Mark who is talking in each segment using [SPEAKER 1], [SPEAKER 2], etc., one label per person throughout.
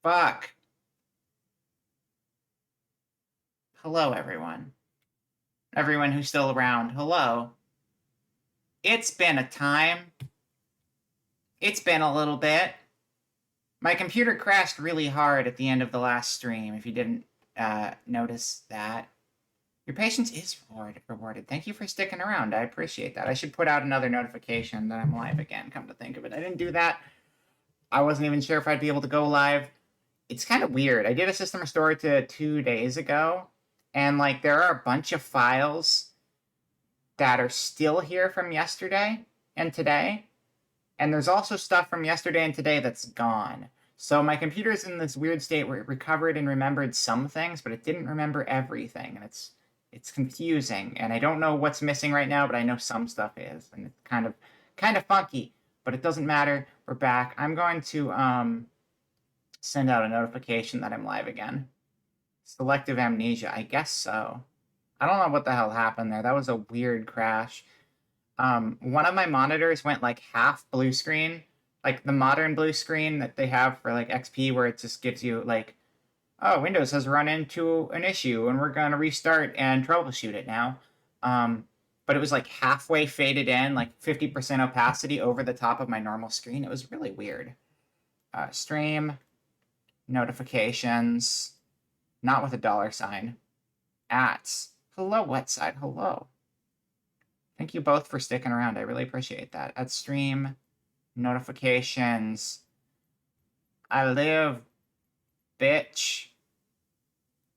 [SPEAKER 1] Fuck. Hello, everyone. Everyone who's still around, hello. It's been a time. It's been a little bit. My computer crashed really hard at the end of the last stream, if you didn't notice that. Your patience is rewarded. Thank you for sticking around. I appreciate that. I should put out another notification that I'm live again, come to think of it. I didn't do that. I wasn't even sure if I'd be able to go live. It's kind of weird. I did a system restore to 2 days ago, and like there are a bunch of files that are still here from yesterday and today. And there's also stuff from yesterday and today that's gone. So my computer's in this weird state where it recovered and remembered some things, but it didn't remember everything. And it's confusing. And I don't know what's missing right now, but I know some stuff is. And it's kind of funky, but it doesn't matter. We're back. I'm going to send out a notification that I'm live again. Selective amnesia. I guess so. I don't know what the hell happened there. That was a weird crash. One of my monitors went like half blue screen, like the modern blue screen that they have for like XP, where it just gives you like, oh, Windows has run into an issue and we're going to restart and troubleshoot it now. But it was like halfway faded in, like 50% opacity over the top of my normal screen. It was really weird. Stream, notifications, not with a $sign, ats. Hello, Wetside, hello. Thank you both for sticking around. I really appreciate that. At stream, notifications. I live, bitch.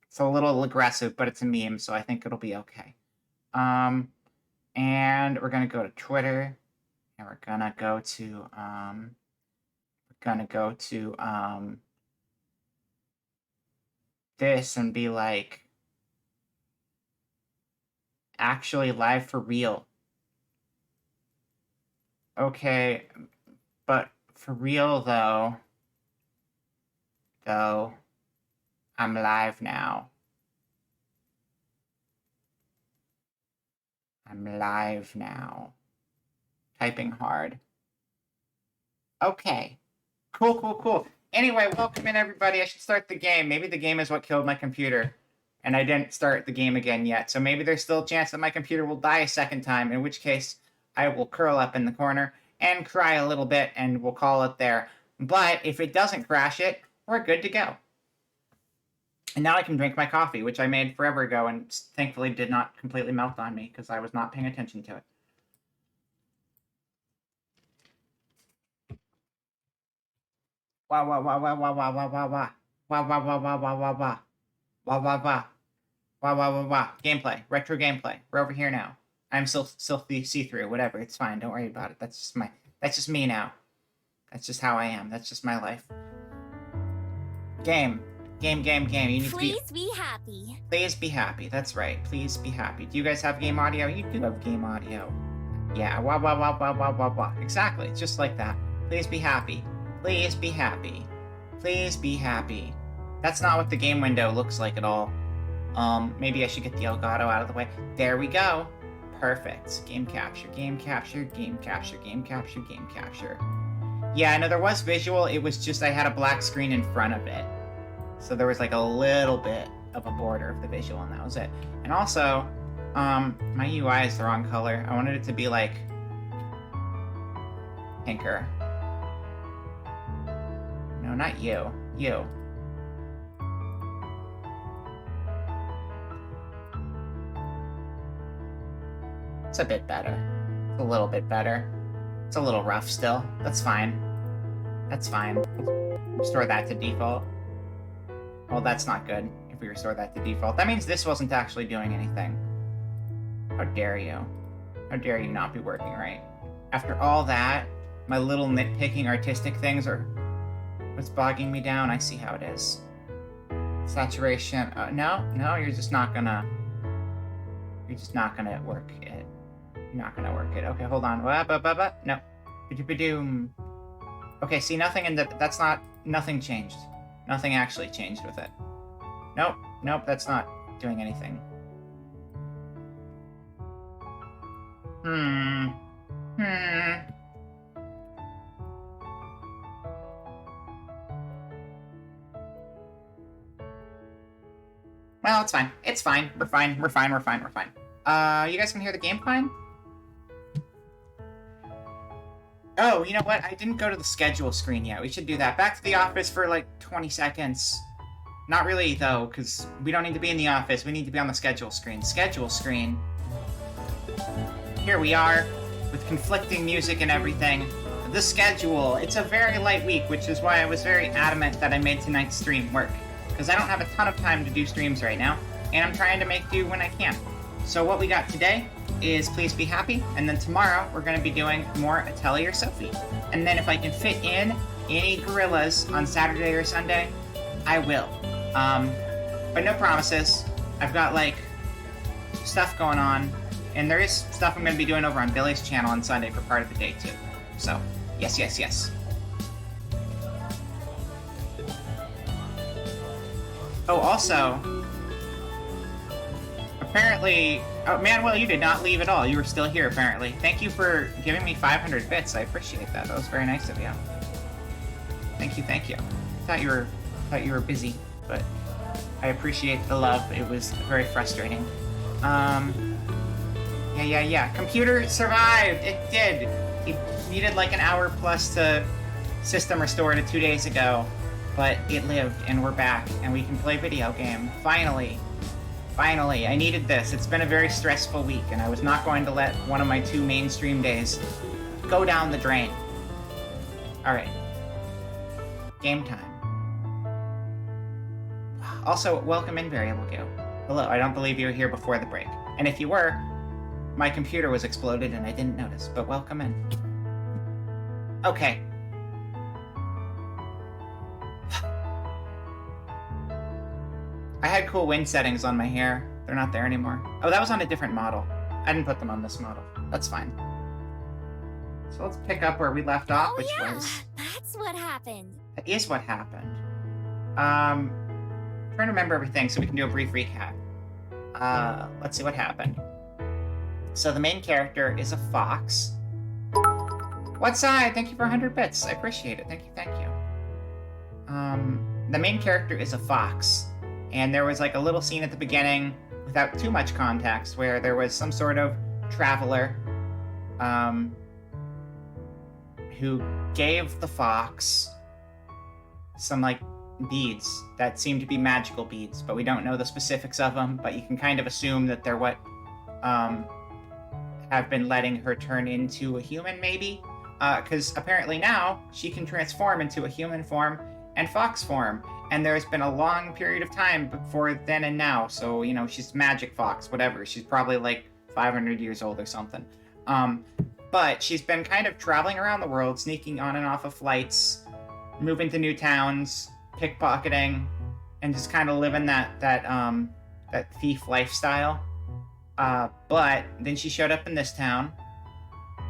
[SPEAKER 1] It's a little aggressive, but it's a meme, so I think it'll be okay. And we're gonna go to Twitter, and we're gonna go to this and be like, actually live for real. Okay, but for real though, I'm live now. I'm live now. Typing hard. Okay. Cool. Anyway, welcome in everybody. I should start the game. Maybe the game is what killed my computer. And I didn't start the game again yet. So maybe there's still a chance that my computer will die a second time, in which case I will curl up in the corner and cry a little bit, and we'll call it there. But if it doesn't crash it, we're good to go. And now I can drink my coffee, which I made forever ago and thankfully did not completely melt on me because I was not paying attention to it. Wah, wah, wah, wah, wah, wah, wah, wah, wah. Wah, wah, wah, wah, wah, wah, wah. Wah, wah, wah. Wah, wah, wah, wah. Gameplay. Retro gameplay. We're over here now. I'm still see-through. Whatever. It's fine. Don't worry about it. That's just me now. That's just how I am. That's just my life. Game. You need
[SPEAKER 2] Please be happy.
[SPEAKER 1] Please be happy. That's right. Please be happy. Do you guys have game audio? You do have game audio. Yeah. Wah, wah, wah, wah, wah, wah, wah. Exactly. It's just like that. Please be happy. Please be happy. Please be happy. That's not what the game window looks like at all. Maybe I should get the Elgato out of the way. There we go. Perfect. Game capture. Yeah, no, there was visual. It was just I had a black screen in front of it. So there was like a little bit of a border of the visual, and that was it. And also, my UI is the wrong color. I wanted it to be like pinker. No, not you. You. It's a bit better. It's a little bit better. It's a little rough still. That's fine. That's fine. Restore that to default. Well, that's not good if we restore that to default. That means this wasn't actually doing anything. How dare you? How dare you not be working right? After all that, my little nitpicking artistic things are what's bogging me down. I see how it is. Saturation. No, you're just not gonna work it. You're not gonna work it. Okay, hold on. No. Okay, see, nothing in that's not, nothing changed. Nothing actually changed with it. Nope, that's not doing anything. No, it's fine. It's fine. We're fine. We're fine. We're fine. We're fine. You guys can hear the game fine? Oh, you know what? I didn't go to the schedule screen yet. We should do that. Back to the office for like 20 seconds. Not really, though, because we don't need to be in the office. We need to be on the schedule screen. Schedule screen. Here we are, with conflicting music and everything. The schedule. It's a very light week, which is why I was very adamant that I made tonight's stream work. Because I don't have a ton of time to do streams right now, and I'm trying to make do when I can. So what we got today is Please Be Happy, and then tomorrow we're going to be doing more Atelier Sophie. And then if I can fit in any gorillas on Saturday or Sunday, I will. But no promises. I've got, like, stuff going on, and there is stuff I'm going to be doing over on Billy's channel on Sunday for part of the day, too. So, yes, yes, yes. Oh, also, apparently... Oh, Manuel, you did not leave at all. You were still here, apparently. Thank you for giving me 500 bits. I appreciate that. That was very nice of you. Thank you, thank you. I thought you were busy, but I appreciate the love. It was very frustrating. Yeah. Computer survived! It did! It needed like an hour plus to system restore to 2 days ago, but it lived, and we're back, and we can play video game. Finally, I needed this. It's been a very stressful week, and I was not going to let one of my 2 mainstream days go down the drain. Alright. Game time. Also, welcome in, Variable Goo. Hello, I don't believe you were here before the break. And if you were, my computer was exploded and I didn't notice, but welcome in. Okay. I had cool wind settings on my hair. They're not there anymore. Oh, that was on a different model. I didn't put them on this model. That's fine. So let's pick up where we left off, which was...
[SPEAKER 2] That's what happened.
[SPEAKER 1] That is what happened. Trying to remember everything so we can do a brief recap. Let's see what happened. So the main character is a fox. What's up? Thank you for 100 bits. I appreciate it. Thank you. The main character is a fox. And there was like a little scene at the beginning, without too much context, where there was some sort of traveler who gave the fox some like beads that seem to be magical beads, but we don't know the specifics of them, but you can kind of assume that they're what have been letting her turn into a human, maybe? Because apparently now she can transform into a human form and fox form, and there's been a long period of time before then and now, so, you know, she's magic fox, whatever. She's probably like 500 years old or something. But she's been kind of traveling around the world, sneaking on and off of flights, moving to new towns, pickpocketing, and just kind of living that thief lifestyle. But then she showed up in this town,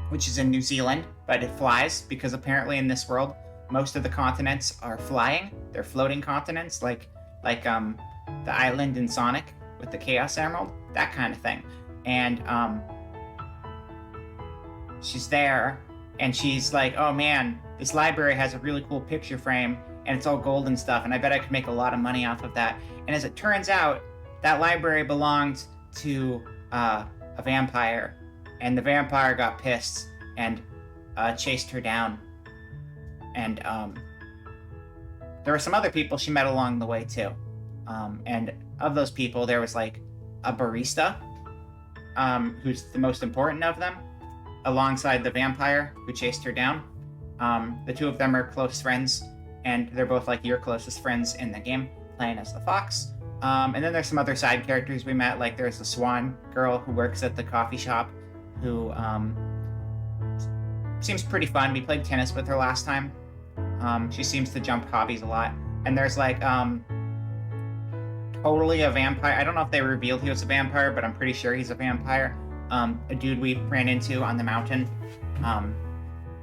[SPEAKER 1] which is in New Zealand, but it flies, because apparently in this world, most of the continents are flying. They're floating continents, like the island in Sonic with the Chaos Emerald, that kind of thing. And she's there, and she's like, oh man, this library has a really cool picture frame, and it's all gold and stuff, and I bet I could make a lot of money off of that. And as it turns out, that library belonged to a vampire, and the vampire got pissed and chased her down. And there were some other people she met along the way too. And of those people, there was like a barista, who's the most important of them, alongside the vampire who chased her down. The two of them are close friends, and they're both like your closest friends in the game, playing as the fox. And then there's some other side characters we met, like there's the swan girl who works at the coffee shop, who seems pretty fun. We played tennis with her last time. She seems to jump hobbies a lot. And there's like totally a vampire. I don't know if they revealed he was a vampire, but I'm pretty sure he's a vampire. A dude we ran into on the mountain,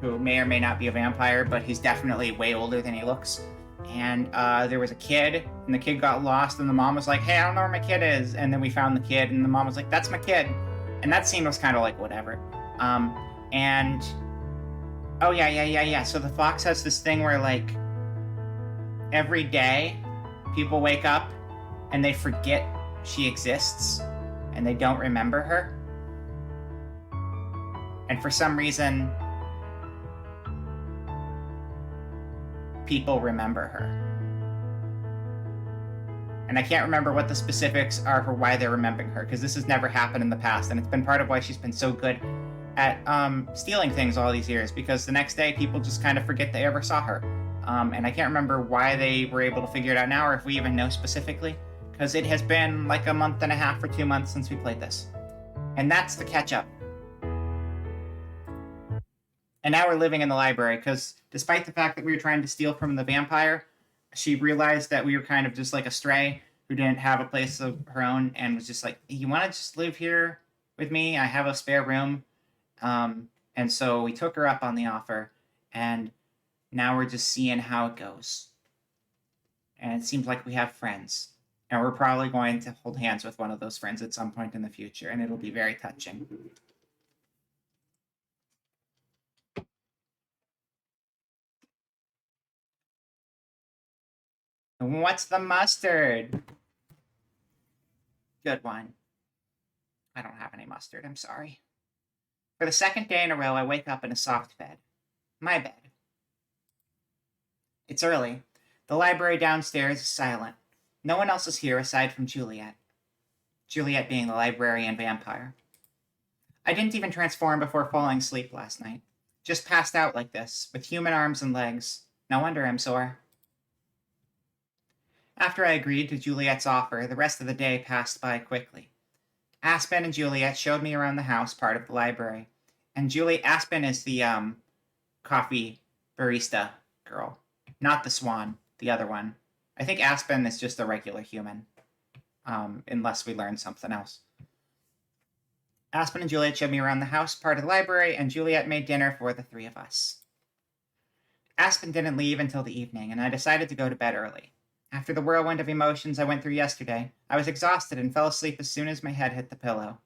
[SPEAKER 1] who may or may not be a vampire, but he's definitely way older than he looks. And there was a kid, and the kid got lost, and the mom was like, hey, I don't know where my kid is. And then we found the kid, and the mom was like, that's my kid. And that scene was kind of like, whatever. And... oh, yeah. So the fox has this thing where, like, every day, people wake up, and they forget she exists and they don't remember her. And for some reason, people remember her. And I can't remember what the specifics are for why they're remembering her, because this has never happened in the past, and it's been part of why she's been so good at stealing things all these years, because the next day people just kind of forget they ever saw her. And I can't remember why they were able to figure it out now, or if we even know specifically, because it has been like a month and a half or 2 months since we played this. And that's the catch-up. And now we're living in the library, because despite the fact that we were trying to steal from the vampire, she realized that we were kind of just like a stray who didn't have a place of her own, and was just like, you want to just live here with me? I have a spare room. And so we took her up on the offer, and now we're just seeing how it goes. And it seems like we have friends. And we're probably going to hold hands with one of those friends at some point in the future, and it'll be very touching. What's the mustard? Good one. I don't have any mustard, I'm sorry. For the second day in a row, I wake up in a soft bed. My bed. It's early. The library downstairs is silent. No one else is here aside from Juliet. Juliet being the librarian vampire. I didn't even transform before falling asleep last night. Just passed out like this, with human arms and legs. No wonder I'm sore. After I agreed to Juliet's offer, the rest of the day passed by quickly. Aspen and Juliet showed me around the house, part of the library. And Aspen is the, coffee barista girl. Not the swan, the other one. I think Aspen is just a regular human. Unless we learn something else. Aspen and Juliet showed me around the house, part of the library, and Juliet made dinner for the three of us. Aspen didn't leave until the evening, and I decided to go to bed early. After the whirlwind of emotions I went through yesterday, I was exhausted and fell asleep as soon as my head hit the pillow.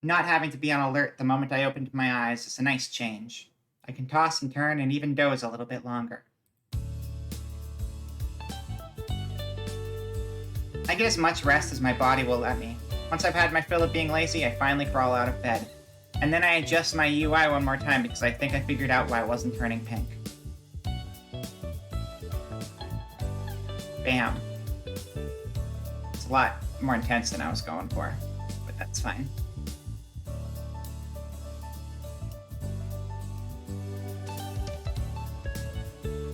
[SPEAKER 1] Not having to be on alert the moment I opened my eyes is a nice change. I can toss and turn and even doze a little bit longer. I get as much rest as my body will let me. Once I've had my fill of being lazy, I finally crawl out of bed. And then I adjust my UI one more time because I think I figured out why I wasn't turning pink. Bam. It's a lot more intense than I was going for, but that's fine.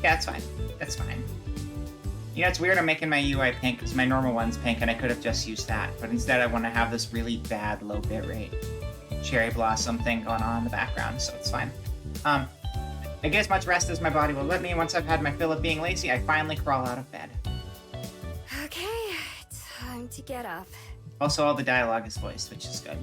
[SPEAKER 1] Yeah, that's fine. That's fine. You know, it's weird I'm making my UI pink because my normal one's pink and I could have just used that, but instead I want to have this really bad low bitrate cherry blossom thing going on in the background, so it's fine. I get as much rest as my body will let me. Once I've had my fill of being lazy, I finally crawl out of bed.
[SPEAKER 2] Okay, time to get up.
[SPEAKER 1] Also, all the dialogue is voiced, which is good.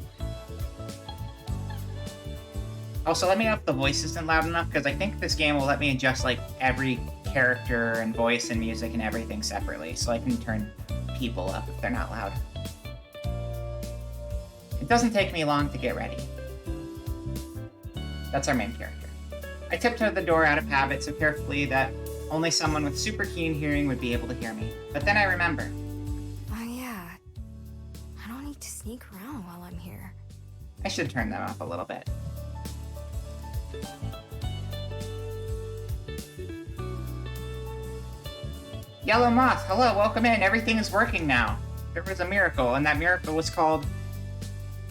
[SPEAKER 1] Also, let me know if the voice isn't loud enough, because I think this game will let me adjust, like, every character and voice and music and everything separately, so I can turn people up if they're not loud. It doesn't take me long to get ready. That's our main character. I tiptoed the door out of habit so carefully that only someone with super keen hearing would be able to hear me. But then I remember.
[SPEAKER 2] Oh yeah, I don't need to sneak around while I'm here.
[SPEAKER 1] I should turn them up a little bit. Yellow Moth, hello, welcome in. Everything is working now. There was a miracle, and that miracle was called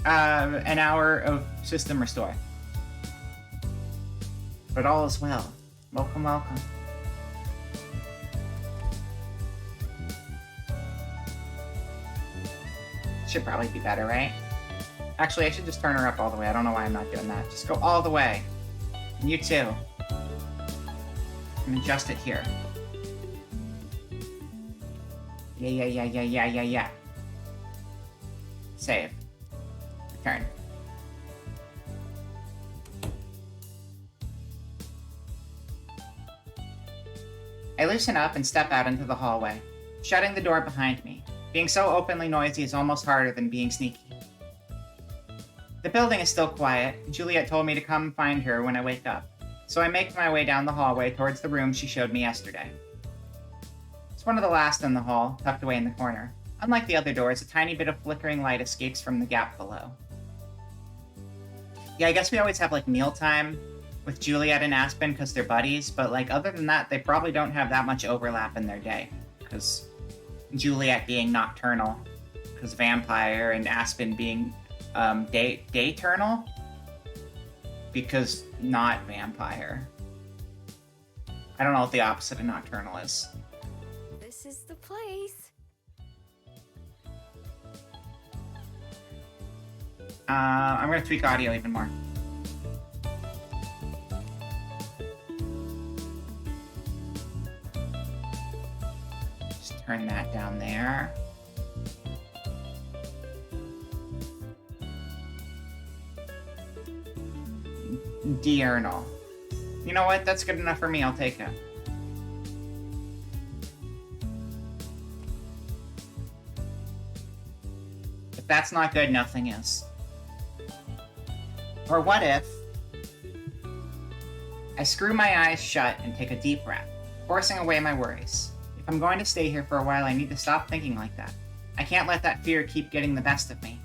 [SPEAKER 1] an hour of system restore. But all is well. Welcome, welcome. Should probably be better, right? Actually, I should just turn her up all the way. I don't know why I'm not doing that. Just go all the way. And you too. And adjust it here. Yeah. Save. Return. I loosen up and step out into the hallway, shutting the door behind me. Being so openly noisy is almost harder than being sneaky. The building is still quiet. Juliet told me to come find her when I wake up, so I make my way down the hallway towards the room she showed me yesterday. It's one of the last in the hall, tucked away in the corner. Unlike the other doors, a tiny bit of flickering light escapes from the gap below. Yeah, I guess we always have, like, mealtime with Juliet and Aspen because they're buddies, but, like, other than that, they probably don't have that much overlap in their day. Because Juliet being nocturnal, because vampire, and Aspen being dayturnal, because not vampire. I don't know what the opposite of nocturnal is.
[SPEAKER 2] This is the place.
[SPEAKER 1] I'm gonna tweak audio even more. Just turn that down there. Diurnal. You know what? That's good enough for me. I'll take it. If that's not good, nothing is. Or what if I screw my eyes shut and take a deep breath, forcing away my worries? If I'm going to stay here for a while, I need to stop thinking like that. I can't let that fear keep getting the best of me.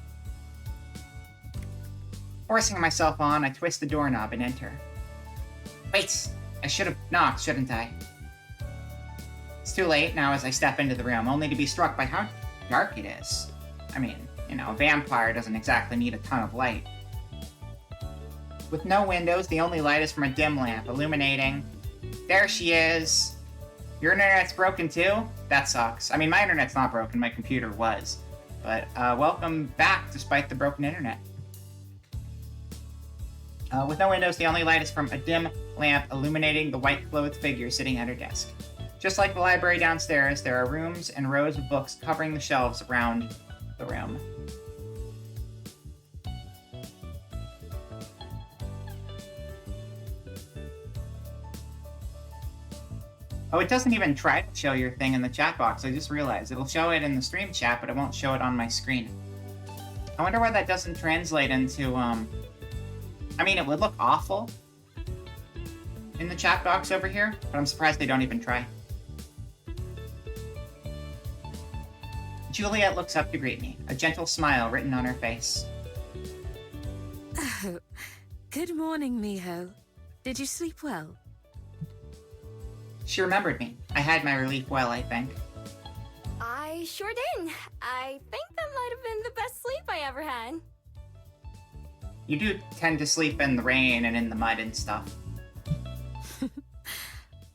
[SPEAKER 1] Forcing myself on, I twist the doorknob and enter. Wait! I should have knocked, shouldn't I? It's too late now as I step into the room, only to be struck by how dark it is. I mean, you know, a vampire doesn't exactly need a ton of light. With no windows, the only light is from a dim lamp, illuminating. There she is! Your internet's broken too? That sucks. I mean, my internet's not broken, my computer was. But, welcome back despite the broken internet. With no windows, the only light is from a dim lamp illuminating the white-clothed figure sitting at her desk. Just like the library downstairs, there are rooms and rows of books covering the shelves around the room. Oh, it doesn't even try to show your thing in the chat box. I just realized. It'll show it in the stream chat, but it won't show it on my screen. I wonder why that doesn't translate into, I mean, it would look awful in the chat box over here, but I'm surprised they don't even try. Juliet looks up to greet me, a gentle smile written on her face.
[SPEAKER 3] Oh, good morning, Miho. Did you sleep well?
[SPEAKER 1] She remembered me. I had my relief well, I think.
[SPEAKER 2] I sure did. I think that might have been the best sleep I ever had.
[SPEAKER 1] You do tend to sleep in the rain and in the mud and stuff.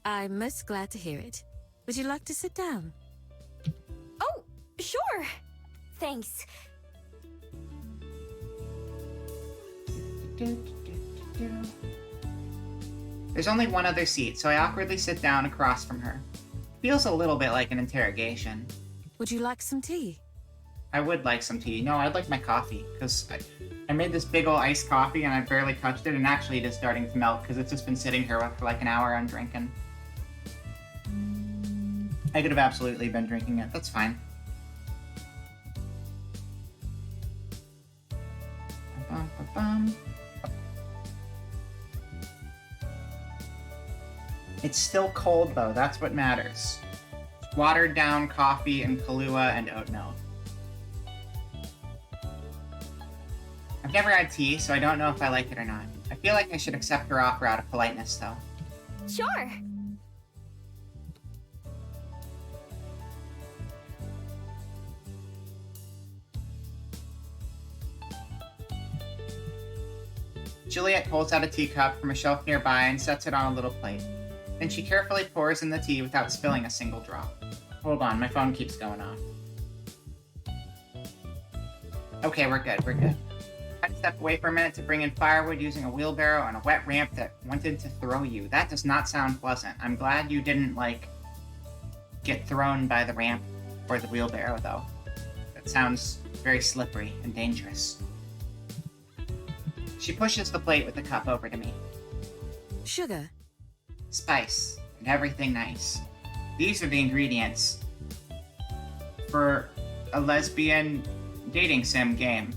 [SPEAKER 3] I'm most glad to hear it. Would you like to sit down?
[SPEAKER 2] Oh, sure. Thanks.
[SPEAKER 1] There's only one other seat, so I awkwardly sit down across from her. Feels a little bit like an interrogation.
[SPEAKER 3] Would you like some tea?
[SPEAKER 1] I would like some tea. No, I'd like my coffee, because I made this big ol' iced coffee and I barely touched it, and actually it is starting to melt because it's just been sitting here for like an hour undrinking. I could have absolutely been drinking it. That's fine. Bum. It's still cold though, that's what matters. Watered down coffee and Kahlua and oat milk. I've never had tea, so I don't know if I like it or not. I feel like I should accept her offer out of politeness though.
[SPEAKER 2] Sure.
[SPEAKER 1] Juliet pulls out a teacup from a shelf nearby and sets it on a little plate. Then she carefully pours in the tea without spilling a single drop. Hold on, my phone keeps going off. Okay, we're good. I step away for a minute to bring in firewood using a wheelbarrow on a wet ramp that wanted to throw you. That does not sound pleasant. I'm glad you didn't, like, get thrown by the ramp or the wheelbarrow, though. That sounds very slippery and dangerous. She pushes the plate with the cup over to me.
[SPEAKER 3] Sugar.
[SPEAKER 1] Spice, and everything nice. These are the ingredients for a lesbian dating sim game.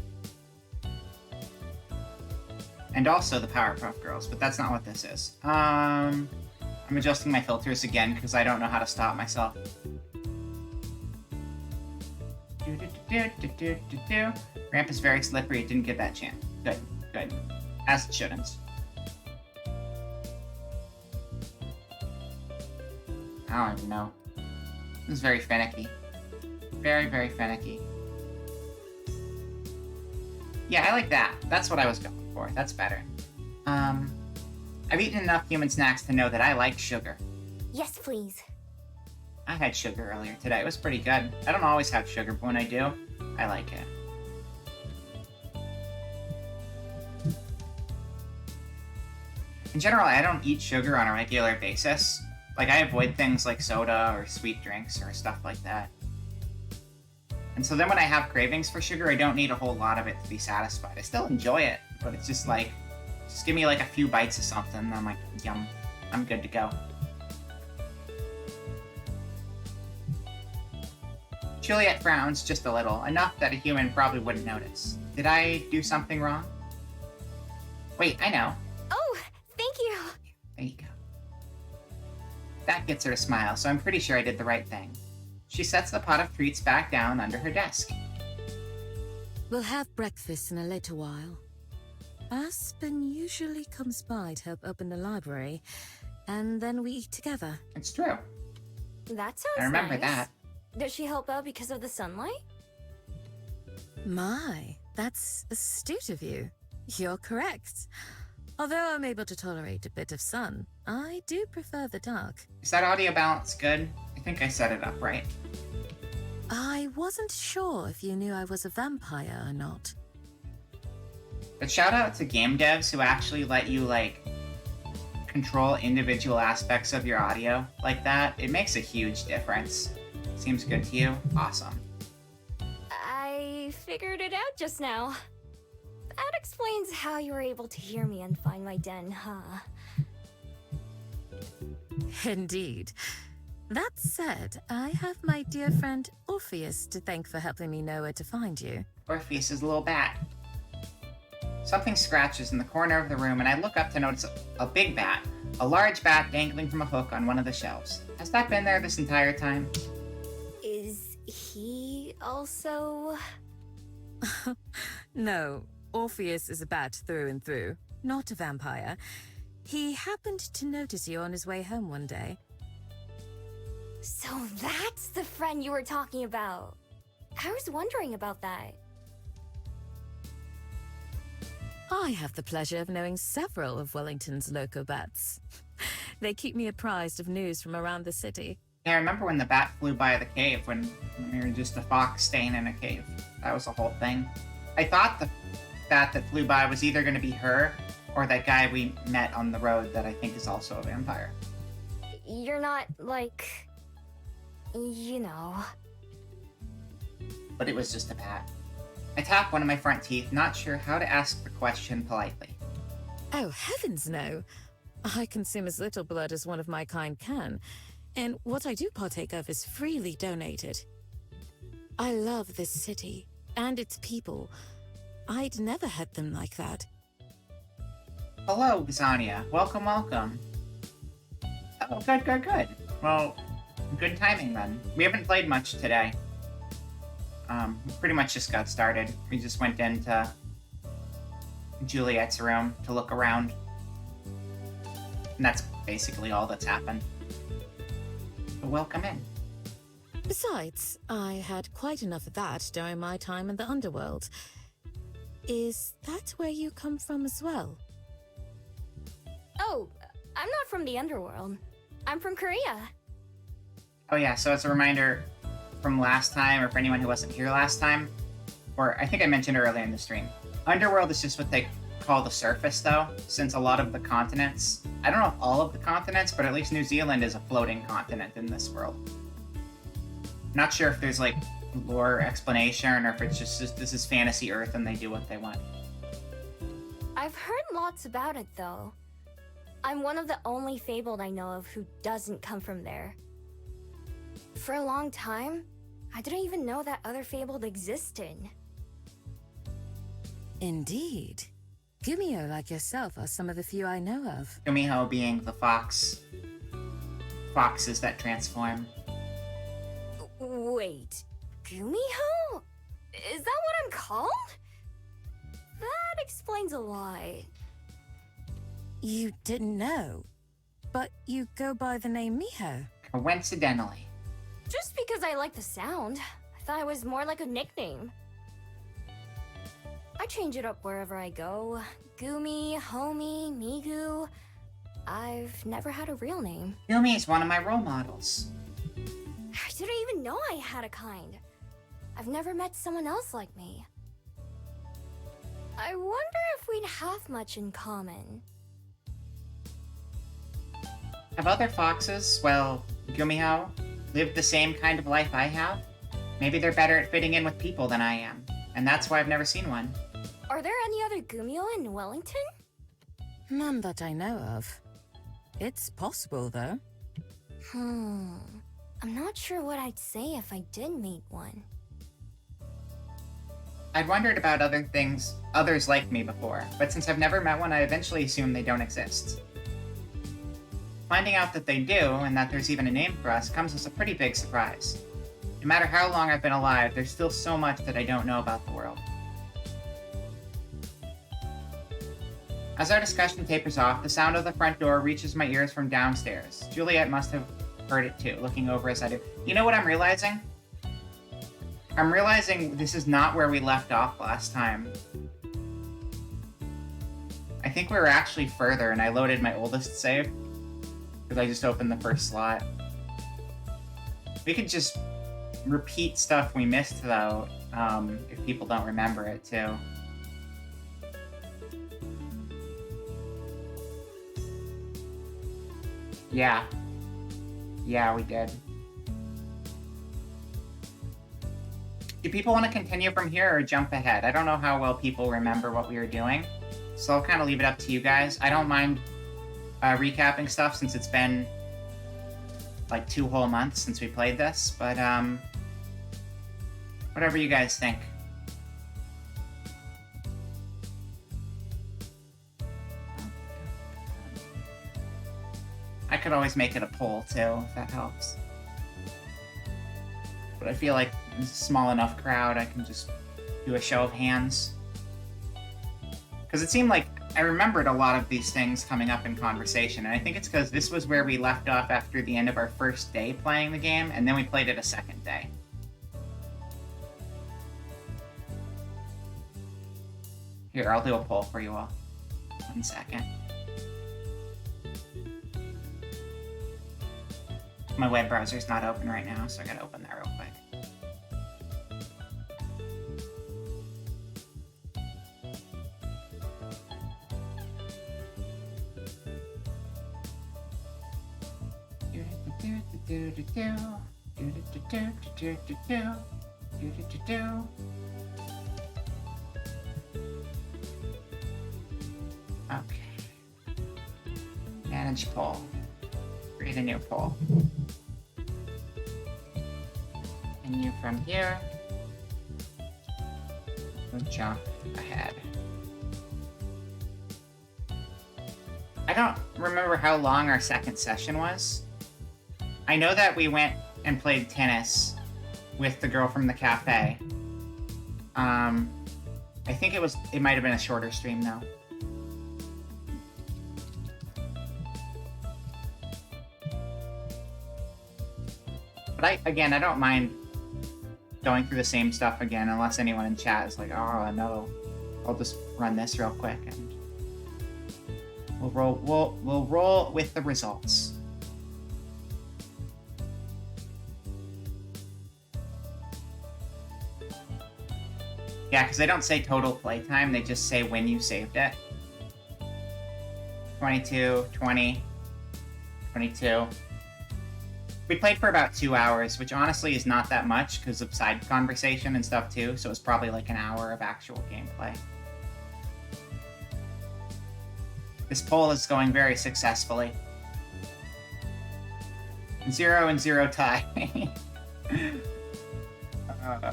[SPEAKER 1] And also the Powerpuff Girls, but that's not what this is. I'm adjusting my filters again because I don't know how to stop myself. Ramp is very slippery. It didn't get that chance. Good, good. As it shouldn't. I don't even know. This is very finicky. Very, very finicky. Yeah, I like that. That's what I was going for. That's better. I've eaten enough human snacks to know that I like sugar.
[SPEAKER 2] Yes, please.
[SPEAKER 1] I had sugar earlier today. It was pretty good. I don't always have sugar, but when I do, I like it. In general, I don't eat sugar on a regular basis. Like, I avoid things like soda or sweet drinks or stuff like that. And so then when I have cravings for sugar, I don't need a whole lot of it to be satisfied. I still enjoy it, but it's just like, just give me like a few bites of something, and I'm like, yum, I'm good to go. Juliet frowns just a little, enough that a human probably wouldn't notice. Did I do something wrong? Wait, I know.
[SPEAKER 2] Oh, thank you.
[SPEAKER 1] There you go. That gets her to smile, so I'm pretty sure I did the right thing. She sets the pot of treats back down under her desk.
[SPEAKER 3] We'll have breakfast in a little while. Aspen usually comes by to help open the library, and then we eat together.
[SPEAKER 1] It's true.
[SPEAKER 2] That sounds
[SPEAKER 1] I remember
[SPEAKER 2] nice.
[SPEAKER 1] that.
[SPEAKER 2] Does she help out because of the sunlight?
[SPEAKER 3] My, that's astute of you. You're correct. Although I'm able to tolerate a bit of sun, I do prefer the dark.
[SPEAKER 1] Is that audio balance good? I think I set it up right.
[SPEAKER 3] I wasn't sure if you knew I was a vampire or not.
[SPEAKER 1] But shout out to game devs who actually let you, like, control individual aspects of your audio like that. It makes a huge difference. Seems good to you? Awesome.
[SPEAKER 2] I figured it out just now. That explains how you were able to hear me and find my den, huh?
[SPEAKER 3] Indeed. That said, I have my dear friend Orpheus to thank for helping me know where to find you.
[SPEAKER 1] Orpheus is a little bat. Something scratches in the corner of the room, and I look up to notice a big bat. A large bat dangling from a hook on one of the shelves. Has that been there this entire time?
[SPEAKER 2] Is he also...
[SPEAKER 3] No, Orpheus is a bat through and through, not a vampire. He happened to notice you on his way home one day.
[SPEAKER 2] So that's the friend you were talking about. I was wondering about that.
[SPEAKER 3] I have the pleasure of knowing several of Wellington's loco bats. They keep me apprised of news from around the city.
[SPEAKER 1] Yeah, I remember when the bat flew by the cave when we were just a fox staying in a cave. That was the whole thing. I thought the bat that flew by was either going to be her or that guy we met on the road that I think is also a vampire.
[SPEAKER 2] You're not, like... you know...
[SPEAKER 1] But it was just a bat. I tap one of my front teeth, not sure how to ask the question politely.
[SPEAKER 3] Oh, heavens no! I consume as little blood as one of my kind can, and what I do partake of is freely donated. I love this city, and its people. I'd never had them like that.
[SPEAKER 1] Hello, Xania. Welcome, welcome. Oh, good, good, good. Well, good timing then. We haven't played much today. We pretty much just got started. We just went into Juliet's room to look around. And that's basically all that's happened. So welcome in.
[SPEAKER 3] Besides, I had quite enough of that during my time in the underworld. Is that where you come from as well?
[SPEAKER 2] Oh, I'm not from the underworld. I'm from Korea.
[SPEAKER 1] Oh yeah, so as a reminder from last time, or for anyone who wasn't here last time, or I think I mentioned earlier in the stream, Underworld is just what they call the surface though, since a lot of the continents, I don't know if all of the continents, but at least New Zealand is a floating continent in this world. Not sure if there's like lore explanation or if it's just this is fantasy Earth and they do what they want.
[SPEAKER 2] I've heard lots about it, though. I'm one of the only fabled I know of who doesn't come from there. For a long time, I didn't even know that other fabled existed.
[SPEAKER 3] Indeed. Gumio like yourself are some of the few I know of.
[SPEAKER 1] Gumiho being the foxes that transform.
[SPEAKER 2] Wait, Gumiho? Is that what I'm called? That explains a lot.
[SPEAKER 3] You didn't know, but you go by the name Miho.
[SPEAKER 1] Coincidentally.
[SPEAKER 2] Just because I like the sound. I thought it was more like a nickname. I change it up wherever I go. Gumi, Homie, Migu. I've never had a real name.
[SPEAKER 1] Yumi is one of my role models.
[SPEAKER 2] I didn't even know I had a kind. I've never met someone else like me. I wonder if we'd have much in common.
[SPEAKER 1] Have other foxes, well, Gumiho, lived the same kind of life I have? Maybe they're better at fitting in with people than I am, and that's why I've never seen one.
[SPEAKER 2] Are there any other Gumio in Wellington?
[SPEAKER 3] None that I know of. It's possible, though.
[SPEAKER 2] I'm not sure what I'd say if I did meet one.
[SPEAKER 1] I'd wondered about others like me before, but since I've never met one, I eventually assume they don't exist. Finding out that they do, and that there's even a name for us, comes as a pretty big surprise. No matter how long I've been alive, there's still so much that I don't know about the world. As our discussion tapers off, the sound of the front door reaches my ears from downstairs. Juliet must have heard it too, looking over as I do. You know what I'm realizing? I'm realizing this is not where we left off last time. I think we were actually further, and I loaded my oldest save. Because I just opened the first slot. We could just repeat stuff we missed, though, if people don't remember it, too. Yeah. Yeah, we did. Do people want to continue from here or jump ahead? I don't know how well people remember what we were doing, so I'll kind of leave it up to you guys. I don't mind recapping stuff since it's been like 2 whole months since we played this, but whatever you guys think. I could always make it a poll too, if that helps. But I feel like it's a small enough crowd, I can just do a show of hands. Because it seemed like I remembered a lot of these things coming up in conversation, and I think it's because this was where we left off after the end of our first day playing the game, and then we played it a second day. Here, I'll do a poll for you all. 1 second. My web browser's not open right now, so I gotta open that real quick. Okay. Manage poll. Create a new poll. Continue from here. We'll jump ahead. I don't remember how long our second session was. I know that we went and played tennis with the girl from the cafe. I think it might have been a shorter stream though. But I don't mind going through the same stuff again unless anyone in chat is like, oh no, I'll just run this real quick and we'll roll with the results. Yeah, because they don't say total playtime, they just say when you saved it. 22, 20, 22. We played for about 2 hours, which honestly is not that much because of side conversation and stuff too, so it's probably like an hour of actual gameplay. This poll is going very successfully. 0-0 tie.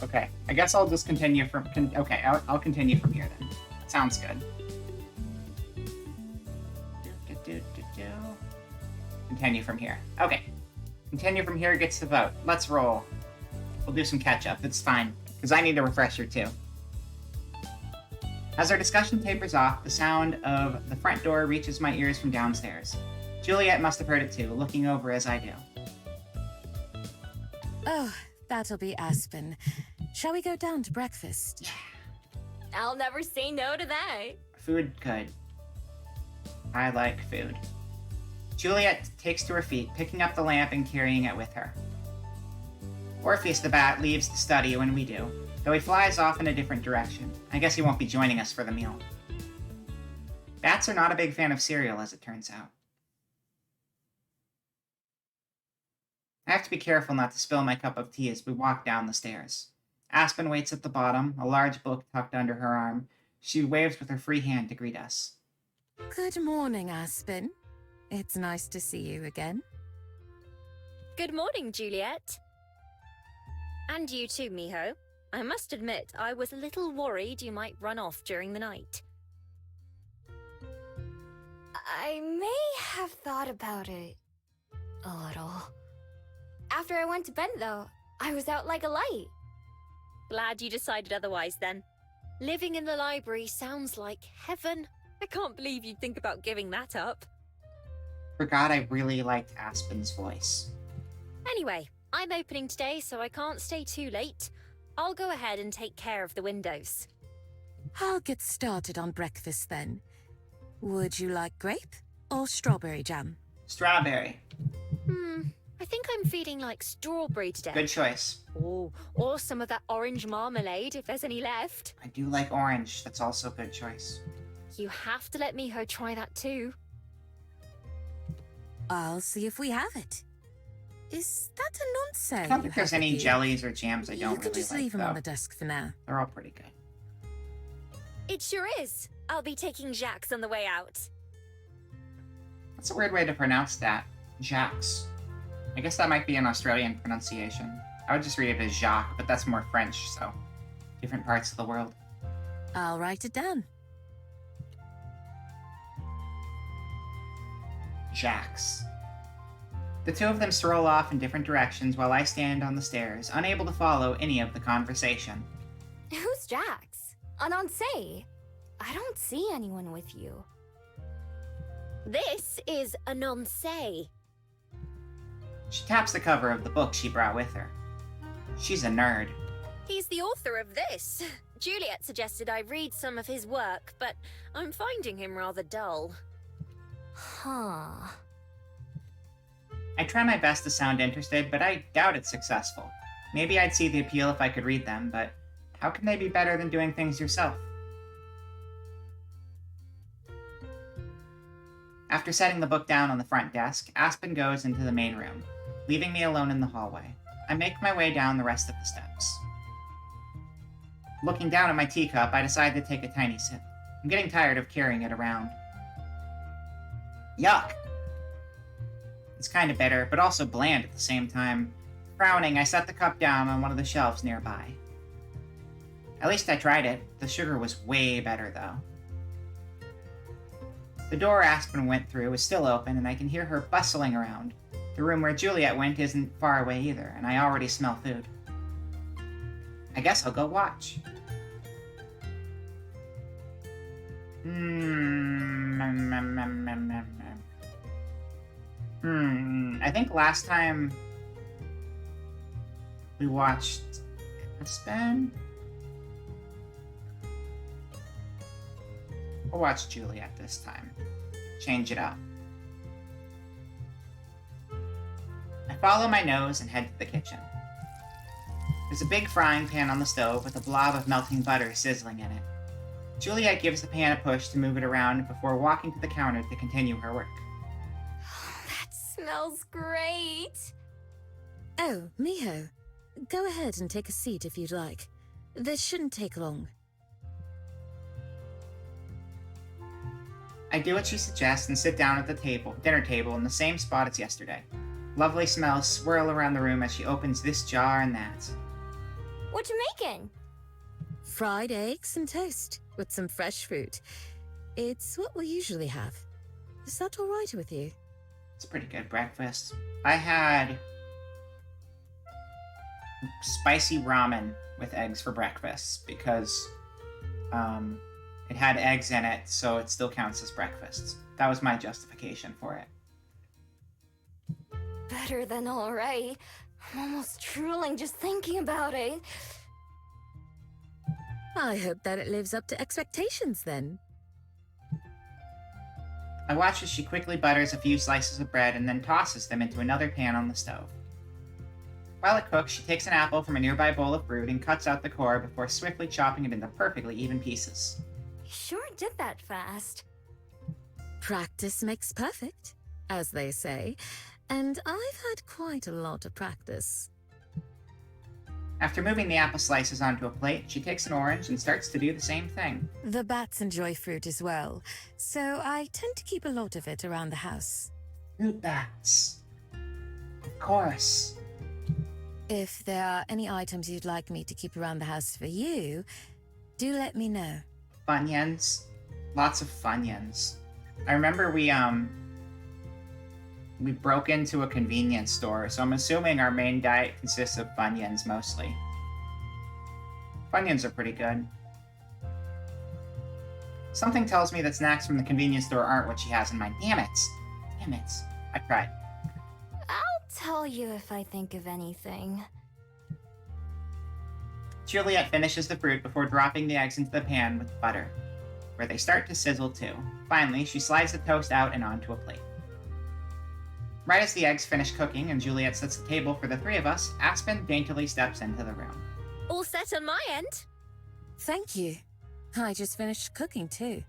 [SPEAKER 1] Okay, I guess I'll just continue from... okay, I'll continue from here then. Sounds good. Continue from here. Okay. Continue from here gets the vote. Let's roll. We'll do some catch-up. It's fine. because I need a refresher too. As our discussion tapers off, the sound of the front door reaches my ears from downstairs. Juliet must have heard it too, looking over as I do.
[SPEAKER 3] Oh, that'll be Aspen. Shall we go down to breakfast?
[SPEAKER 2] I'll never say no to that.
[SPEAKER 1] Food good. I like food. Juliet takes to her feet, picking up the lamp and carrying it with her. Orpheus the Bat leaves the study when we do, though he flies off in a different direction. I guess he won't be joining us for the meal. Bats are not a big fan of cereal, as it turns out. I have to be careful not to spill my cup of tea as we walk down the stairs. Aspen waits at the bottom, a large book tucked under her arm. She waves with her free hand to greet us.
[SPEAKER 3] Good morning, Aspen. It's nice to see you again.
[SPEAKER 4] Good morning, Juliet. And you too, Miho. I must admit, I was a little worried you might run off during the night.
[SPEAKER 2] I may have thought about it a little. After I went to bed, though, I was out like a light.
[SPEAKER 4] Glad you decided otherwise, then. Living in the library sounds like heaven. I can't believe you'd think about giving that up.
[SPEAKER 1] Forgot I really liked Aspen's voice.
[SPEAKER 4] Anyway, I'm opening today, so I can't stay too late. I'll go ahead and take care of the windows.
[SPEAKER 3] I'll get started on breakfast then. Would you like grape or strawberry jam?
[SPEAKER 1] Strawberry.
[SPEAKER 4] I think I'm feeling like strawberry today.
[SPEAKER 1] Good choice.
[SPEAKER 4] Oh, or some of that orange marmalade, if there's any left.
[SPEAKER 1] I do like orange. That's also a good choice.
[SPEAKER 4] You have to let Miho try that too.
[SPEAKER 3] I'll see if we have it. Is that a nonce?
[SPEAKER 1] I don't think there's any jellies or jams I don't
[SPEAKER 3] You can
[SPEAKER 1] really
[SPEAKER 3] just
[SPEAKER 1] like,
[SPEAKER 3] leave them
[SPEAKER 1] though.
[SPEAKER 3] on the desk for now.
[SPEAKER 1] They're all pretty good.
[SPEAKER 4] It sure is. I'll be taking Jacques on the way out.
[SPEAKER 1] That's a weird way to pronounce that. Jacques. I guess that might be an Australian pronunciation. I would just read it as Jacques, but that's more French, so different parts of the world.
[SPEAKER 3] I'll write it down.
[SPEAKER 1] Jacques. The two of them stroll off in different directions while I stand on the stairs, unable to follow any of the conversation.
[SPEAKER 2] Who's Jax? Anonsei? I don't see anyone with you.
[SPEAKER 4] This is a nonce.
[SPEAKER 1] She taps the cover of the book she brought with her. She's a nerd.
[SPEAKER 4] He's the author of this. Juliet suggested I read some of his work, but I'm finding him rather dull.
[SPEAKER 2] Huh.
[SPEAKER 1] I try my best to sound interested, but I doubt it's successful. Maybe I'd see the appeal if I could read them, but how can they be better than doing things yourself? After setting the book down on the front desk, Aspen goes into the main room, leaving me alone in the hallway. I make my way down the rest of the steps. Looking down at my teacup, I decide to take a tiny sip. I'm getting tired of carrying it around. Yuck! It's kind of bitter, but also bland at the same time. Frowning, I set the cup down on one of the shelves nearby. At least I tried it. The sugar was way better, though. The door Aspen went through is still open, and I can hear her bustling around. The room where Juliet went isn't far away either, and I already smell food. I guess I'll go watch. I think last time we watched Aspen. We'll watch Juliet this time. Change it up. I follow my nose and head to the kitchen. There's a big frying pan on the stove with a blob of melting butter sizzling in it. Juliet gives the pan a push to move it around before walking to the counter to continue her work.
[SPEAKER 2] That smells great.
[SPEAKER 3] Oh, Miho, go ahead and take a seat if you'd like. This shouldn't take long.
[SPEAKER 1] I do what she suggests and sit down at the dinner table in the same spot as yesterday. Lovely smells swirl around the room as she opens this jar and that.
[SPEAKER 2] What you making?
[SPEAKER 3] Fried eggs and toast with some fresh fruit. It's what we usually have. Is that all right with you?
[SPEAKER 1] It's a pretty good breakfast. I had spicy ramen with eggs for breakfast because it had eggs in it, so it still counts as breakfast. That was my justification for it.
[SPEAKER 2] Better than alright. I'm almost drooling just thinking about it.
[SPEAKER 3] I hope that it lives up to expectations then.
[SPEAKER 1] I watch as she quickly butters a few slices of bread and then tosses them into another pan on the stove. While it cooks, she takes an apple from a nearby bowl of fruit and cuts out the core before swiftly chopping it into perfectly even pieces.
[SPEAKER 2] Sure did that fast.
[SPEAKER 3] Practice makes perfect, as they say, and I've had quite a lot of practice.
[SPEAKER 1] After moving the apple slices onto a plate, she takes an orange and starts to do the same thing.
[SPEAKER 3] The bats enjoy fruit as well, so I tend to keep a lot of it around the house.
[SPEAKER 1] Fruit bats. Of course.
[SPEAKER 3] If there are any items you'd like me to keep around the house for you, do let me know.
[SPEAKER 1] Funyuns. Lots of Funyuns. I remember we broke into a convenience store, so I'm assuming our main diet consists of Funyuns mostly. Funyuns are pretty good. Something tells me that snacks from the convenience store aren't what she has in mind. Damn it! Damn it. I tried.
[SPEAKER 2] I'll tell you if I think of anything.
[SPEAKER 1] Juliet finishes the fruit before dropping the eggs into the pan with butter, where they start to sizzle too. Finally, she slides the toast out and onto a plate. Right as the eggs finish cooking and Juliet sets the table for the three of us, Aspen daintily steps into the room.
[SPEAKER 4] All set on my end.
[SPEAKER 3] Thank you. I just finished cooking too.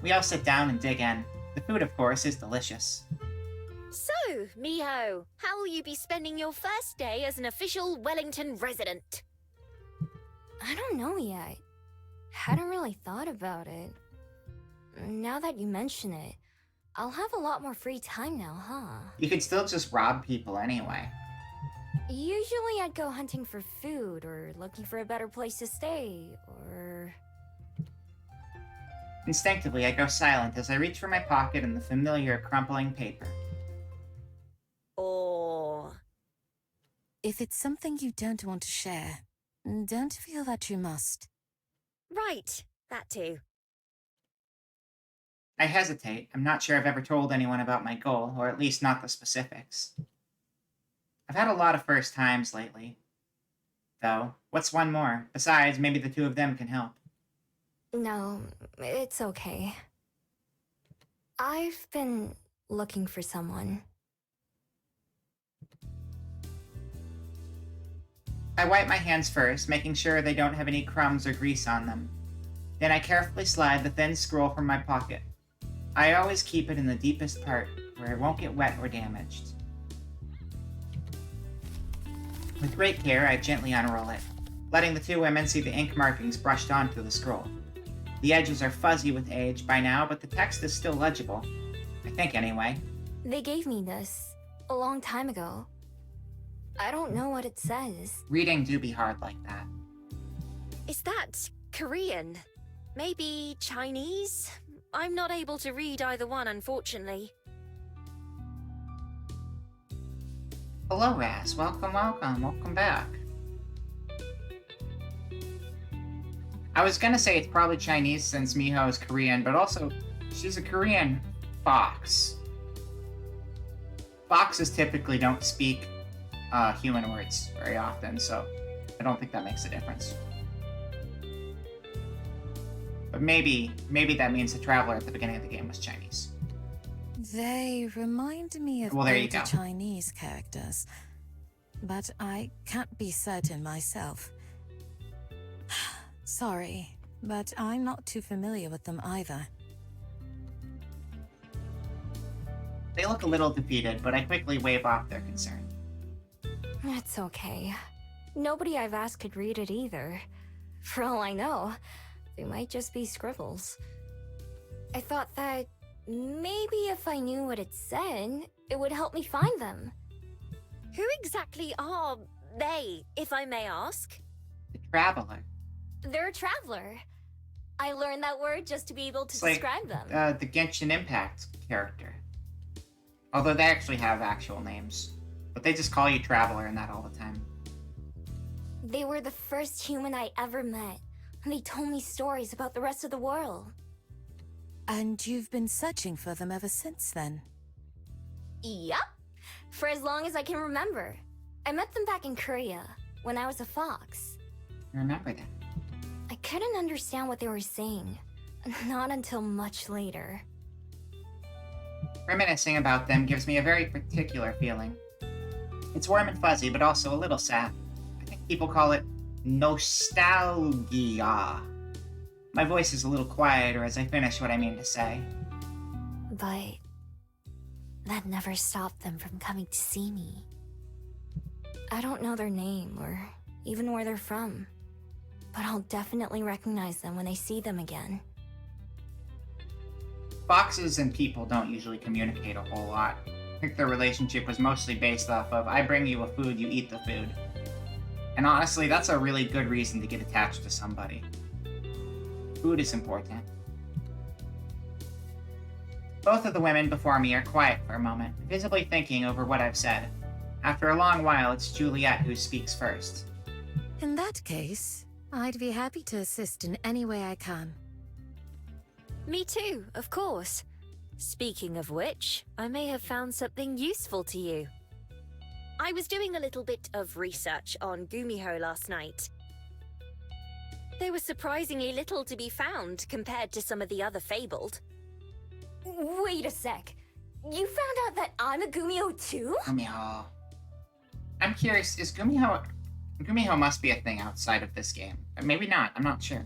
[SPEAKER 1] We all sit down and dig in. The food, of course, is delicious.
[SPEAKER 4] So, Miho, how will you be spending your first day as an official Wellington resident?
[SPEAKER 2] I don't know yet. Hadn't really thought about it. Now that you mention it, I'll have a lot more free time now, huh?
[SPEAKER 1] You could still just rob people anyway.
[SPEAKER 2] Usually I'd go hunting for food, or looking for a better place to stay, or...
[SPEAKER 1] Instinctively, I go silent as I reach for my pocket and the familiar crumpling paper.
[SPEAKER 4] Or...
[SPEAKER 3] If it's something you don't want to share, don't feel that you must.
[SPEAKER 4] Right, that too.
[SPEAKER 1] I hesitate. I'm not sure I've ever told anyone about my goal, or at least not the specifics. I've had a lot of first times lately. Though, what's one more? Besides, maybe the two of them can help.
[SPEAKER 2] No, it's okay. I've been looking for someone.
[SPEAKER 1] I wipe my hands first, making sure they don't have any crumbs or grease on them. Then I carefully slide the thin scroll from my pocket. I always keep it in the deepest part, where it won't get wet or damaged. With great care, I gently unroll it, letting the two women see the ink markings brushed onto the scroll. The edges are fuzzy with age by now, but the text is still legible. I think anyway.
[SPEAKER 2] They gave me this a long time ago. I don't know what it says.
[SPEAKER 1] Reading do be hard like that.
[SPEAKER 4] Is that Korean? Maybe Chinese? I'm not able to read either one, unfortunately.
[SPEAKER 1] Hello, Raz. Welcome, welcome. Welcome back. I was gonna say it's probably Chinese since Miho is Korean, but also, she's a Korean fox. Foxes typically don't speak human words very often, so I don't think that makes a difference. But maybe that means the traveler at the beginning of the game was Chinese.
[SPEAKER 3] They remind me of
[SPEAKER 1] Well, there you
[SPEAKER 3] older
[SPEAKER 1] go.
[SPEAKER 3] Chinese characters, but I can't be certain myself. Sorry, but I'm not too familiar with them either.
[SPEAKER 1] They look a little defeated, but I quickly wave off their concern.
[SPEAKER 2] It's okay. Nobody I've asked could read it either. For all I know, they might just be scribbles. I thought that maybe if I knew what it said, it would help me find them.
[SPEAKER 4] Who exactly are they, if I may ask?
[SPEAKER 1] The traveler.
[SPEAKER 2] They're a traveler. I learned that word just to be able to
[SPEAKER 1] It's like,
[SPEAKER 2] describe them.
[SPEAKER 1] The Genshin Impact character. Although they actually have actual names. But they just call you Traveler and that all the time.
[SPEAKER 2] They were the first human I ever met, and they told me stories about the rest of the world.
[SPEAKER 3] And you've been searching for them ever since then?
[SPEAKER 2] Yup. For as long as I can remember. I met them back in Korea, when I was a fox.
[SPEAKER 1] I remember that.
[SPEAKER 2] I couldn't understand what they were saying. Not until much later.
[SPEAKER 1] Reminiscing about them gives me a very particular feeling. It's warm and fuzzy, but also a little sad. I think people call it nostalgia. My voice is a little quieter as I finish what I mean to say.
[SPEAKER 2] But that never stopped them from coming to see me. I don't know their name or even where they're from, but I'll definitely recognize them when I see them again.
[SPEAKER 1] Foxes and people don't usually communicate a whole lot. I think their relationship was mostly based off of, I bring you a food, you eat the food. And honestly, that's a really good reason to get attached to somebody. Food is important. Both of the women before me are quiet for a moment, visibly thinking over what I've said. After a long while, it's Juliet who speaks first.
[SPEAKER 3] In that case, I'd be happy to assist in any way I can.
[SPEAKER 4] Me too, of course. Speaking of which, I may have found something useful to you. I was doing a little bit of research on Gumiho last night. There was surprisingly little to be found compared to some of the other fabled.
[SPEAKER 2] Wait a sec. You found out that I'm a Gumio too?
[SPEAKER 1] Gumiho. I'm curious, is Gumiho... Gumiho must be a thing outside of this game. Or maybe not, I'm not sure.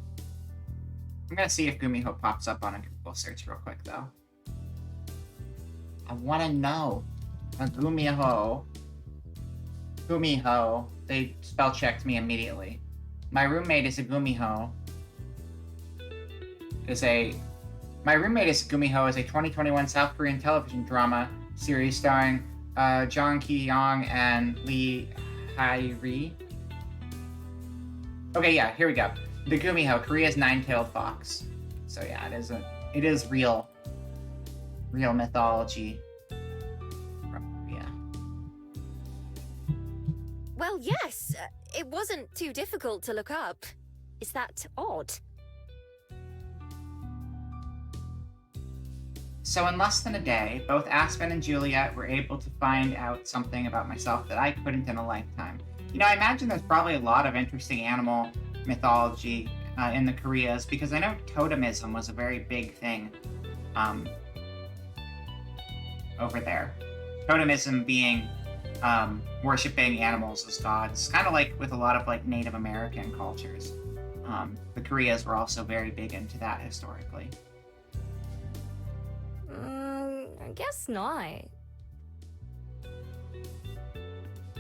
[SPEAKER 1] I'm gonna see if Gumiho pops up on a Google search real quick, though. I wanna know. A Gumiho. Gumiho. They spell checked me immediately. My roommate is a Gumiho. My roommate is Gumiho is a 2021 South Korean television drama series starring Jong Ki-young and Lee Hae-ri. Okay, yeah, here we go. The Gumiho, Korea's nine-tailed fox. So yeah, it is real mythology from Korea.
[SPEAKER 4] Well, yes, it wasn't too difficult to look up. Is that odd?
[SPEAKER 1] So in less than a day, both Aspen and Juliet were able to find out something about myself that I couldn't in a lifetime. You know, I imagine there's probably a lot of interesting animal mythology in the Koreas, because I know totemism was a very big thing over there. Totemism being worshipping animals as gods, kind of like with a lot of like Native American cultures. The Koreas were also very big into that historically.
[SPEAKER 2] I guess not.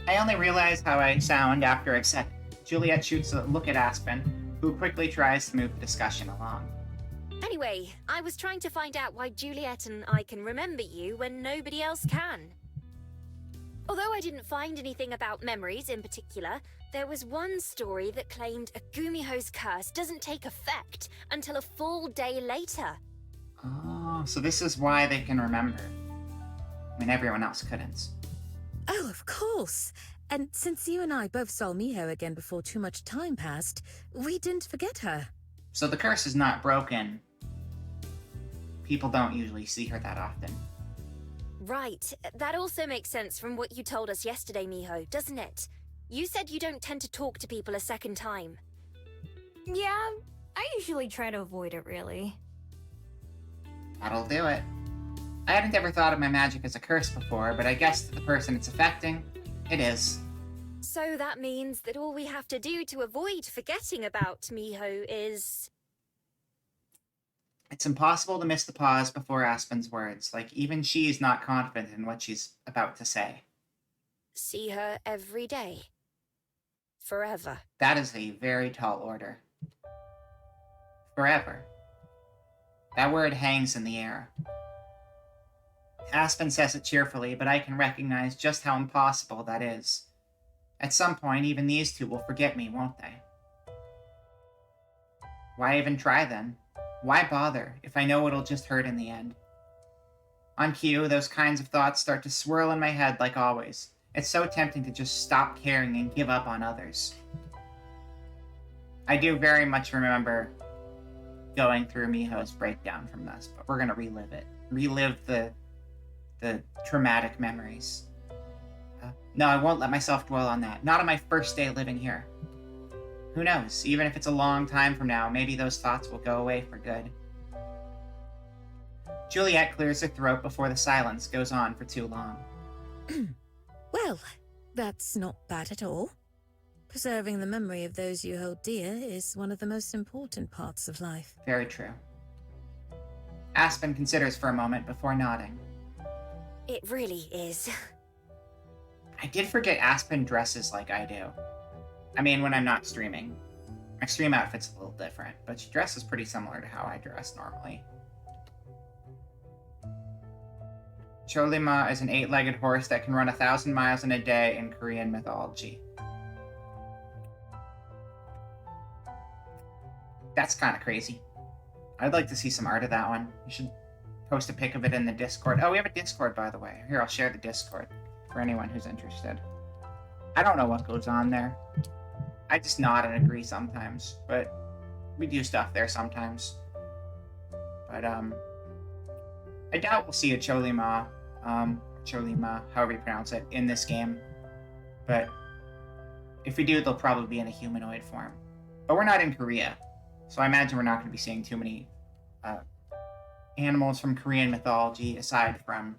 [SPEAKER 1] I only realize how I sound after I've said it. Juliet shoots a look at Aspen, who quickly tries to move the discussion along.
[SPEAKER 4] Anyway, I was trying to find out why Juliet and I can remember you when nobody else can. Although I didn't find anything about memories in particular, there was one story that claimed a Gumiho's curse doesn't take effect until a full day later.
[SPEAKER 1] Oh, so this is why they can remember, when everyone else couldn't.
[SPEAKER 3] Oh, of course. And since you and I both saw Miho again before too much time passed, we didn't forget her.
[SPEAKER 1] So the curse is not broken. People don't usually see her that often.
[SPEAKER 4] Right, that also makes sense from what you told us yesterday, Miho, doesn't it? You said you don't tend to talk to people a second time.
[SPEAKER 2] Yeah, I usually try to avoid it, really.
[SPEAKER 1] That'll do it. I hadn't ever thought of my magic as a curse before, but I guess to the person it's affecting, it is.
[SPEAKER 4] So that means that all we have to do to avoid forgetting about Miho is...
[SPEAKER 1] It's impossible to miss the pause before Aspen's words, like even she's not confident in what she's about to say.
[SPEAKER 4] see her every day. Forever.
[SPEAKER 1] That is a very tall order. Forever. That word hangs in the air. Aspen says it cheerfully, but I can recognize just how impossible that is. At some point, even these two will forget me, won't they? Why even try then? Why bother, if I know it'll just hurt in the end? On cue, those kinds of thoughts start to swirl in my head like always, It's so tempting to just stop caring and give up on others. I do very much remember going through Miho's breakdown from this, but we're going to relive it. Relive the traumatic memories. No, I won't let myself dwell on that. Not on my first day living here. Who knows? Even if it's a long time from now, maybe those thoughts will go away for good. Juliet clears her throat before the silence goes on for too long.
[SPEAKER 3] Well, that's not bad at all. Preserving the memory of those you hold dear is one of the most important parts of life.
[SPEAKER 1] Very true. Aspen considers for a moment before nodding.
[SPEAKER 4] It really is.
[SPEAKER 1] I did forget Aspen dresses like I do. I mean, when I'm not streaming. My stream outfit's a little different, but she dresses pretty similar to how I dress normally. Cholima is an 8-legged horse that can run 1,000 miles in a day in Korean mythology. That's kind of crazy. I'd like to see some art of that one. You should post a pic of it in the Discord. Oh, we have a Discord, by the way. Here, I'll share the Discord for anyone who's interested. I don't know what goes on there. I just nod and agree sometimes, but we do stuff there sometimes. But, I doubt we'll see a Cholima, however you pronounce it, in this game. But if we do, they'll probably be in a humanoid form. But we're not in Korea, so I imagine we're not going to be seeing too many animals from Korean mythology aside from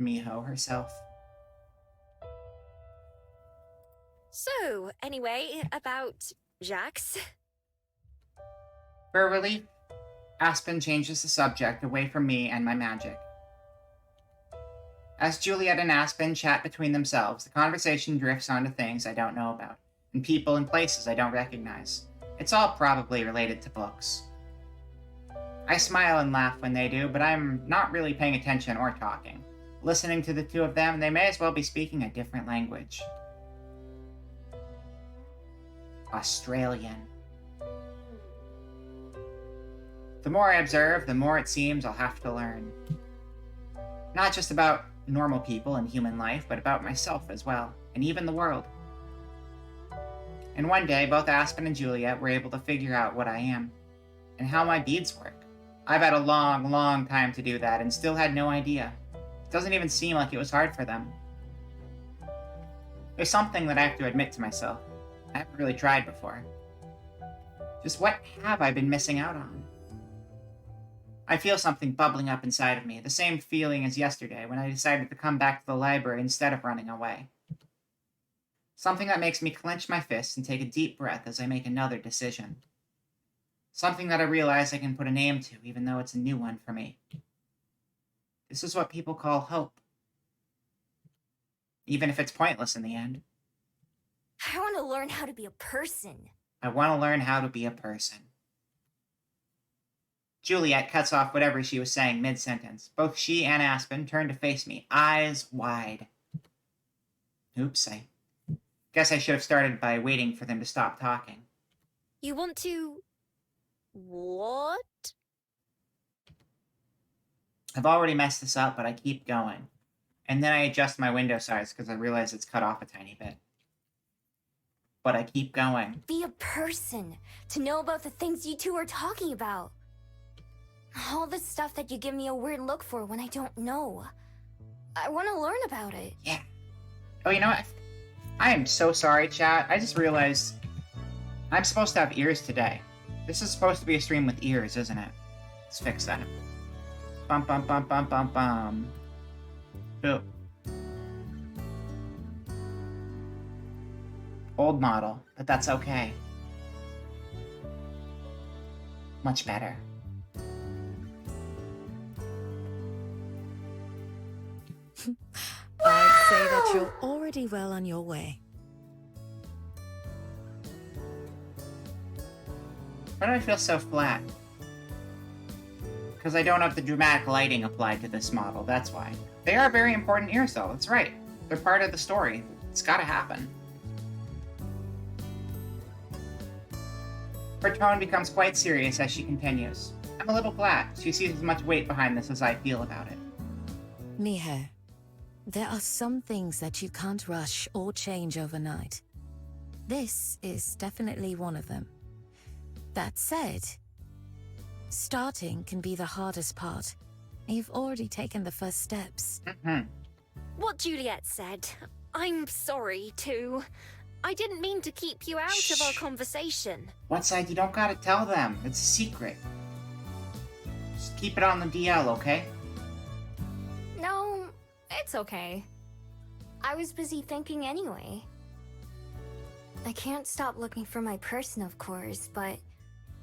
[SPEAKER 1] Miho herself.
[SPEAKER 4] So, anyway, about Jacques.
[SPEAKER 1] For relief, Aspen changes the subject away from me and my magic. As Juliet and Aspen chat between themselves, the conversation drifts onto things I don't know about, and people and places I don't recognize. It's all probably related to books. I smile and laugh when they do, but I'm not really paying attention or talking. Listening to the two of them, they may as well be speaking a different language. Australian. The more I observe, the more it seems I'll have to learn. Not just about normal people and human life, but about myself as well, and even the world. And one day, both Aspen and Juliet were able to figure out what I am, and how my beads work. I've had a long, long time to do that, and still had no idea. It doesn't even seem like it was hard for them. There's something that I have to admit to myself. I haven't really tried before. Just what have I been missing out on? I feel something bubbling up inside of me, the same feeling as yesterday when I decided to come back to the library instead of running away. Something that makes me clench my fists and take a deep breath as I make another decision. Something that I realize I can put a name to, even though it's a new one for me. This is what people call hope. Even if it's pointless in the end.
[SPEAKER 2] I want to learn how to be a person.
[SPEAKER 1] I want to learn how to be a person. Juliet cuts off whatever she was saying mid-sentence. Both she and Aspen turn to face me, eyes wide. Oops, I guess I should have started by waiting for them to stop talking.
[SPEAKER 4] You want to... what?
[SPEAKER 1] I've already messed this up, but I keep going. And then I adjust my window size because I realize it's cut off a tiny bit. But I keep going.
[SPEAKER 2] Be a person. To know about the things you two are talking about. All the stuff that you give me a weird look for when I don't know. I want to learn about it.
[SPEAKER 1] Yeah. Oh, you know what? I am so sorry, chat. I just realized I'm supposed to have ears today. This is supposed to be a stream with ears, isn't it? Let's fix that. Bum bum bum bum bum bum. Boop. Old model, but that's okay. Much better.
[SPEAKER 3] I'd say that you're already well on your way.
[SPEAKER 1] Why do I feel so flat? Because I don't have the dramatic lighting applied to this model, that's why. They are very important ears, though, that's right. They're part of the story. It's gotta happen. Her tone becomes quite serious as she continues. I'm a little glad she sees as much weight behind this as I feel about it.
[SPEAKER 3] Miho, There are some things that you can't rush or change overnight. This is definitely one of them. That said, starting can be the hardest part. You've already taken the first steps.
[SPEAKER 1] Mm-hmm.
[SPEAKER 4] What Juliet said. I'm sorry, too. I didn't mean to keep you out of our
[SPEAKER 1] Shh.
[SPEAKER 4] conversation.
[SPEAKER 1] Whiteside, you don't gotta tell them. It's a secret. Just keep it on the DL, okay?
[SPEAKER 2] No, it's okay. I was busy thinking anyway. I can't stop looking for my person, of course, but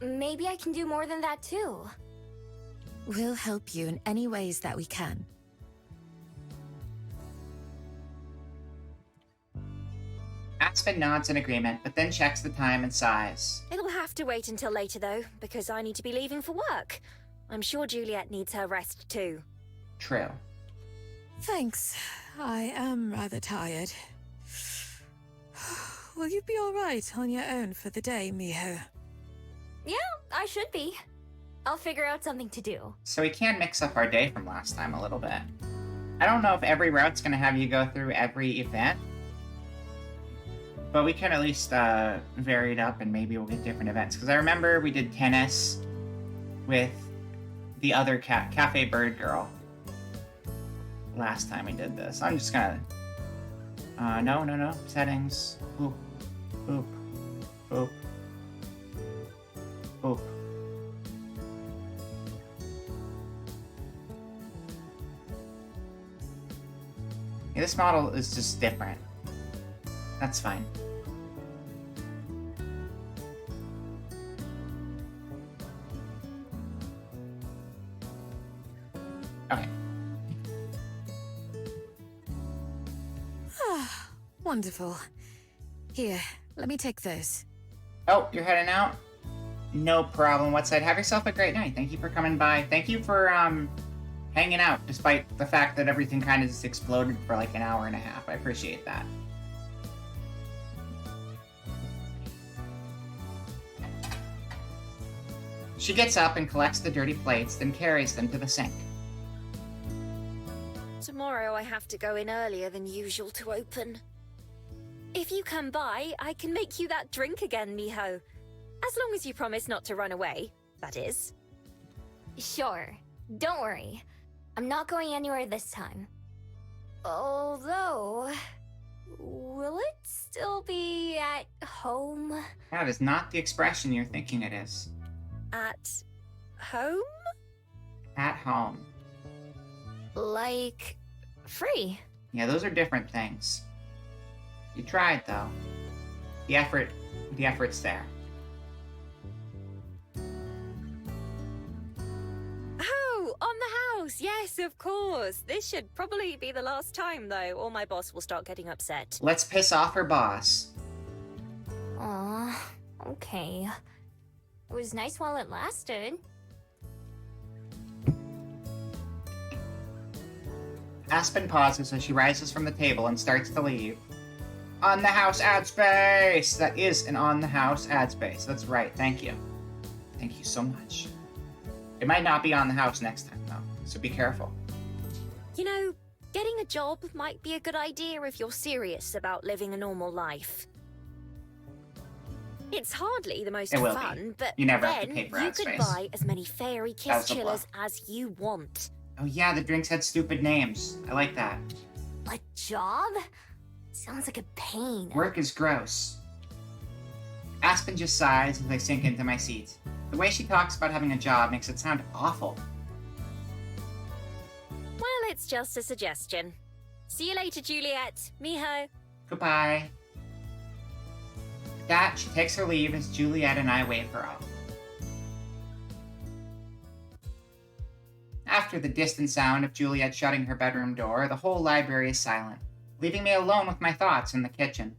[SPEAKER 2] maybe I can do more than that too.
[SPEAKER 3] We'll help you in any ways that we can.
[SPEAKER 1] Aspen nods in agreement, but then checks the time and sighs.
[SPEAKER 4] It'll have to wait until later, though, because I need to be leaving for work. I'm sure Juliet needs her rest, too.
[SPEAKER 1] True.
[SPEAKER 3] Thanks. I am rather tired. Will you be alright on your own for the day, Miho?
[SPEAKER 2] Yeah, I should be. I'll figure out something to do.
[SPEAKER 1] So we can mix up our day from last time a little bit. I don't know if every route's gonna have you go through every event, but we can at least vary it up and maybe we'll get different events. Because I remember we did tennis with the other Cafe Bird girl last time we did this. I'm just gonna... no. Settings. Boop. Boop. Boop. Boop. Yeah, this model is just different. That's fine. Okay.
[SPEAKER 3] Wonderful. Here, let me take those.
[SPEAKER 1] Oh, you're heading out? No problem. Whiteside, have yourself a great night. Thank you for coming by. Thank you for, hanging out, despite the fact that everything kind of just exploded for like an hour and a half. I appreciate that. She gets up and collects the dirty plates, then carries them to the sink.
[SPEAKER 4] Tomorrow I have to go in earlier than usual to open. If you come by, I can make you that drink again, Miho. As long as you promise not to run away, that is.
[SPEAKER 2] Sure, don't worry. I'm not going anywhere this time. Although, will it still be at home?
[SPEAKER 1] That is not the expression you're thinking it is.
[SPEAKER 4] At home?
[SPEAKER 1] At home.
[SPEAKER 2] Like, free?
[SPEAKER 1] Yeah, those are different things. You tried, though. The effort's there.
[SPEAKER 4] Oh, on the house! Yes, of course. This should probably be the last time, though, or my boss will start getting upset.
[SPEAKER 1] Let's piss off her boss.
[SPEAKER 2] Aw, okay. It was nice while it lasted.
[SPEAKER 1] Aspen pauses as she rises from the table and starts to leave. On the house ad space! That is an on the house ad space. That's right. Thank you. Thank you so much. It might not be on the house next time, though, so be careful.
[SPEAKER 4] You know, getting a job might be a good idea if you're serious about living a normal life. It's hardly the most
[SPEAKER 1] It will
[SPEAKER 4] fun,
[SPEAKER 1] be.
[SPEAKER 4] but
[SPEAKER 1] You never have to
[SPEAKER 4] then
[SPEAKER 1] pay for
[SPEAKER 4] you
[SPEAKER 1] ad
[SPEAKER 4] could
[SPEAKER 1] space.
[SPEAKER 4] buy as many fairy
[SPEAKER 1] That
[SPEAKER 4] kiss
[SPEAKER 1] was the
[SPEAKER 4] chillers
[SPEAKER 1] bluff.
[SPEAKER 4] as you want.
[SPEAKER 1] Oh yeah, the drinks had stupid names. I like that.
[SPEAKER 2] A job? Sounds like a pain.
[SPEAKER 1] Work is gross. Aspen just sighs as I sink into my seat. The way she talks about having a job makes it sound awful.
[SPEAKER 4] Well, it's just a suggestion. See you later, Juliet. Miho.
[SPEAKER 1] Goodbye. With that, she takes her leave as Juliet and I wave her off. After the distant sound of Juliet shutting her bedroom door, the whole library is silent, leaving me alone with my thoughts in the kitchen.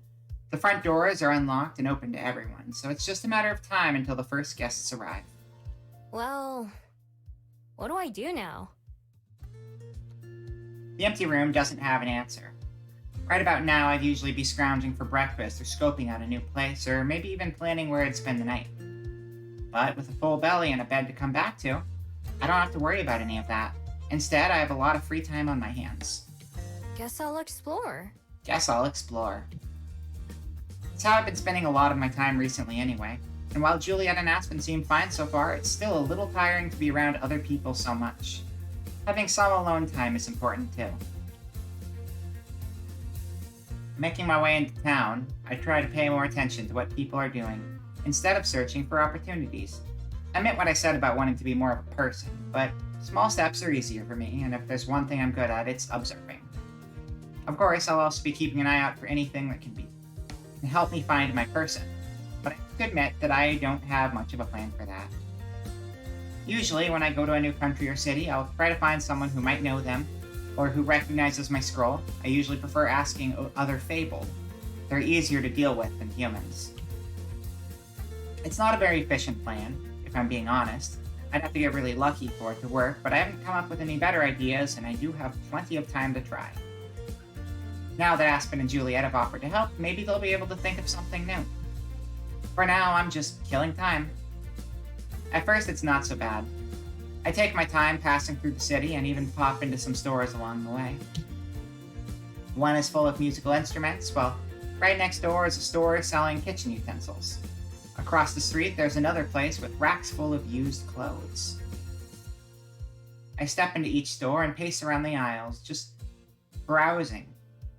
[SPEAKER 1] The front doors are unlocked and open to everyone, so it's just a matter of time until the first guests arrive.
[SPEAKER 2] Well, what do I do now?
[SPEAKER 1] The empty room doesn't have an answer. Right about now, I'd usually be scrounging for breakfast or scoping out a new place, or maybe even planning where I'd spend the night. But with a full belly and a bed to come back to, I don't have to worry about any of that. Instead, I have a lot of free time on my hands.
[SPEAKER 2] Guess I'll explore.
[SPEAKER 1] Guess I'll explore. It's how I've been spending a lot of my time recently anyway. And while Juliet and Aspen seem fine so far, it's still a little tiring to be around other people so much. Having some alone time is important too. Making my way into town, I try to pay more attention to what people are doing, instead of searching for opportunities. I meant what I said about wanting to be more of a person, but small steps are easier for me, and if there's one thing I'm good at, it's observing. Of course, I'll also be keeping an eye out for anything that can help me find my person, but I have to admit that I don't have much of a plan for that. Usually, when I go to a new country or city, I'll try to find someone who might know them, or who recognizes my scroll. I usually prefer asking other Fabled. They're easier to deal with than humans. It's not a very efficient plan, if I'm being honest. I'd have to get really lucky for it to work, but I haven't come up with any better ideas, and I do have plenty of time to try. Now that Aspen and Juliet have offered to help, maybe they'll be able to think of something new. For now, I'm just killing time. At first, it's not so bad. I take my time passing through the city and even pop into some stores along the way. One is full of musical instruments, while right next door is a store selling kitchen utensils. Across the street, there's another place with racks full of used clothes. I step into each store and pace around the aisles, just browsing.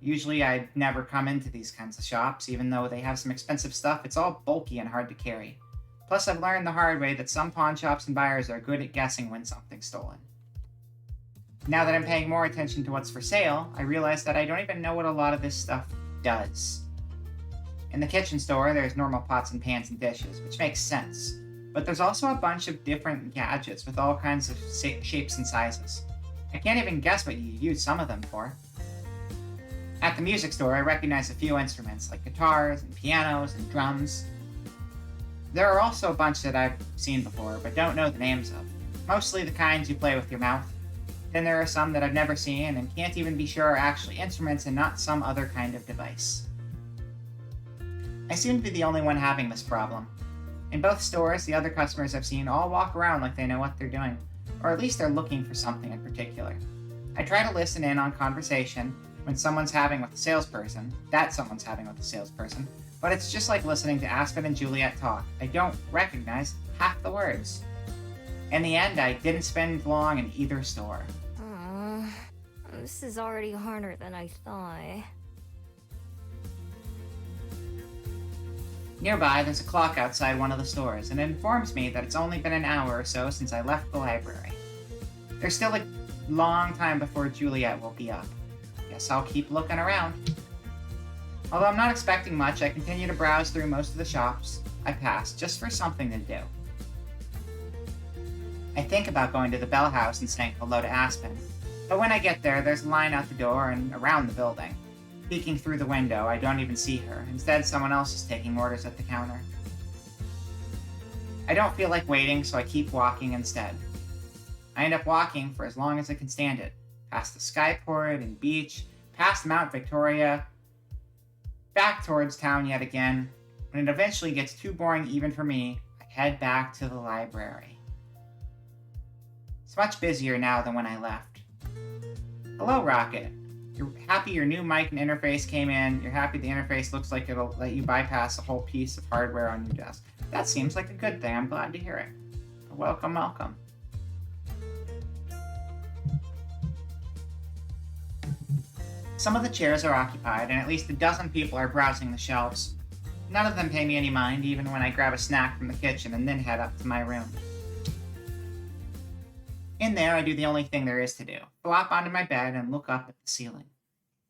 [SPEAKER 1] Usually I'd never come into these kinds of shops, even though they have some expensive stuff. It's all bulky and hard to carry. Plus, I've learned the hard way that some pawn shops and buyers are good at guessing when something's stolen. Now that I'm paying more attention to what's for sale, I realize that I don't even know what a lot of this stuff does. In the kitchen store, there's normal pots and pans and dishes, which makes sense. But there's also a bunch of different gadgets with all kinds of shapes and sizes. I can't even guess what you use some of them for. At the music store, I recognize a few instruments, like guitars and pianos and drums. There are also a bunch that I've seen before, but don't know the names of. Mostly the kinds you play with your mouth. Then there are some that I've never seen and can't even be sure are actually instruments and not some other kind of device. I seem to be the only one having this problem. In both stores, the other customers I've seen all walk around like they know what they're doing, or at least they're looking for something in particular. I try to listen in on conversation when someone's having with a salesperson, but it's just like listening to Aspen and Juliet talk. I don't recognize half the words. In the end, I didn't spend long in either store.
[SPEAKER 2] This is already harder than I thought.
[SPEAKER 1] Nearby, there's a clock outside one of the stores, and it informs me that it's only been an hour or so since I left the library. There's still a long time before Juliet will be up. Guess I'll keep looking around. Although I'm not expecting much, I continue to browse through most of the shops I pass just for something to do. I think about going to the Bell House and saying hello to Aspen, but when I get there, there's a line out the door and around the building. Peeking through the window, I don't even see her. Instead, someone else is taking orders at the counter. I don't feel like waiting, so I keep walking instead. I end up walking for as long as I can stand it, past the skyport and beach, past Mount Victoria, back towards town yet again. When it eventually gets too boring even for me, I head back to the library. It's much busier now than when I left. Hello, Rocket. You're happy your new mic and interface came in. You're happy the interface looks like it'll let you bypass a whole piece of hardware on your desk. That seems like a good thing. I'm glad to hear it. Welcome, welcome. Some of the chairs are occupied, and at least a dozen people are browsing the shelves. None of them pay me any mind, even when I grab a snack from the kitchen and then head up to my room. In there, I do the only thing there is to do. Flop onto my bed and look up at the ceiling.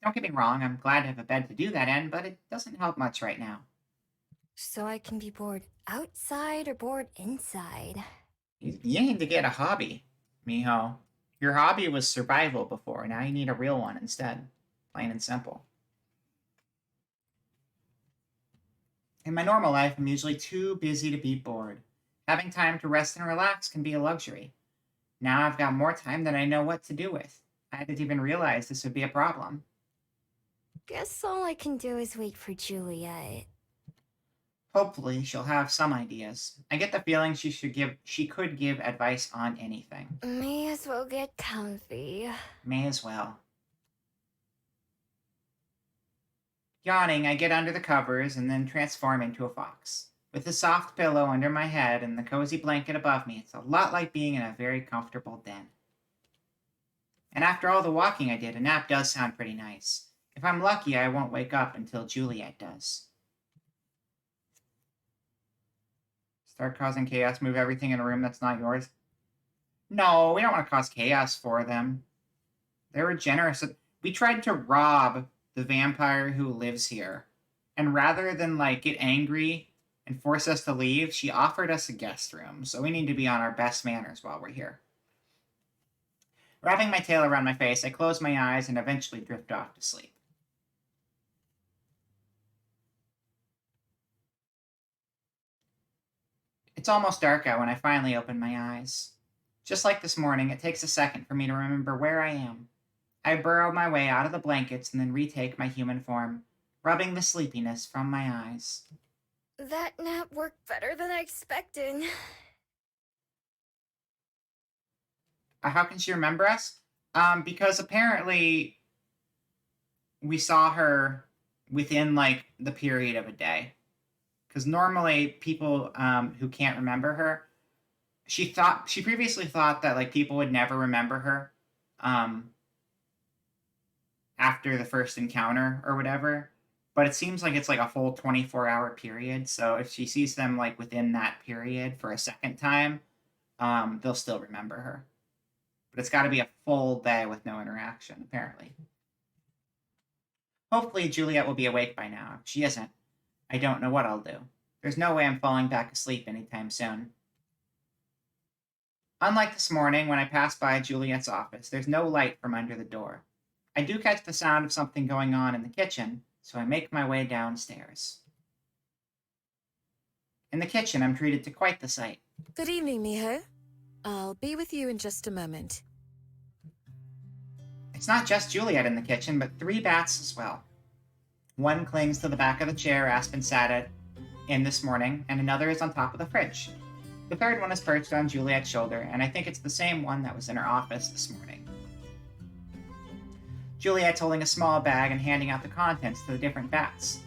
[SPEAKER 1] Don't get me wrong, I'm glad to have a bed to do that in, but it doesn't help much right now.
[SPEAKER 2] So I can be bored outside or bored inside.
[SPEAKER 1] You need to get a hobby, Miho. Your hobby was survival before, now you need a real one instead. Plain and simple. In my normal life, I'm usually too busy to be bored. Having time to rest and relax can be a luxury. Now I've got more time than I know what to do with. I didn't even realize this would be a problem.
[SPEAKER 2] Guess all I can do is wait for Juliet.
[SPEAKER 1] Hopefully, she'll have some ideas. I get the feeling she could give advice on anything.
[SPEAKER 2] May as well get comfy.
[SPEAKER 1] May as well. Yawning, I get under the covers and then transform into a fox. With the soft pillow under my head and the cozy blanket above me, it's a lot like being in a very comfortable den. And after all the walking I did, a nap does sound pretty nice. If I'm lucky, I won't wake up until Juliet does. Start causing chaos, move everything in a room that's not yours. No, we don't want to cause chaos for them. They were generous. We tried to rob the vampire who lives here. And rather than get angry and force us to leave, she offered us a guest room. So we need to be on our best manners while we're here. Wrapping my tail around my face, I close my eyes and eventually drift off to sleep. It's almost dark out when I finally open my eyes. Just like this morning, it takes a second for me to remember where I am. I burrow my way out of the blankets and then retake my human form, rubbing the sleepiness from my eyes.
[SPEAKER 2] That nap worked better than I expected.
[SPEAKER 1] How can she remember us? Because apparently we saw her within the period of a day. Because normally people who can't remember her, she previously thought that people would never remember her after the first encounter or whatever. But it seems like it's a full 24-hour period. So if she sees them within that period for a second time, they'll still remember her. But it's got to be a full day with no interaction, apparently. Hopefully Juliet will be awake by now. If she isn't, I don't know what I'll do. There's no way I'm falling back asleep anytime soon. Unlike this morning when I passed by Juliet's office, there's no light from under the door. I do catch the sound of something going on in the kitchen, so I make my way downstairs. In the kitchen, I'm treated to quite the sight.
[SPEAKER 3] Good evening, Miho. I'll be with you in just a moment.
[SPEAKER 1] It's not just Juliet in the kitchen, but 3 bats as well. One clings to the back of the chair Aspen sat in this morning, and another is on top of the fridge. The third one is perched on Juliet's shoulder, and I think it's the same one that was in her office this morning. Juliet's holding a small bag and handing out the contents to the different bats.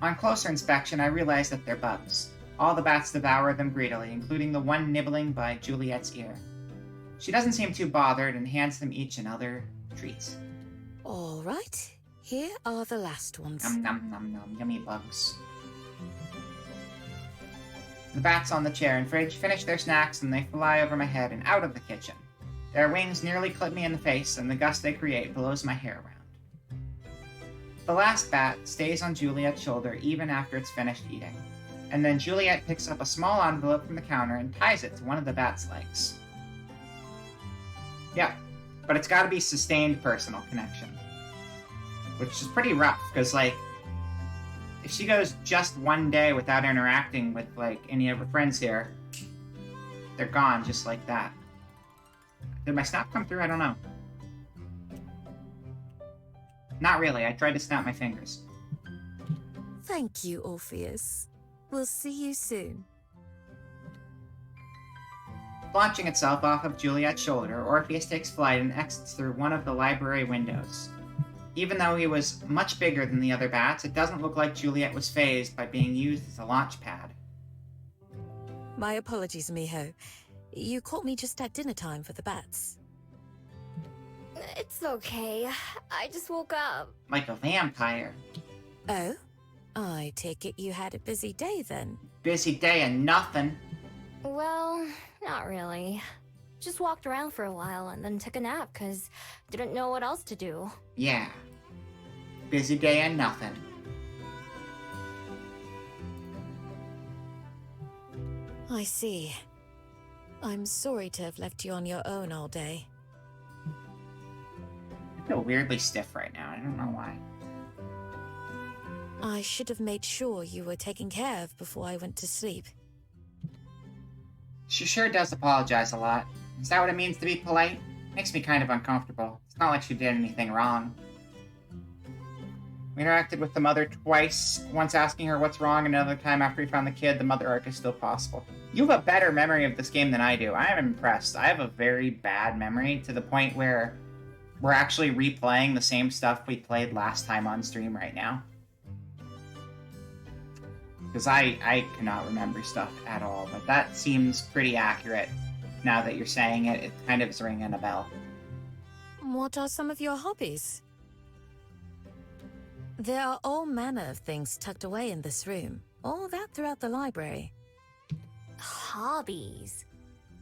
[SPEAKER 1] On closer inspection, I realize that they're bugs. All the bats devour them greedily, including the one nibbling by Juliet's ear. She doesn't seem too bothered and hands them each another treat.
[SPEAKER 3] All right, here are the last ones.
[SPEAKER 1] Nom nom nom nom, yummy bugs. The bats on the chair and fridge finish their snacks and they fly over my head and out of the kitchen. Their wings nearly clip me in the face, and the gust they create blows my hair around. The last bat stays on Juliet's shoulder even after it's finished eating, and then Juliet picks up a small envelope from the counter and ties it to one of the bat's legs. Yeah, but it's gotta be sustained personal connection. Which is pretty rough, because, if she goes just one day without interacting with, any of her friends here, they're gone just like that. Did my snap come through? I don't know. Not really. I tried to snap my fingers.
[SPEAKER 3] Thank you, Orpheus. We'll see you soon.
[SPEAKER 1] Launching itself off of Juliet's shoulder, Orpheus takes flight and exits through one of the library windows. Even though he was much bigger than the other bats, it doesn't look like Juliet was fazed by being used as a launch pad.
[SPEAKER 3] My apologies, Miho. You caught me just at dinner time for the bats.
[SPEAKER 2] It's okay. I just woke up.
[SPEAKER 1] Like a vampire.
[SPEAKER 3] Oh? I take it you had a busy day then.
[SPEAKER 1] Busy day and nothing.
[SPEAKER 2] Well, not really. Just walked around for a while and then took a nap because didn't know what else to do.
[SPEAKER 1] Yeah. Busy day and nothing.
[SPEAKER 3] I see. I'm sorry to have left you on your own all day.
[SPEAKER 1] I feel weirdly stiff right now. I don't know why.
[SPEAKER 3] I should have made sure you were taken care of before I went to sleep.
[SPEAKER 1] She sure does apologize a lot. Is that what it means to be polite? Makes me kind of uncomfortable. It's not like she did anything wrong. We interacted with the mother twice, once asking her what's wrong, and another time after we found the kid. The mother arc is still possible. You have a better memory of this game than I do. I am impressed. I have a very bad memory to the point where we're actually replaying the same stuff we played last time on stream right now. Because I cannot remember stuff at all, but that seems pretty accurate. Now that you're saying it, it kind of is ringing a bell.
[SPEAKER 3] What are some of your hobbies? There are all manner of things tucked away in this room, all that throughout the library.
[SPEAKER 2] Hobbies.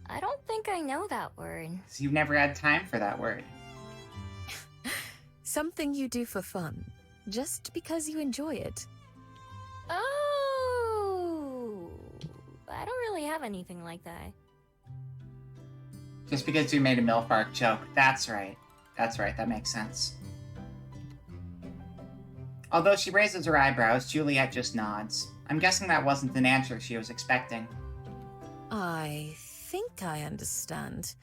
[SPEAKER 2] I don't think I know that word.
[SPEAKER 1] 'Cause you've never had time for that word.
[SPEAKER 3] Something you do for fun, just because you enjoy it.
[SPEAKER 2] Oh, I don't really have anything like that.
[SPEAKER 1] Just because you made a MILF arc joke. That's right. That's right, that makes sense. Although she raises her eyebrows, Juliet just nods. I'm guessing that wasn't an answer she was expecting.
[SPEAKER 3] I think I understand.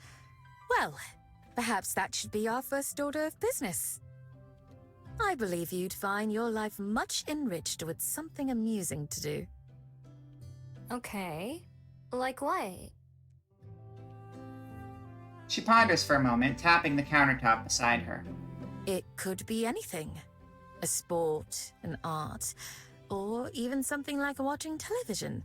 [SPEAKER 3] Well, perhaps that should be our first order of business. I believe you'd find your life much enriched with something amusing to do.
[SPEAKER 2] Okay. Like what?
[SPEAKER 1] She ponders for a moment, tapping the countertop beside her.
[SPEAKER 3] It could be anything. A sport, an art, or even something like watching television.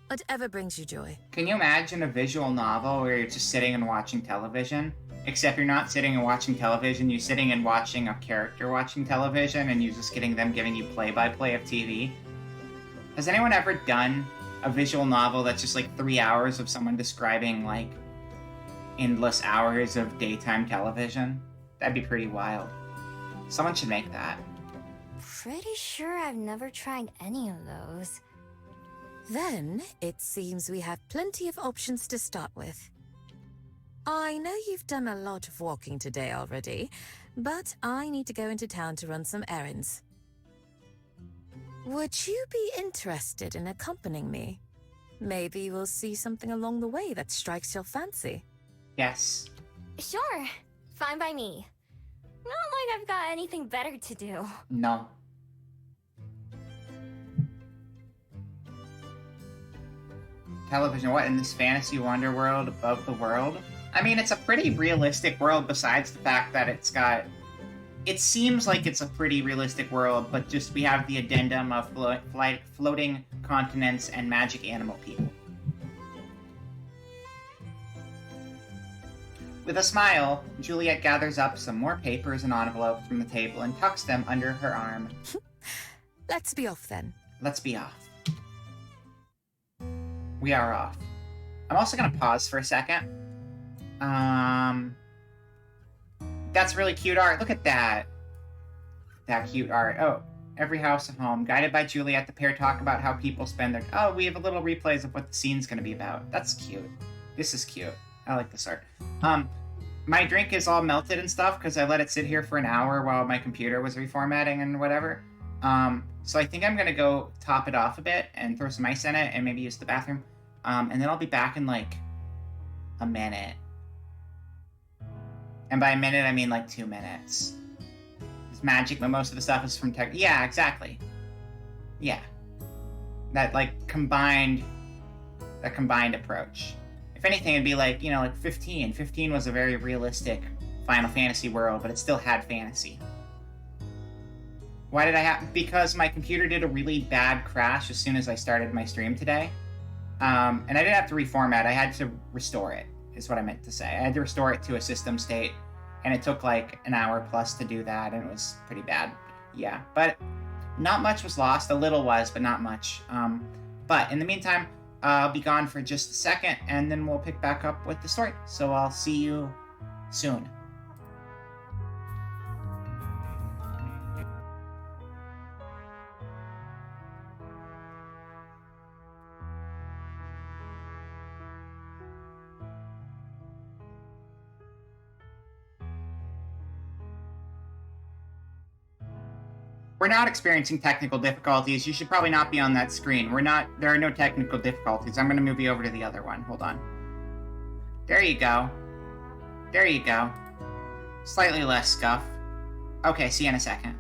[SPEAKER 3] Whatever brings you joy.
[SPEAKER 1] Can you imagine a visual novel where you're just sitting and watching television? Except you're not sitting and watching television, you're sitting and watching a character watching television, and you're just getting them giving you play-by-play of TV. Has anyone ever done a visual novel that's just like 3 hours of someone describing like endless hours of daytime television? That'd be pretty wild. Someone should make that.
[SPEAKER 2] Pretty sure I've never tried any of those.
[SPEAKER 3] Then, it seems we have plenty of options to start with. I know you've done a lot of walking today already, but I need to go into town to run some errands. Would you be interested in accompanying me? Maybe we'll see something along the way that strikes your fancy.
[SPEAKER 1] Yes.
[SPEAKER 2] Sure. Fine by me. Not like I've got anything better to do.
[SPEAKER 1] No. Television, what, in this fantasy wonder world above the world? I mean, it's a pretty realistic world besides the fact that it's got... It seems like it's a pretty realistic world, but just we have the addendum of floating continents and magic animal people. With a smile, Juliet gathers up some more papers and envelopes from the table and tucks them under her arm.
[SPEAKER 3] Let's be off then.
[SPEAKER 1] Let's be off. We are off. I'm also going to pause for a second. That's really cute art. Look at that. That cute art. Oh, every house a home. Guided by Juliet, the pair talk about how people spend their... Oh, we have a little replays of what the scene's going to be about. That's cute. This is cute. I like this art. My drink is all melted and stuff because I let it sit here for an hour while my computer was reformatting and whatever. So I think I'm going to go top it off a bit and throw some ice in it and maybe use the bathroom. And then I'll be back in like a minute. And by a minute, I mean like 2 minutes. It's magic, but most of the stuff is from tech. Yeah, exactly. Yeah. That like combined approach. If anything, it'd be like, you know, like 15. 15 was a very realistic Final Fantasy world, but it still had fantasy. Why did I have... Because my computer did a really bad crash as soon as I started my stream today. And I didn't have to reformat, I had to restore it, is what I meant to say. I had to restore it to a system state, and it took like an hour plus to do that, and it was pretty bad. Yeah, but not much was lost. A little was, but not much. But in the meantime, I'll be gone for just a second, and then we'll pick back up with the story. So I'll see you soon. We're not experiencing technical difficulties. You should probably not be on that screen. There are no technical difficulties. I'm going to move you over to the other one. Hold on. There you go. There you go. Slightly less scuff. Okay, see you in a second.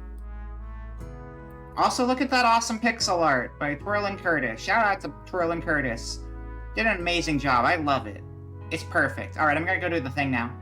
[SPEAKER 1] Also, look at that awesome pixel art by Twirlin Curtis. Shout out to Twirlin Curtis. Did an amazing job. I love it. It's perfect. Alright, I'm going to go do the thing now.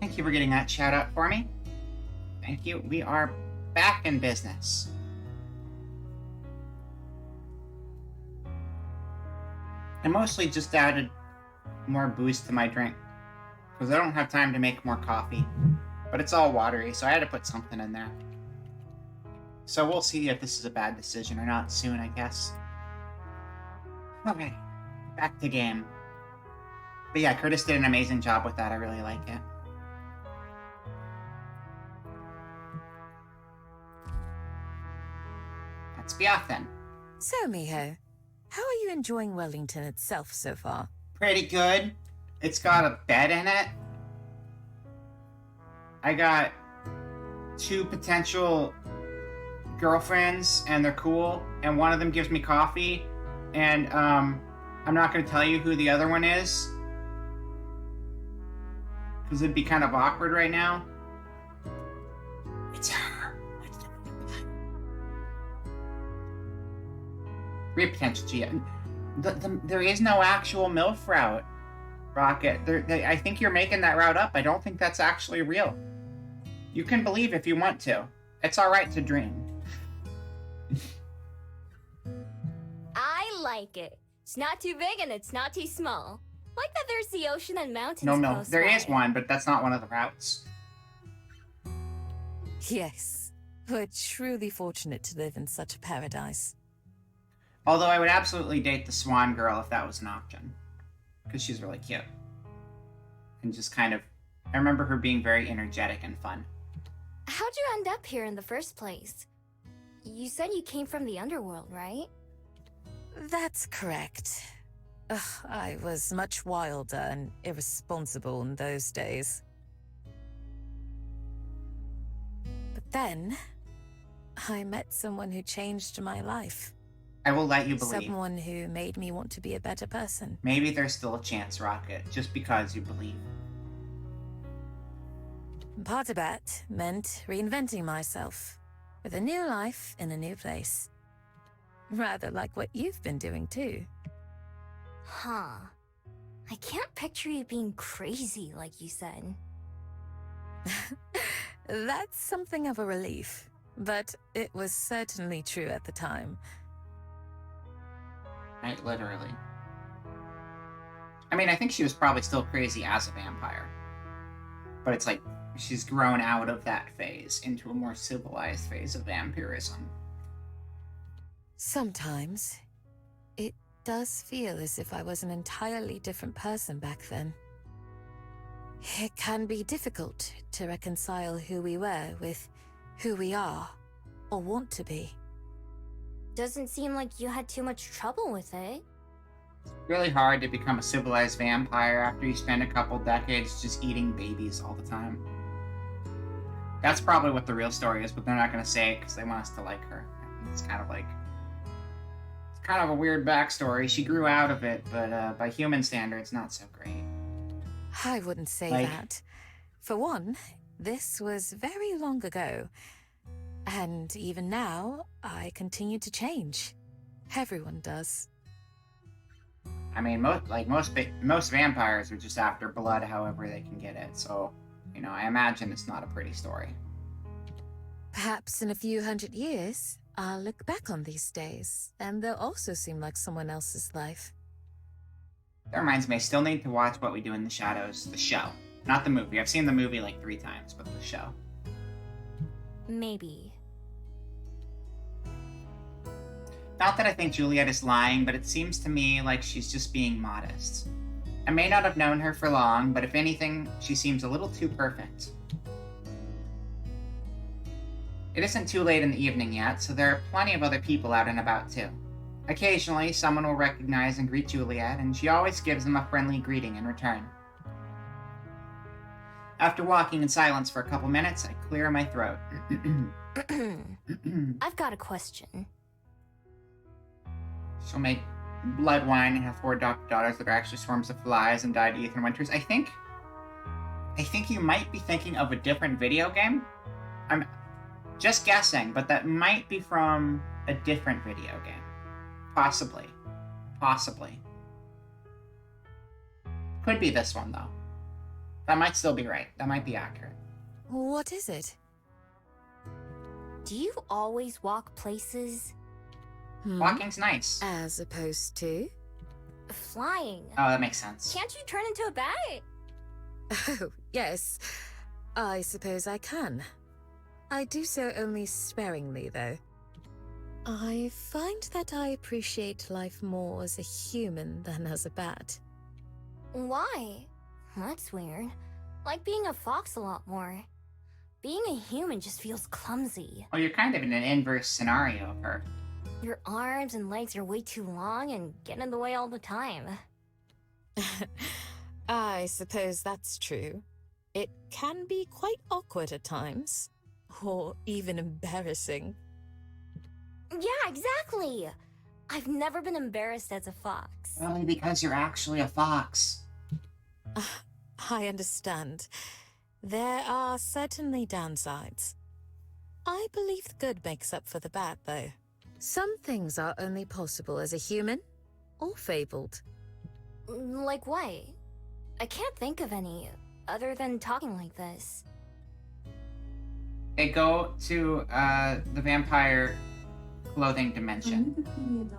[SPEAKER 1] Thank you for getting that shout out for me. Thank you. We are back in business. I mostly just added more booze to my drink because I don't have time to make more coffee. But it's all watery, so I had to put something in there. So we'll see if this is a bad decision or not soon, I guess. Okay, back to game. But yeah, Curtis did an amazing job with that. I really like it. Let's be off then.
[SPEAKER 3] So, Miho, how are you enjoying Wellington itself so far?
[SPEAKER 1] Pretty good. It's got a bed in it. I got 2 potential girlfriends, and they're cool, and one of them gives me coffee, and I'm not going to tell you who the other one is, because it'd be kind of awkward right now. It's her. Great potential, Gia. There is no actual MILF route, Rocket. I think you're making that route up. I don't think that's actually real. You can believe if you want to. It's alright to dream.
[SPEAKER 2] I like it. It's not too big and it's not too small. Like that there's the ocean and mountains
[SPEAKER 1] No,
[SPEAKER 2] close
[SPEAKER 1] there
[SPEAKER 2] by.
[SPEAKER 1] is one, but that's not one of the routes.
[SPEAKER 3] Yes, we're truly fortunate to live in such a paradise.
[SPEAKER 1] Although I would absolutely date the Swan Girl if that was an option. Because she's really cute. And just kind of... I remember her being very energetic and fun.
[SPEAKER 2] How'd you end up here in the first place? You said you came from the underworld, right?
[SPEAKER 3] That's correct. Ugh, I was much wilder and irresponsible in those days. But then, I met someone who changed my life.
[SPEAKER 1] I will let you believe.
[SPEAKER 3] Someone who made me want to be a better person.
[SPEAKER 1] Maybe there's still a chance, Rocket, just because you believe.
[SPEAKER 3] Part of that meant reinventing myself, with a new life in a new place. Rather like what you've been doing too.
[SPEAKER 2] Huh. I can't picture you being crazy like you said.
[SPEAKER 3] That's something of a relief, but it was certainly true at the time.
[SPEAKER 1] Right, literally. I mean, I think she was probably still crazy as a vampire. But it's like, she's grown out of that phase into a more civilized phase of vampirism.
[SPEAKER 3] Sometimes, it does feel as if I was an entirely different person back then. It can be difficult to reconcile who we were with who we are, or want to be.
[SPEAKER 2] Doesn't seem like you had too much trouble with it.
[SPEAKER 1] It's really hard to become a civilized vampire after you spend a couple decades just eating babies all the time. That's probably what the real story is, but they're not going to say it because they want us to like her. It's kind of like... It's kind of a weird backstory. She grew out of it, but by human standards, not so great.
[SPEAKER 3] I wouldn't say
[SPEAKER 1] Like-
[SPEAKER 3] that. For one, this was very long ago. And even now, I continue to change. Everyone does.
[SPEAKER 1] I mean, most vampires are just after blood however they can get it, so, you know, I imagine it's not a pretty story.
[SPEAKER 3] Perhaps in a few hundred years, I'll look back on these days, and they'll also seem like someone else's life.
[SPEAKER 1] That reminds me, I still need to watch What We Do in the Shadows, the show. Not the movie. I've seen the movie like 3 times, but the show.
[SPEAKER 2] Maybe.
[SPEAKER 1] Not that I think Juliet is lying, but it seems to me like she's just being modest. I may not have known her for long, but if anything, she seems a little too perfect. It isn't too late in the evening yet, so there are plenty of other people out and about too. Occasionally, someone will recognize and greet Juliet, and she always gives them a friendly greeting in return. After walking in silence for a couple minutes, I clear my throat.
[SPEAKER 2] I've got a question.
[SPEAKER 1] She'll make blood wine and have 4 daughters that are actually swarms of flies and died Ethan Winters. I think you might be thinking of a different video game. I'm just guessing, but that might be from a different video game. Possibly. Possibly. Could be this one, though. That might still be right. That might be accurate.
[SPEAKER 3] What is it?
[SPEAKER 2] Do you always walk places?
[SPEAKER 1] Walking's nice.
[SPEAKER 3] As opposed to?
[SPEAKER 2] Flying.
[SPEAKER 1] Oh, that makes sense.
[SPEAKER 2] Can't you turn into a bat?
[SPEAKER 3] Oh, yes. I suppose I can. I do so only sparingly, though. I find that I appreciate life more as a human than as a bat.
[SPEAKER 2] Why? That's weird. Like being a fox a lot more. Being a human just feels clumsy.
[SPEAKER 1] Well, you're kind of in an inverse scenario of her.
[SPEAKER 2] Your arms and legs are way too long and get in the way all the time.
[SPEAKER 3] I suppose that's true. It can be quite awkward at times. Or even embarrassing.
[SPEAKER 2] Yeah, exactly! I've never been embarrassed as a fox.
[SPEAKER 1] Only because you're actually a fox.
[SPEAKER 3] I understand. There are certainly downsides. I believe the good makes up for the bad, though. Some things are only possible as a human, or fabled.
[SPEAKER 2] Like what? I can't think of any, other than talking like this.
[SPEAKER 1] They go to the vampire clothing dimension.
[SPEAKER 5] Wikipedia.org.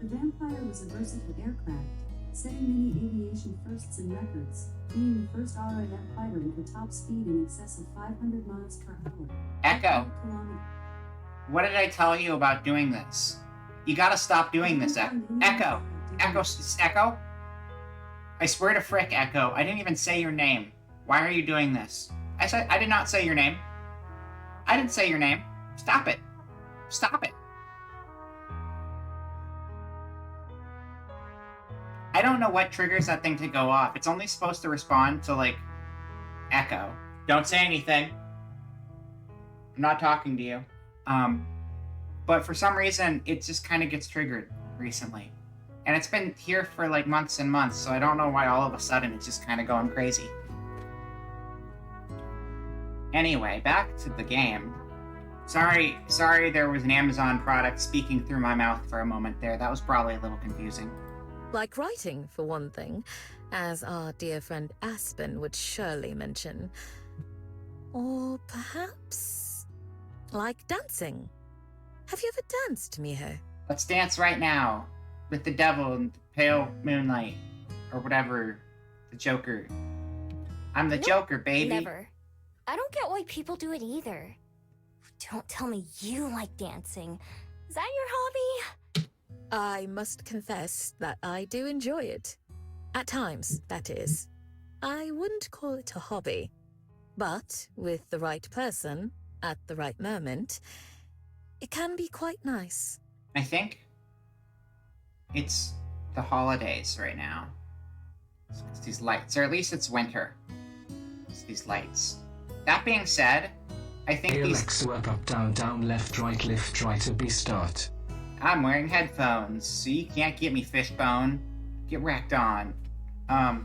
[SPEAKER 5] The Vampire was a versatile aircraft, setting many aviation firsts and records, being the first RAF fighter with a top speed in excess of 500 miles per hour.
[SPEAKER 1] Echo,
[SPEAKER 5] Kilometer.
[SPEAKER 1] what did I tell you about doing this? You gotta stop doing this, Echo. Echo? I swear to frick, Echo, I didn't even say your name. Why are you doing this? I did not say your name. I didn't say your name. Stop it. Stop it. I don't know what triggers that thing to go off. It's only supposed to respond to, like, Echo. Don't say anything. I'm not talking to you. But for some reason, it just kind of gets triggered recently. And it's been here for, like, months and months, so I don't know why all of a sudden it's just kind of going crazy. Anyway, back to the game. Sorry there was an Amazon product speaking through my mouth for a moment there. That was probably a little confusing.
[SPEAKER 3] Like writing, for one thing, as our dear friend Aspen would surely mention. Or perhaps like dancing. Have you ever danced, Miho?
[SPEAKER 1] Let's dance right now with the devil in the pale moonlight, or whatever, the Joker. I'm the
[SPEAKER 2] Nope,
[SPEAKER 1] Joker, baby.
[SPEAKER 2] Never. I don't get why people do it either. Don't tell me you like dancing. Is that your hobby?
[SPEAKER 3] I must confess that I do enjoy it. At times, that is. I wouldn't call it a hobby. But with the right person, at the right moment, it can be quite nice.
[SPEAKER 1] I think it's the holidays right now. It's these lights, or at least it's winter. It's these lights. That being said, I think
[SPEAKER 6] Hey
[SPEAKER 1] these...
[SPEAKER 6] Alexa, up, down, left, right to be start.
[SPEAKER 1] I'm wearing headphones, so you can't get me, Fishbone. Get wrecked on. I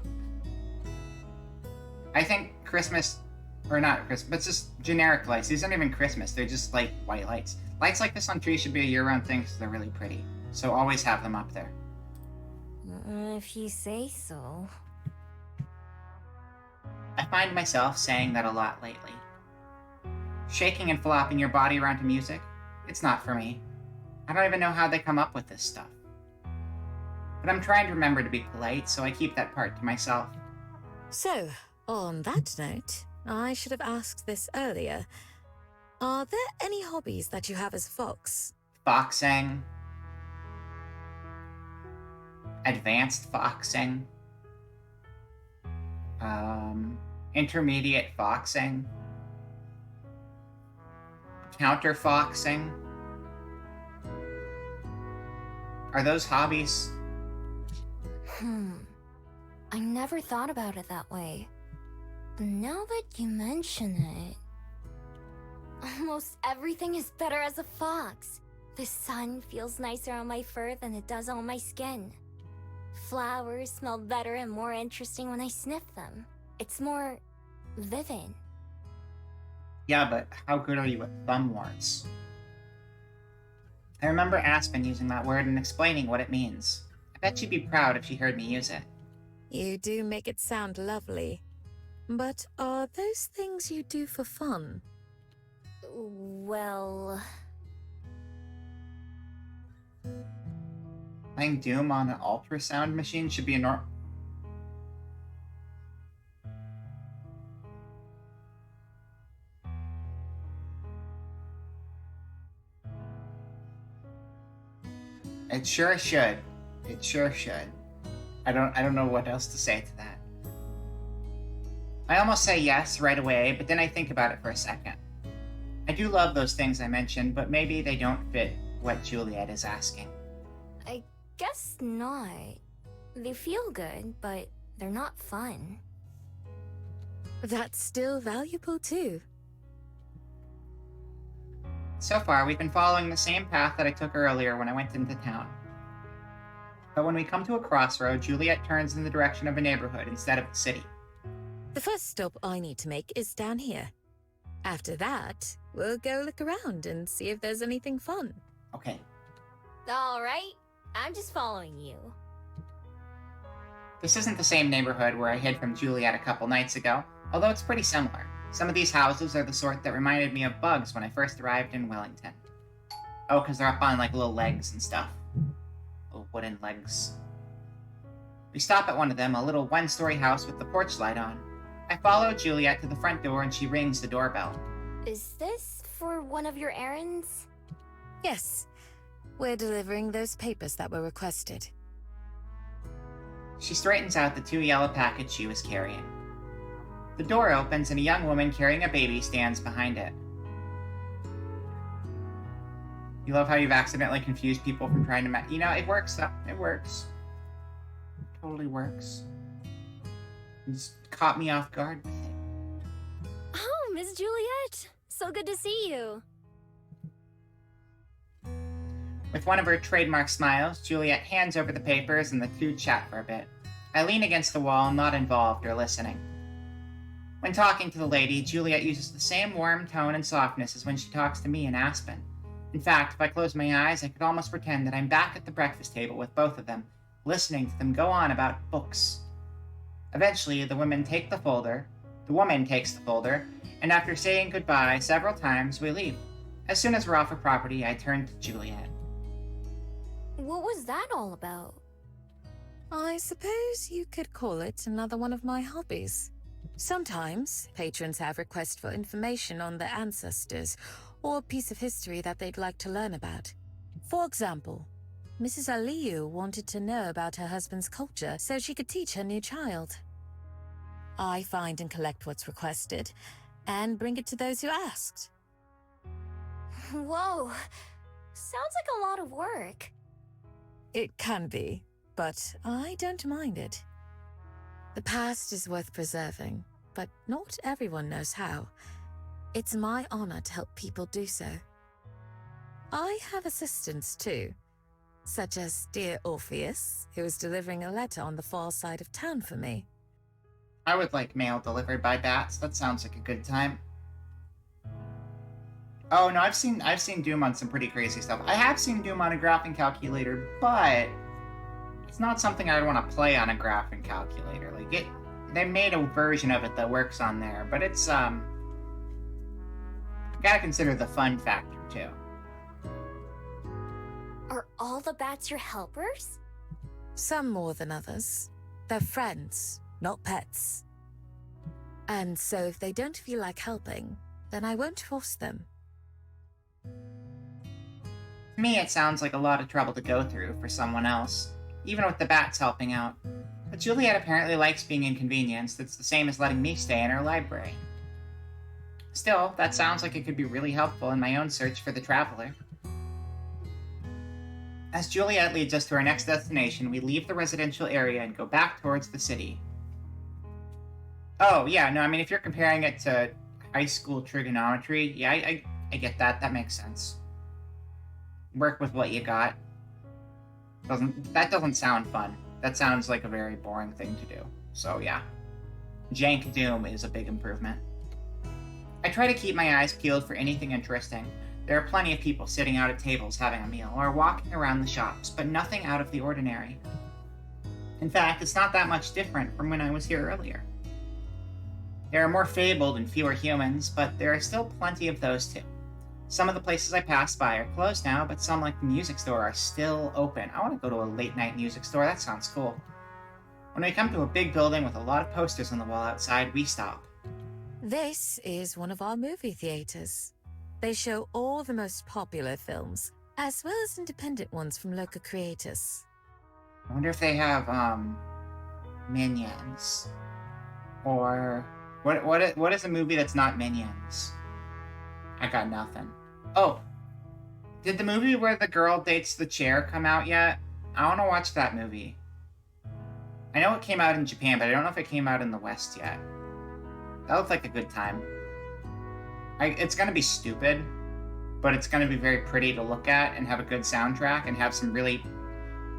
[SPEAKER 1] think Christmas, or not Christmas, but just generic lights. These aren't even Christmas, they're just like white lights. Lights like this on trees should be a year-round thing because they're really pretty. So always have them up there.
[SPEAKER 2] If you say so.
[SPEAKER 1] I find myself saying that a lot lately. Shaking and flopping your body around to music, it's not for me. I don't even know how they come up with this stuff. But I'm trying to remember to be polite, so I keep that part to myself.
[SPEAKER 3] So, on that note, I should have asked this earlier. Are there any hobbies that you have as Fox?
[SPEAKER 1] Foxing. Advanced foxing. Intermediate foxing. Counter foxing. Are those hobbies?
[SPEAKER 2] I never thought about it that way. But now that you mention it, almost everything is better as a fox. The sun feels nicer on my fur than it does on my skin. Flowers smell better and more interesting when I sniff them. It's more vivid.
[SPEAKER 1] Yeah, but how good are you at thumb warts? I remember Aspen using that word and explaining what it means. I bet she'd be proud if she heard me use it.
[SPEAKER 3] You do make it sound lovely. But are those things you do for fun?
[SPEAKER 2] Well,
[SPEAKER 1] Playing Doom on an ultrasound machine should be a norm. It sure should. It sure should. I don't know what else to say to that. I almost say yes right away, but then I think about it for a second. I do love those things I mentioned, but maybe they don't fit what Juliet is asking.
[SPEAKER 2] I guess not. They feel good, but they're not fun.
[SPEAKER 3] That's still valuable too.
[SPEAKER 1] So far, we've been following the same path that I took earlier when I went into town. But when we come to a crossroad, Juliet turns in the direction of a neighborhood instead of the city.
[SPEAKER 3] The first stop I need to make is down here. After that, we'll go look around and see if there's anything fun.
[SPEAKER 1] Okay.
[SPEAKER 2] All right, I'm just following you.
[SPEAKER 1] This isn't the same neighborhood where I hid from Juliet a couple nights ago, although it's pretty similar. Some of these houses are the sort that reminded me of Bugs when I first arrived in Wellington. Oh, because they're up on like little legs and stuff. Little wooden legs. We stop at one of them, a little one-story house with the porch light on. I follow Juliet to the front door and she rings the doorbell.
[SPEAKER 2] Is this for one of your errands?
[SPEAKER 3] Yes, we're delivering those papers that were requested.
[SPEAKER 1] She straightens out the 2 yellow packets she was carrying. The door opens and a young woman carrying a baby stands behind it. You love how you've accidentally confused people from trying to you know, it works though. It works. It totally works. You just caught me off guard with it.
[SPEAKER 2] Oh, Miss Juliet! So good to see you.
[SPEAKER 1] With one of her trademark smiles, Juliet hands over the papers and the two chat for a bit. I lean against the wall, not involved or listening. When talking to the lady, Juliet uses the same warm tone and softness as when she talks to me in Aspen. In fact, if I close my eyes, I could almost pretend that I'm back at the breakfast table with both of them, listening to them go on about books. Eventually, the woman takes the folder, and after saying goodbye several times, we leave. As soon as we're off her property, I turn to Juliet.
[SPEAKER 2] What was that all about?
[SPEAKER 3] I suppose you could call it another one of my hobbies. Sometimes, patrons have requests for information on their ancestors, or a piece of history that they'd like to learn about. For example, Mrs. Aliyu wanted to know about her husband's culture so she could teach her new child. I find and collect what's requested, and bring it to those who asked.
[SPEAKER 2] Whoa, sounds like a lot of work.
[SPEAKER 3] It can be, but I don't mind it. The past is worth preserving, but not everyone knows how. It's my honor to help people do so. I have assistants too, such as dear Orpheus, who is delivering a letter on the far side of town for me.
[SPEAKER 1] I would like mail delivered by bats. That sounds like a good time. Oh no, I've seen Doom on some pretty crazy stuff. I have seen Doom on a graphing calculator, but it's not something I'd want to play on a graphing calculator. Like they made a version of it that works on there, but it's gotta consider the fun factor too.
[SPEAKER 2] Are all the bats your helpers?
[SPEAKER 3] Some more than others. They're friends, not pets. And so if they don't feel like helping, then I won't force them.
[SPEAKER 1] To me, it sounds like a lot of trouble to go through for someone else, even with the bats helping out. But Juliet apparently likes being inconvenienced. It's the same as letting me stay in her library. Still, that sounds like it could be really helpful in my own search for the Traveler. As Juliet leads us to our next destination, we leave the residential area and go back towards the city. Oh, yeah, no, I mean, if you're comparing it to high school trigonometry, yeah, I get that. That makes sense. Work with what you got. That doesn't sound fun. That sounds like a very boring thing to do. So, yeah. Jank Doom is a big improvement. I try to keep my eyes peeled for anything interesting. There are plenty of people sitting out at tables having a meal, or walking around the shops, but nothing out of the ordinary. In fact, it's not that much different from when I was here earlier. There are more fabled and fewer humans, but there are still plenty of those too. Some of the places I passed by are closed now, but some, like the music store, are still open. I want to go to a late-night music store. That sounds cool. When we come to a big building with a lot of posters on the wall outside, we stop.
[SPEAKER 3] This is one of our movie theaters. They show all the most popular films, as well as independent ones from local creators.
[SPEAKER 1] I wonder if they have, Minions. Or... What is a movie that's not Minions? I got nothing. Oh! Did the movie where the girl dates the chair come out yet? I want to watch that movie. I know it came out in Japan, but I don't know if it came out in the West yet. That looked like a good time. It's gonna be stupid, but it's gonna be very pretty to look at and have a good soundtrack and have some really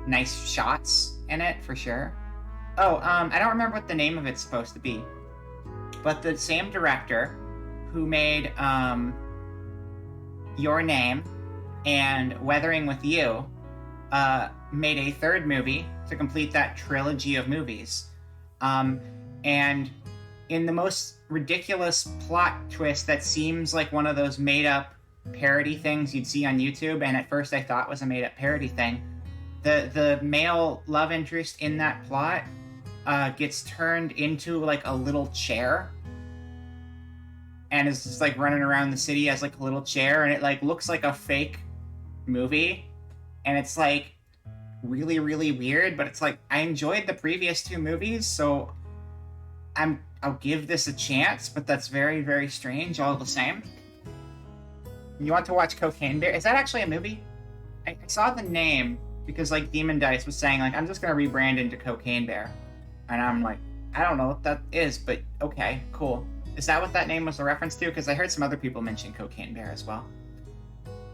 [SPEAKER 1] nice shots in it, for sure. Oh, I don't remember what the name of it's supposed to be. But the same director who made, Your Name and Weathering with You, made a third movie to complete that trilogy of movies. And in the most ridiculous plot twist that seems like one of those made-up parody things you'd see on YouTube, and at first I thought was a made-up parody thing, the male love interest in that plot gets turned into like a little chair and is just like running around the city as like a little chair, and it like looks like a fake movie, and it's like really, really weird, but it's like I enjoyed the previous two movies, so I'll give this a chance, but that's very, very strange all the same. You want to watch Cocaine Bear? Is that actually a movie? I saw the name because like Demon Dice was saying like I'm just gonna rebrand into Cocaine Bear, and I'm like I don't know what that is, but okay, cool. Is that what that name was a reference to? Because I heard some other people mention Cocaine Bear as well.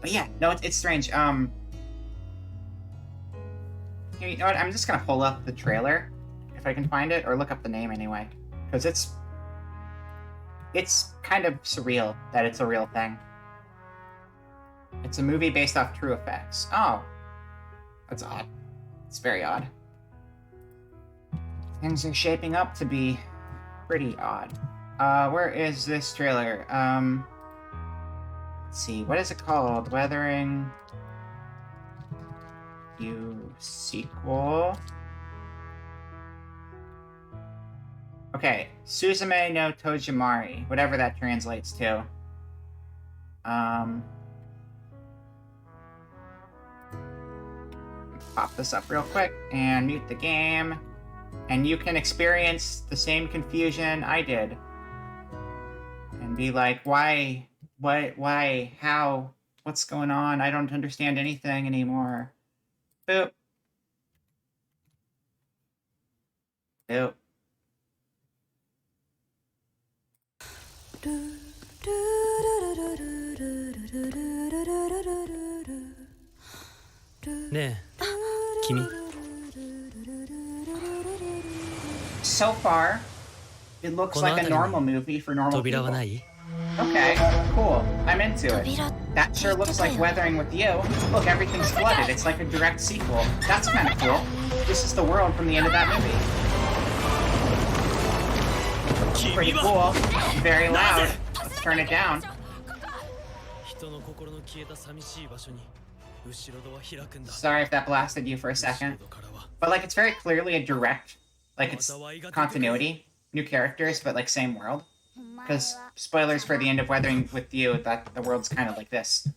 [SPEAKER 1] But yeah, no, it's strange. You know what? I'm just gonna pull up the trailer if I can find it, or look up the name anyway, because it's kind of surreal that it's a real thing. It's a movie based off true effects. Oh, that's odd. It's very odd. Things are shaping up to be pretty odd. Where is this trailer? Let's see. What is it called? Weathering You sequel. Okay, Suzume no Tojimari, whatever that translates to. Pop this up real quick and mute the game, and you can experience the same confusion I did. And be like, why, how, what's going on? I don't understand anything anymore. Boop. Boop. So far, it looks like a normal movie for normal people. Okay, cool. I'm into it. That sure looks like Weathering with You. Look, everything's flooded. It's like a direct sequel. That's kind of cool. This is the world from the end of that movie. Pretty cool. Very loud. Let's turn it down. Sorry if that blasted you for a second. But like, it's very clearly a direct, like it's continuity. New characters, but like same world. Because spoilers for the end of Weathering with You, that the world's kind of like this.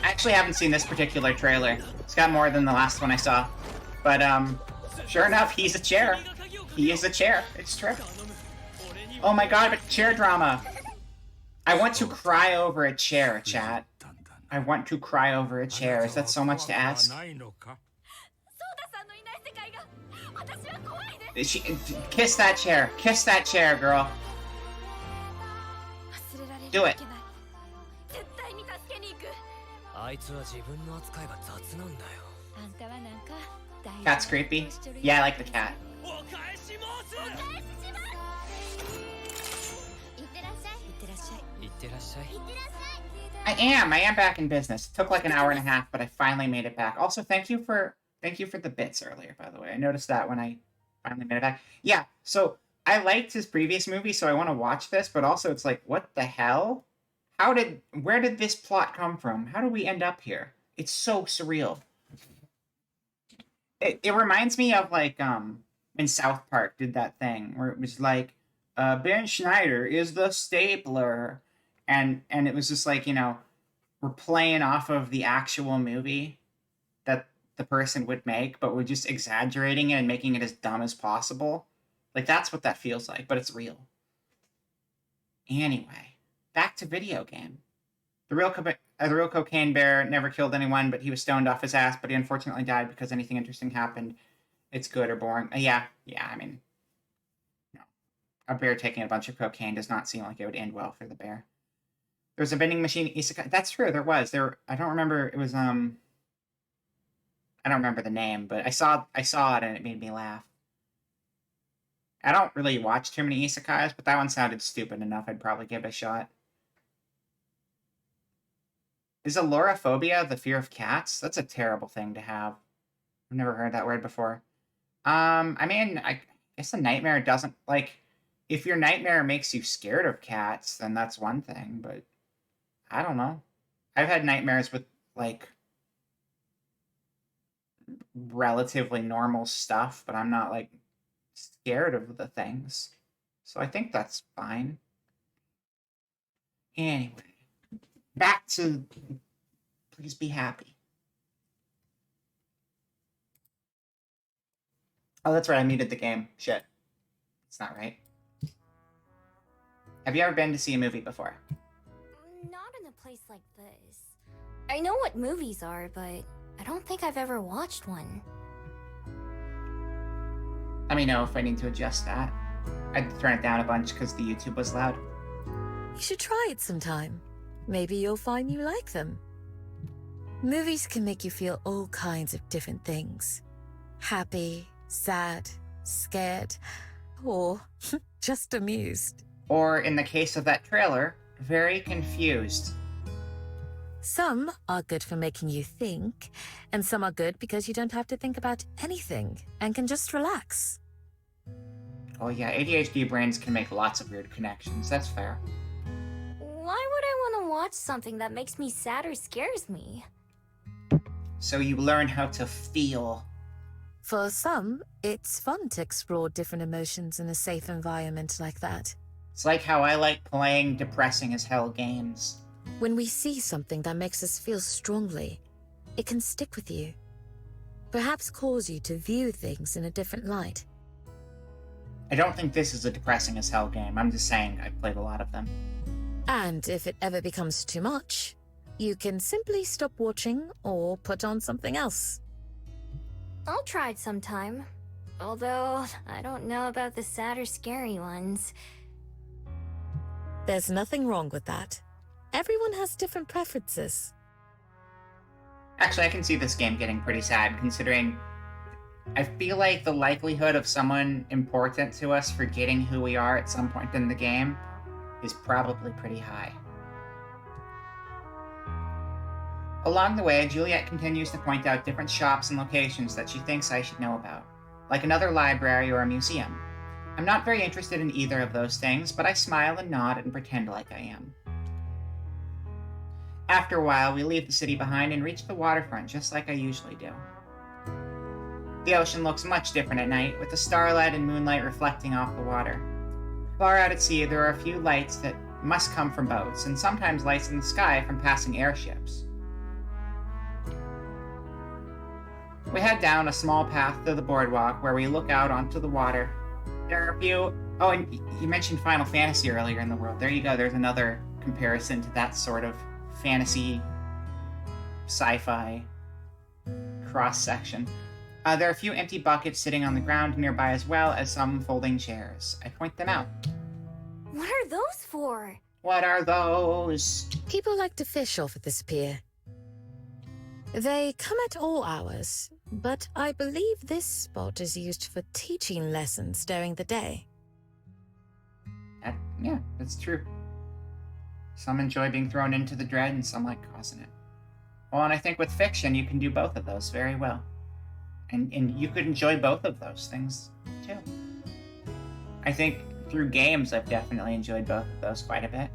[SPEAKER 1] I actually haven't seen this particular trailer. It's got more than the last one I saw. But, sure enough, he's a chair. He is a chair. It's true. Oh my god, but chair drama! I want to cry over a chair, chat. I want to cry over a chair. Is that so much to ask? Kiss that chair. Kiss that chair, girl. Do it.
[SPEAKER 7] あいつは自分の扱いが雑なんだよ。
[SPEAKER 1] Cat's creepy. Yeah, I like the cat.
[SPEAKER 7] お返し申す。
[SPEAKER 4] いってらっしゃい。いってらっしゃい。
[SPEAKER 7] いってらっしゃい。
[SPEAKER 1] I am back in business. It took like an hour and a half, but I finally made it back. Also, thank you for the bits earlier, by the way. I noticed that when I finally made it back. Yeah, so I liked his previous movie, so I want to watch this, but also it's like, what the hell? Where did this plot come from? How do we end up here? It's so surreal. It reminds me of like when South Park did that thing where it was like Ben Schneider is the stapler, and it was just like, you know, we're playing off of the actual movie that the person would make, but we're just exaggerating it and making it as dumb as possible. Like that's what that feels like, but it's real. Anyway, back to video game. The real cocaine bear never killed anyone, but he was stoned off his ass, but he unfortunately died because anything interesting happened. It's good or boring. Yeah, I mean, no. A bear taking a bunch of cocaine does not seem like it would end well for the bear. There's a vending machine isekai. That's true, there was. I don't remember, it was, I don't remember the name, but I saw it and it made me laugh. I don't really watch too many isekais, but that one sounded stupid enough I'd probably give it a shot. Is alloraphobia the fear of cats? That's a terrible thing to have. I've never heard that word before. I mean, I guess a nightmare doesn't, like, if your nightmare makes you scared of cats, then that's one thing, but I don't know. I've had nightmares with, like, relatively normal stuff, but I'm not, like, scared of the things. So I think that's fine. Anyway. Back to please be happy. Oh, that's right, I muted the game. Shit. It's not right. Have you ever been to see a movie before?
[SPEAKER 2] Not in a place like this. I know what movies are, but I don't think I've ever watched one.
[SPEAKER 1] Let me know if I need to adjust that. I'd turn it down a bunch because the YouTube was loud.
[SPEAKER 3] You should try it sometime. Maybe you'll find you like them. Movies can make you feel all kinds of different things. Happy, sad, scared, or just amused.
[SPEAKER 1] Or, in the case of that trailer, very confused.
[SPEAKER 3] Some are good for making you think, and some are good because you don't have to think about anything and can just relax.
[SPEAKER 1] Oh yeah, ADHD brains can make lots of weird connections, that's fair.
[SPEAKER 2] Why would I want to watch something that makes me sad or scares me?
[SPEAKER 1] So you learn how to feel.
[SPEAKER 3] For some, it's fun to explore different emotions in a safe environment like that.
[SPEAKER 1] It's like how I like playing depressing as hell games.
[SPEAKER 3] When we see something that makes us feel strongly, it can stick with you. Perhaps cause you to view things in a different light.
[SPEAKER 1] I don't think this is a depressing as hell game. I'm just saying I've played a lot of them.
[SPEAKER 3] And if it ever becomes too much, you can simply stop watching or put on something else.
[SPEAKER 2] I'll try it sometime. Although, I don't know about the sad or scary ones.
[SPEAKER 3] There's nothing wrong with that. Everyone has different preferences.
[SPEAKER 1] Actually, I can see this game getting pretty sad, considering I feel like the likelihood of someone important to us forgetting who we are at some point in the game is probably pretty high. Along the way, Juliet continues to point out different shops and locations that she thinks I should know about, like another library or a museum. I'm not very interested in either of those things, but I smile and nod and pretend like I am. After a while, we leave the city behind and reach the waterfront just like I usually do. The ocean looks much different at night, with the starlight and moonlight reflecting off the water. Far out at sea, there are a few lights that must come from boats, and sometimes lights in the sky from passing airships. We head down a small path to the boardwalk where we look out onto the water. There are a few... Oh, and you mentioned Final Fantasy earlier in the world. There you go, there's another comparison to that sort of fantasy, sci-fi cross-section. There are a few empty buckets sitting on the ground nearby as well as some folding chairs. I point them out.
[SPEAKER 2] What are those for?
[SPEAKER 1] What are those?
[SPEAKER 3] People like to fish off at this pier. They come at all hours, but I believe this spot is used for teaching lessons during the day.
[SPEAKER 1] Yeah, that's true. Some enjoy being thrown into the dread, and some like causing it. Well, and I think with fiction, you can do both of those very well. And you could enjoy both of those things, too. I think through games, I've definitely enjoyed both of those quite a bit.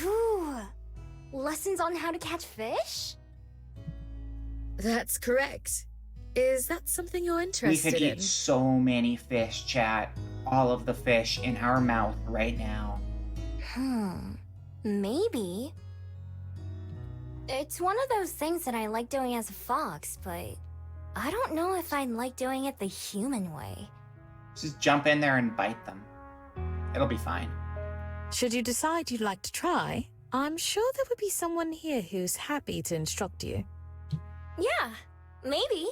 [SPEAKER 2] Ooh, lessons on how to catch fish?
[SPEAKER 3] That's correct. Is that something you're
[SPEAKER 1] We
[SPEAKER 3] interested
[SPEAKER 1] could
[SPEAKER 3] in?
[SPEAKER 1] eat so many fish, chat. All of the fish in our mouth right now.
[SPEAKER 2] Maybe. It's one of those things that I like doing as a fox, but I don't know if I'd like doing it the human way.
[SPEAKER 1] Just jump in there and bite them. It'll be fine.
[SPEAKER 3] Should you decide you'd like to try, I'm sure there would be someone here who's happy to instruct you.
[SPEAKER 2] Yeah, maybe.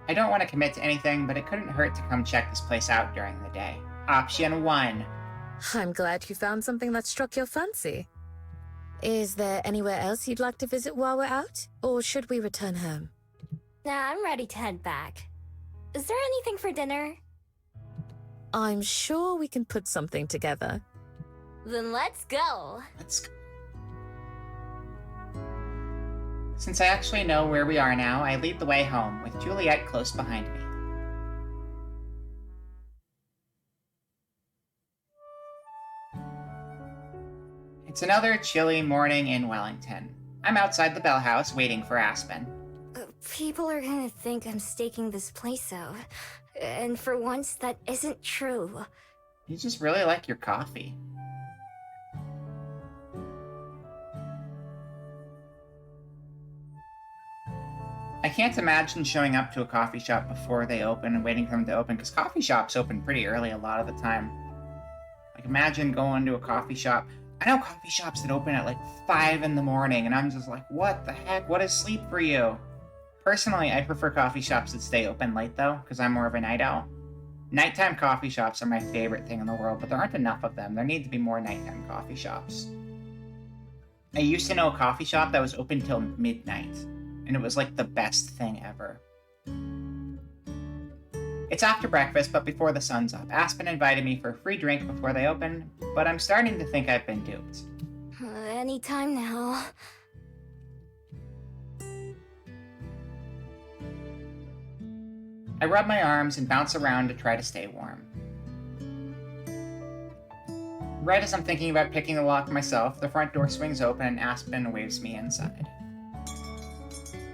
[SPEAKER 1] I don't want to commit to anything, but it couldn't hurt to come check this place out during the day. Option 1.
[SPEAKER 3] I'm glad you found something that struck your fancy. Is there anywhere else you'd like to visit while we're out? Or should we return home?
[SPEAKER 2] Nah, I'm ready to head back. Is there anything for dinner?
[SPEAKER 3] I'm sure we can put something together.
[SPEAKER 2] Then let's go.
[SPEAKER 1] Let's go. Since I actually know where we are now, I lead the way home, with Juliet close behind me. It's another chilly morning in Wellington. I'm outside the Bell House waiting for Aspen.
[SPEAKER 2] People are gonna think I'm staking this place out. And for once, that isn't true.
[SPEAKER 1] You just really like your coffee. I can't imagine showing up to a coffee shop before they open and waiting for them to open, because coffee shops open pretty early a lot of the time. Like, imagine going to a coffee shop. I know coffee shops that open at like 5 in the morning, and I'm just like, what the heck? What is sleep for you? Personally, I prefer coffee shops that stay open late, though, because I'm more of a night owl. Nighttime coffee shops are my favorite thing in the world, but there aren't enough of them. There need to be more nighttime coffee shops. I used to know a coffee shop that was open till midnight, and it was like the best thing ever. It's after breakfast, but before the sun's up. Aspen invited me for a free drink before they open, but I'm starting to think I've been duped.
[SPEAKER 2] Anytime now.
[SPEAKER 1] I rub my arms and bounce around to try to stay warm. Right as I'm thinking about picking the lock myself, the front door swings open and Aspen waves me inside.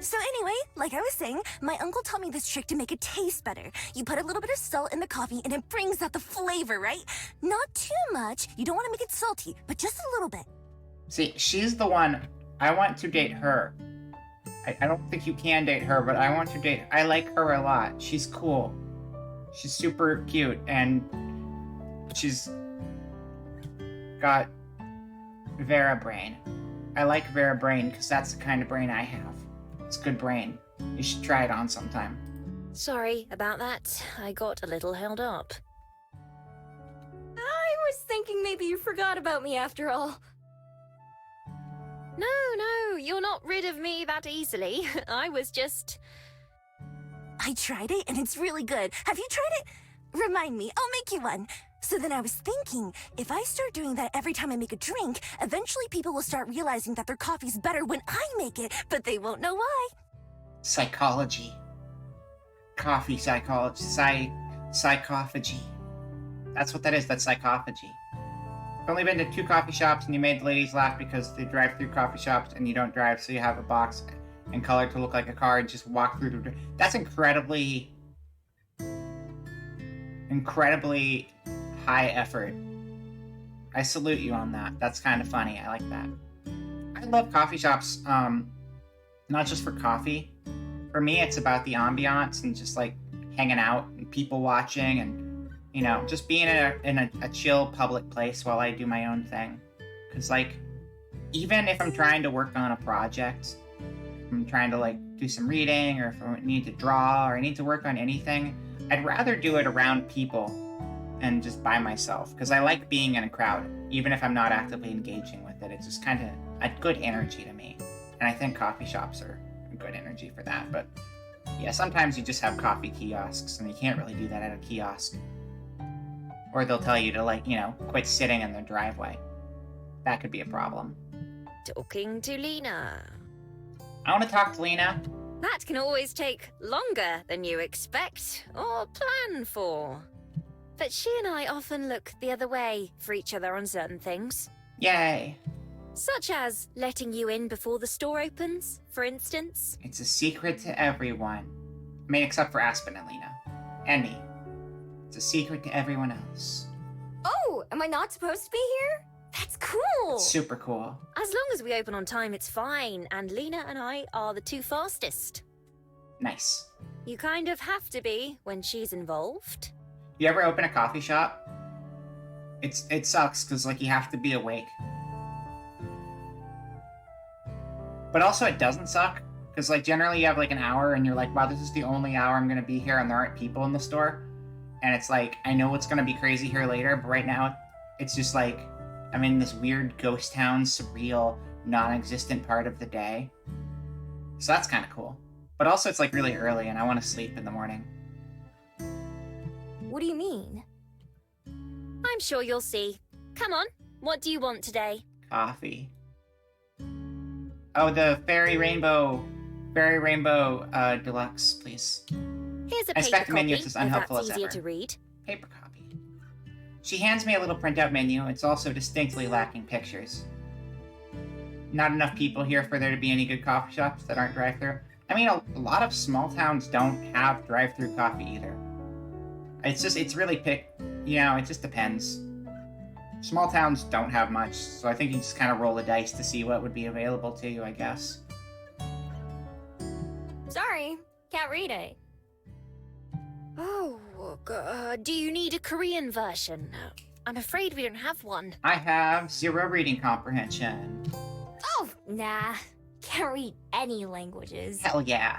[SPEAKER 8] So anyway, like I was saying, my uncle taught me this trick to make it taste better. You put a little bit of salt in the coffee and it brings out the flavor, right? Not too much. You don't want to make it salty, but just a little bit.
[SPEAKER 1] See, she's the one. I want to date her. I don't think you can date her, but I want to date. I like her a lot. She's cool. She's super cute, and she's got Vera brain. I like Vera brain because that's the kind of brain I have. It's good brain. You should try it on sometime.
[SPEAKER 4] Sorry about that. I got a little held up.
[SPEAKER 2] I was thinking maybe you forgot about me after all.
[SPEAKER 4] No, you're not rid of me that easily. I was just...
[SPEAKER 8] I tried it and it's really good. Have you tried it? Remind me, I'll make you one. So then I was thinking, if I start doing that every time I make a drink, eventually people will start realizing that their coffee's better when I make it, but they won't know why.
[SPEAKER 1] Psychology. Coffee psychology. Psychophagy. That's what that is. That's psychophagy. I've only been to 2 coffee shops, and you made the ladies laugh because they drive through coffee shops and you don't drive, so you have a box and color to look like a car and just walk through the... That's incredibly high effort. I salute you on that. That's kind of funny. I like that. I love coffee shops, not just for coffee. For me, it's about the ambiance and just like hanging out and people watching and, you know, just being in a chill public place while I do my own thing. Because, like, even if I'm trying to work on a project, if I'm trying to, like, do some reading, or if I need to draw, or I need to work on anything, I'd rather do it around people and just by myself. Because I like being in a crowd, even if I'm not actively engaging with it. It's just kind of a good energy to me. And And I think coffee shops are a good energy for that. But yeah, sometimes you just have coffee kiosks, and you can't really do that at a kiosk. Or they'll tell you to, like, you know, quit sitting in their driveway. That could be a problem.
[SPEAKER 4] Talking to Lena.
[SPEAKER 1] I want to talk to Lena.
[SPEAKER 4] That can always take longer than you expect or plan for. But she and I often look the other way for each other on certain things.
[SPEAKER 1] Yay.
[SPEAKER 4] Such as letting you in before the store opens, for instance.
[SPEAKER 1] It's a secret to everyone. I mean, except for Aspen and Lena. And me. It's a secret to everyone else.
[SPEAKER 2] Oh, am I not supposed to be here?
[SPEAKER 8] That's cool.
[SPEAKER 1] It's super cool.
[SPEAKER 4] As long as we open on time, it's fine, and Lena and I are the two fastest.
[SPEAKER 1] Nice.
[SPEAKER 4] You kind of have to be when she's involved.
[SPEAKER 1] You ever open a coffee shop? It sucks, because, like, you have to be awake. But also, it doesn't suck, because, like, generally you have, like, an hour, and you're like, wow, this is the only hour I'm going to be here, and there aren't people in the store. And it's like, I know it's going to be crazy here later, but right now, it's just like, I'm in this weird ghost town, surreal, non-existent part of the day. So that's kind of cool. But also, it's, like, really early, and I want to sleep in the morning.
[SPEAKER 2] What do you mean?
[SPEAKER 4] I'm sure you'll see. Come on, what do you want today?
[SPEAKER 1] Coffee. Oh, the Fairy Rainbow Deluxe, please.
[SPEAKER 4] Here's a
[SPEAKER 1] I
[SPEAKER 4] paper
[SPEAKER 1] expect the
[SPEAKER 4] copy,
[SPEAKER 1] menu is as
[SPEAKER 4] if
[SPEAKER 1] unhelpful
[SPEAKER 4] that's
[SPEAKER 1] as
[SPEAKER 4] easier
[SPEAKER 1] ever.
[SPEAKER 4] to read.
[SPEAKER 1] Paper copy. She hands me a little printout menu. It's also distinctly lacking pictures. Not enough people here for there to be any good coffee shops that aren't drive-thru. I mean, a lot of small towns don't have drive-thru coffee either. It's really it just depends. Small towns don't have much, so I think you just kind of roll the dice to see what would be available to you, I guess.
[SPEAKER 2] Sorry, can't read it.
[SPEAKER 4] Oh, do you need a Korean version? I'm afraid we don't have one.
[SPEAKER 1] I have 0 reading comprehension.
[SPEAKER 2] Oh, nah. Can't read any languages.
[SPEAKER 1] Hell yeah.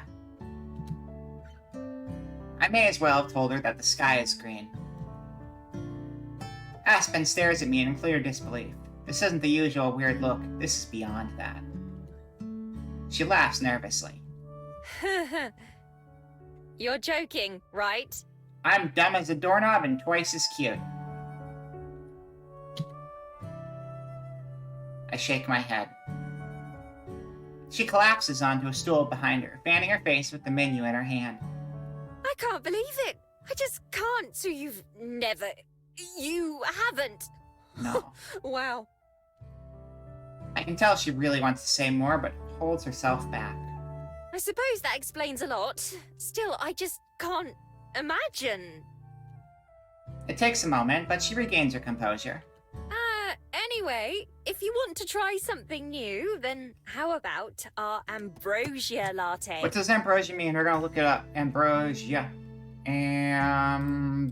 [SPEAKER 1] I may as well have told her that the sky is green. Aspen stares at me in clear disbelief. This isn't the usual weird look. This is beyond that. She laughs nervously.
[SPEAKER 4] You're joking, right?
[SPEAKER 1] I'm dumb as a doorknob and twice as cute. I shake my head. She collapses onto a stool behind her, fanning her face with the menu in her hand.
[SPEAKER 4] I can't believe it. I just can't. So you haven't.
[SPEAKER 1] No.
[SPEAKER 4] Wow.
[SPEAKER 1] I can tell she really wants to say more, but holds herself back.
[SPEAKER 4] I suppose that explains a lot. Still, I just can't imagine.
[SPEAKER 1] It takes a moment, but she regains her composure.
[SPEAKER 4] Anyway, if you want to try something new, then how about our ambrosia latte?
[SPEAKER 1] What does ambrosia mean? We're gonna look it up. Ambrosia. Ambrosia.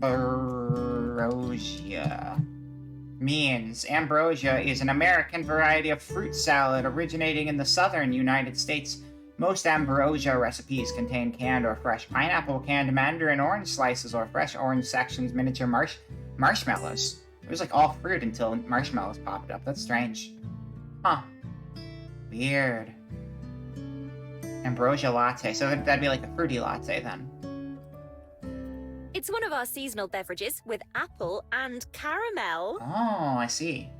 [SPEAKER 1] Means ambrosia is an American variety of fruit salad originating in the southern United States. Most ambrosia recipes contain canned or fresh pineapple, canned mandarin orange slices, or fresh orange sections, miniature marshmallows. It was like all fruit until marshmallows popped up. That's strange. Huh. Weird. Ambrosia latte. So that'd be like a fruity latte then.
[SPEAKER 4] It's one of our seasonal beverages with apple and caramel.
[SPEAKER 1] Oh, I see.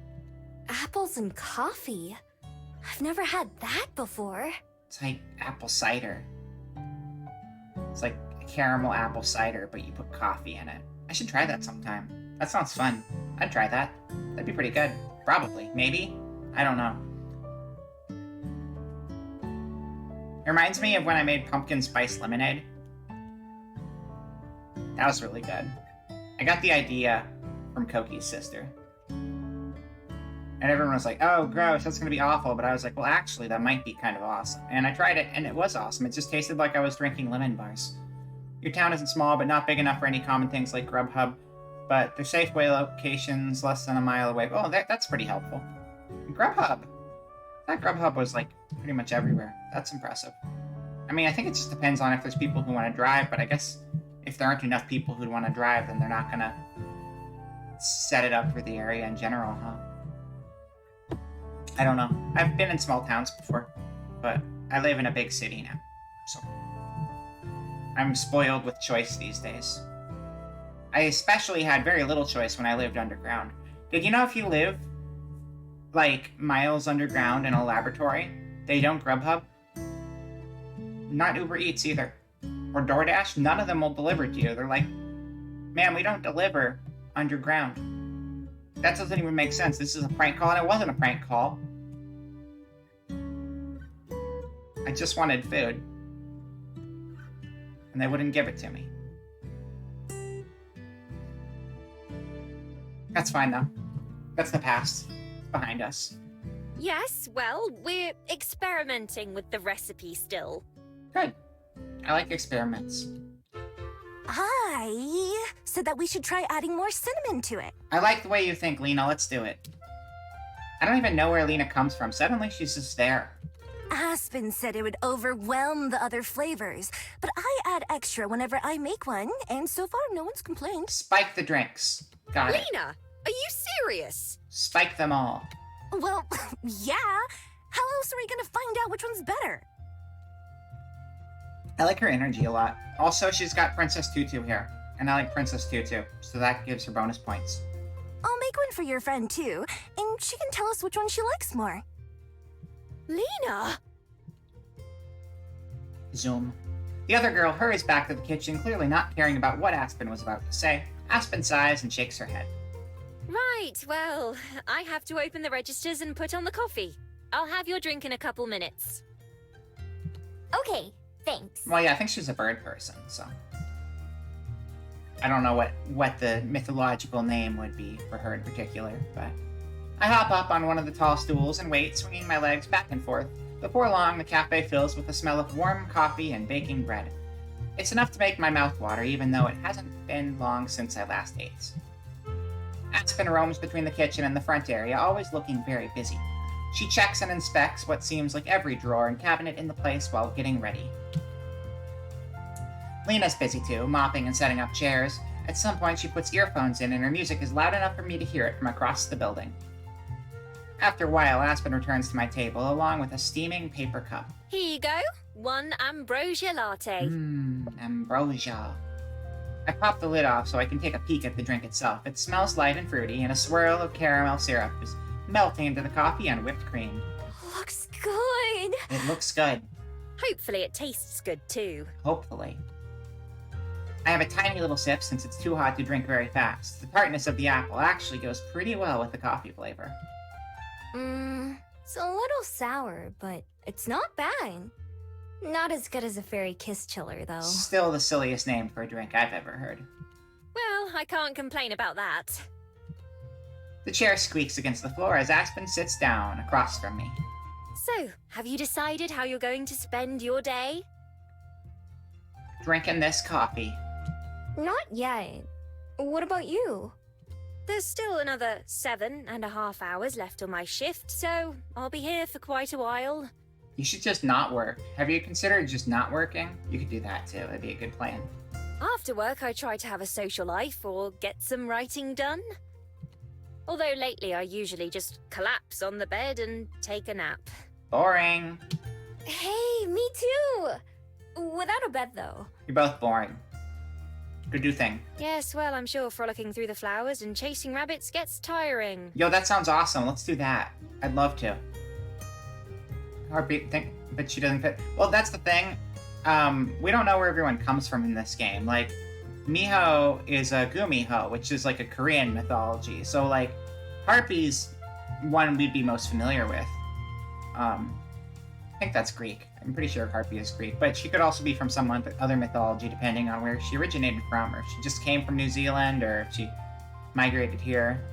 [SPEAKER 2] Apples and coffee? I've never had that before.
[SPEAKER 1] It's like apple cider. It's like a caramel apple cider, but you put coffee in it. I should try that sometime. That sounds fun. I'd try that. That'd be pretty good. Probably. Maybe. I don't know. It reminds me of when I made pumpkin spice lemonade. That was really good. I got the idea from Koki's sister. And everyone was like, oh, gross, that's gonna be awful. But I was like, well, actually, that might be kind of awesome. And I tried it, and it was awesome. It just tasted like I was drinking lemon bars. Your town isn't small, but not big enough for any common things like Grubhub. But they're Safeway locations less than a mile away. Oh, that's pretty helpful. Grubhub! That Grubhub was, like, pretty much everywhere. That's impressive. I mean, I think it just depends on if there's people who want to drive, but I guess if there aren't enough people who'd want to drive, then they're not gonna set it up for the area in general, huh? I don't know. I've been in small towns before. but I live in a big city now, so I'm spoiled with choice these days. I especially had very little choice when I lived underground. Did you know if you live, like, miles underground in a laboratory, they don't Grubhub? Not Uber Eats either. Or DoorDash, none of them will deliver to you. They're like, man, we don't deliver underground. That doesn't even make sense. This is a prank call, and it wasn't a prank call. I just wanted food. And they wouldn't give it to me. That's fine, though. That's the past. It's behind us.
[SPEAKER 4] Yes, well, we're experimenting with the recipe still.
[SPEAKER 1] Good. I like experiments.
[SPEAKER 8] I said that we should try adding more cinnamon to it.
[SPEAKER 1] I like the way you think, Lena. Let's do it. I don't even know where Lena comes from. Suddenly she's just there.
[SPEAKER 8] Aspen said it would overwhelm the other flavors, but I add extra whenever I make one, and so far no one's complained.
[SPEAKER 1] Spike the drinks. Got it.
[SPEAKER 4] Lena, are you serious?
[SPEAKER 1] Spike them all.
[SPEAKER 8] Well, yeah. How else are we gonna find out which one's better?
[SPEAKER 1] I like her energy a lot. Also, she's got Princess Tutu here. And I like Princess Tutu, so that gives her bonus points.
[SPEAKER 8] I'll make one for your friend too, and she can tell us which one she likes more.
[SPEAKER 4] Lena!
[SPEAKER 1] Zoom. The other girl hurries back to the kitchen, clearly not caring about what Aspen was about to say. Aspen sighs and shakes her head.
[SPEAKER 4] Right, well, I have to open the registers and put on the coffee. I'll have your drink in a couple minutes.
[SPEAKER 2] Okay, thanks.
[SPEAKER 1] Well, yeah, I think she's a bird person, so... I don't know what the mythological name would be for her in particular, but... I hop up on one of the tall stools and wait, swinging my legs back and forth. Before long, the cafe fills with the smell of warm coffee and baking bread. It's enough to make my mouth water, even though it hasn't been long since I last ate. Aspen roams between the kitchen and the front area, always looking very busy. She checks and inspects what seems like every drawer and cabinet in the place while getting ready. Lena's busy too, mopping and setting up chairs. At some point, she puts earphones in and her music is loud enough for me to hear it from across the building. After a while, Aspen returns to my table, along with a steaming paper cup.
[SPEAKER 4] Here you go. One ambrosia latte.
[SPEAKER 1] Ambrosia. I pop the lid off so I can take a peek at the drink itself. It smells light and fruity, and a swirl of caramel syrup is melting into the coffee and whipped cream.
[SPEAKER 2] Looks good.
[SPEAKER 1] It looks good.
[SPEAKER 4] Hopefully it tastes good too.
[SPEAKER 1] Hopefully. I have a tiny little sip since it's too hot to drink very fast. The tartness of the apple actually goes pretty well with the coffee flavor.
[SPEAKER 2] It's a little sour, but it's not bad. Not as good as a fairy kiss chiller, though.
[SPEAKER 1] Still the silliest name for a drink I've ever heard.
[SPEAKER 4] Well, I can't complain about that.
[SPEAKER 1] The chair squeaks against the floor as Aspen sits down across from me.
[SPEAKER 4] So, have you decided how you're going to spend your day?
[SPEAKER 1] Drinking this coffee.
[SPEAKER 2] Not yet. What about you?
[SPEAKER 4] There's still another 7.5 hours left on my shift, so I'll be here for quite a while.
[SPEAKER 1] You should just not work. Have you considered just not working? You could do that too. That'd be a good plan.
[SPEAKER 4] After work, I try to have a social life or get some writing done. Although lately, I usually just collapse on the bed and take a nap.
[SPEAKER 1] Boring.
[SPEAKER 2] Hey, me too! Without a bed, though.
[SPEAKER 1] You're both boring. Go do thing.
[SPEAKER 4] Yes, well, I'm sure frolicking through the flowers and chasing rabbits gets tiring.
[SPEAKER 1] Yo, that sounds awesome. Let's do that. I'd love to. Heartbeat thing, but she doesn't fit. Well, that's the thing. We don't know where everyone comes from in this game. Like, Miho is a Gumiho, which is like a Korean mythology. So, like, Harpy's one we'd be most familiar with. I think that's Greek. I'm pretty sure Harpy is Greek, but she could also be from some other mythology, depending on where she originated from, or if she just came from New Zealand, or if she migrated here.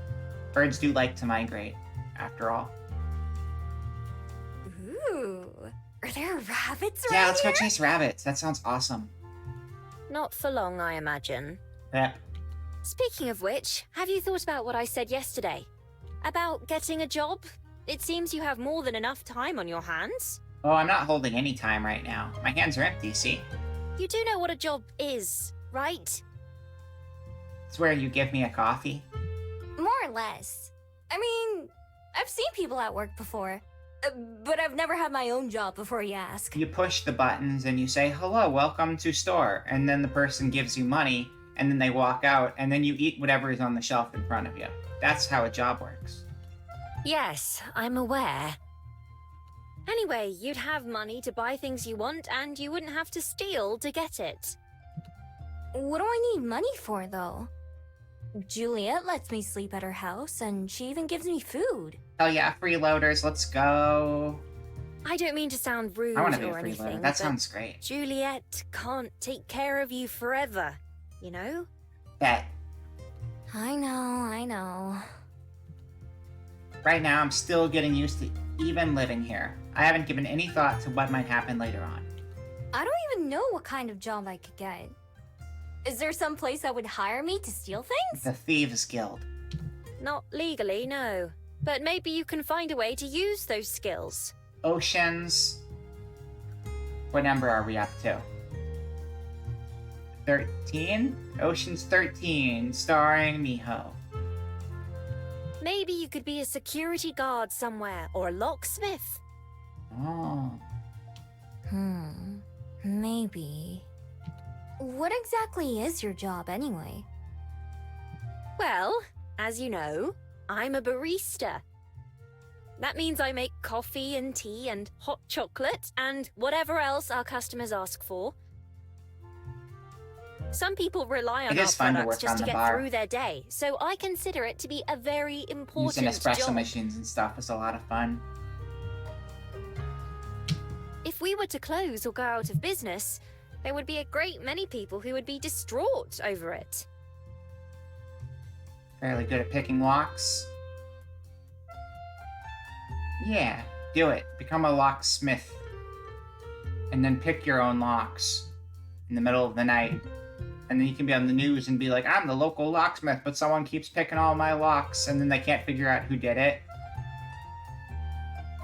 [SPEAKER 1] Birds do like to migrate, after all.
[SPEAKER 8] Ooh, are there rabbits
[SPEAKER 1] Yeah,
[SPEAKER 8] around
[SPEAKER 1] let's go
[SPEAKER 8] here?
[SPEAKER 1] chase rabbits. That sounds awesome.
[SPEAKER 4] Not for long, I imagine.
[SPEAKER 1] Yep.
[SPEAKER 4] Speaking of which, have you thought about what I said yesterday? About getting a job? It seems you have more than enough time on your hands.
[SPEAKER 1] Oh, I'm not holding any time right now. My hands are empty, see?
[SPEAKER 4] You do know what a job is, right?
[SPEAKER 1] It's where you give me a coffee.
[SPEAKER 2] More or less. I mean, I've seen people at work before. But I've never had my own job before you ask.
[SPEAKER 1] You push the buttons and you say, hello, welcome to store. And then the person gives you money, and then they walk out, and then you eat whatever is on the shelf in front of you. That's how a job works.
[SPEAKER 4] Yes, I'm aware. Anyway, you'd have money to buy things you want, and you wouldn't have to steal to get it.
[SPEAKER 2] What do I need money for, though? Juliet lets me sleep at her house, and she even gives me food.
[SPEAKER 1] Hell yeah, freeloaders, let's go.
[SPEAKER 4] I don't mean to sound rude
[SPEAKER 1] I want to be a
[SPEAKER 4] or anything,
[SPEAKER 1] freeloader. That
[SPEAKER 4] but
[SPEAKER 1] sounds great.
[SPEAKER 4] Juliet can't take care of you forever, you know?
[SPEAKER 1] Bet.
[SPEAKER 2] I know.
[SPEAKER 1] Right now, I'm still getting used to even living here. I haven't given any thought to what might happen later on.
[SPEAKER 2] I don't even know what kind of job I could get. Is there some place that would hire me to steal things?
[SPEAKER 1] The Thieves Guild.
[SPEAKER 4] Not legally, no. But maybe you can find a way to use those skills.
[SPEAKER 1] Oceans. What number are we up to? 13? Oceans 13, starring Miho.
[SPEAKER 4] Maybe you could be a security guard somewhere, or a locksmith.
[SPEAKER 1] Oh.
[SPEAKER 2] Maybe. What exactly is your job, anyway?
[SPEAKER 4] Well, as you know, I'm a barista. That means I make coffee and tea and hot chocolate and whatever else our customers ask for. Some people rely on
[SPEAKER 1] It
[SPEAKER 4] our
[SPEAKER 1] is fun to
[SPEAKER 4] products
[SPEAKER 1] work
[SPEAKER 4] just
[SPEAKER 1] on
[SPEAKER 4] to
[SPEAKER 1] the
[SPEAKER 4] get
[SPEAKER 1] bar.
[SPEAKER 4] through their day, so I consider it to be a very important
[SPEAKER 1] Using espresso
[SPEAKER 4] job.
[SPEAKER 1] machines and stuff is a lot of fun.
[SPEAKER 4] If we were to close or go out of business, there would be a great many people who would be distraught over it.
[SPEAKER 1] Fairly good at picking locks. Yeah, do it. Become a locksmith. And then pick your own locks in the middle of the night. And then you can be on the news and be like, I'm the local locksmith, but someone keeps picking all my locks, and then they can't figure out who did it.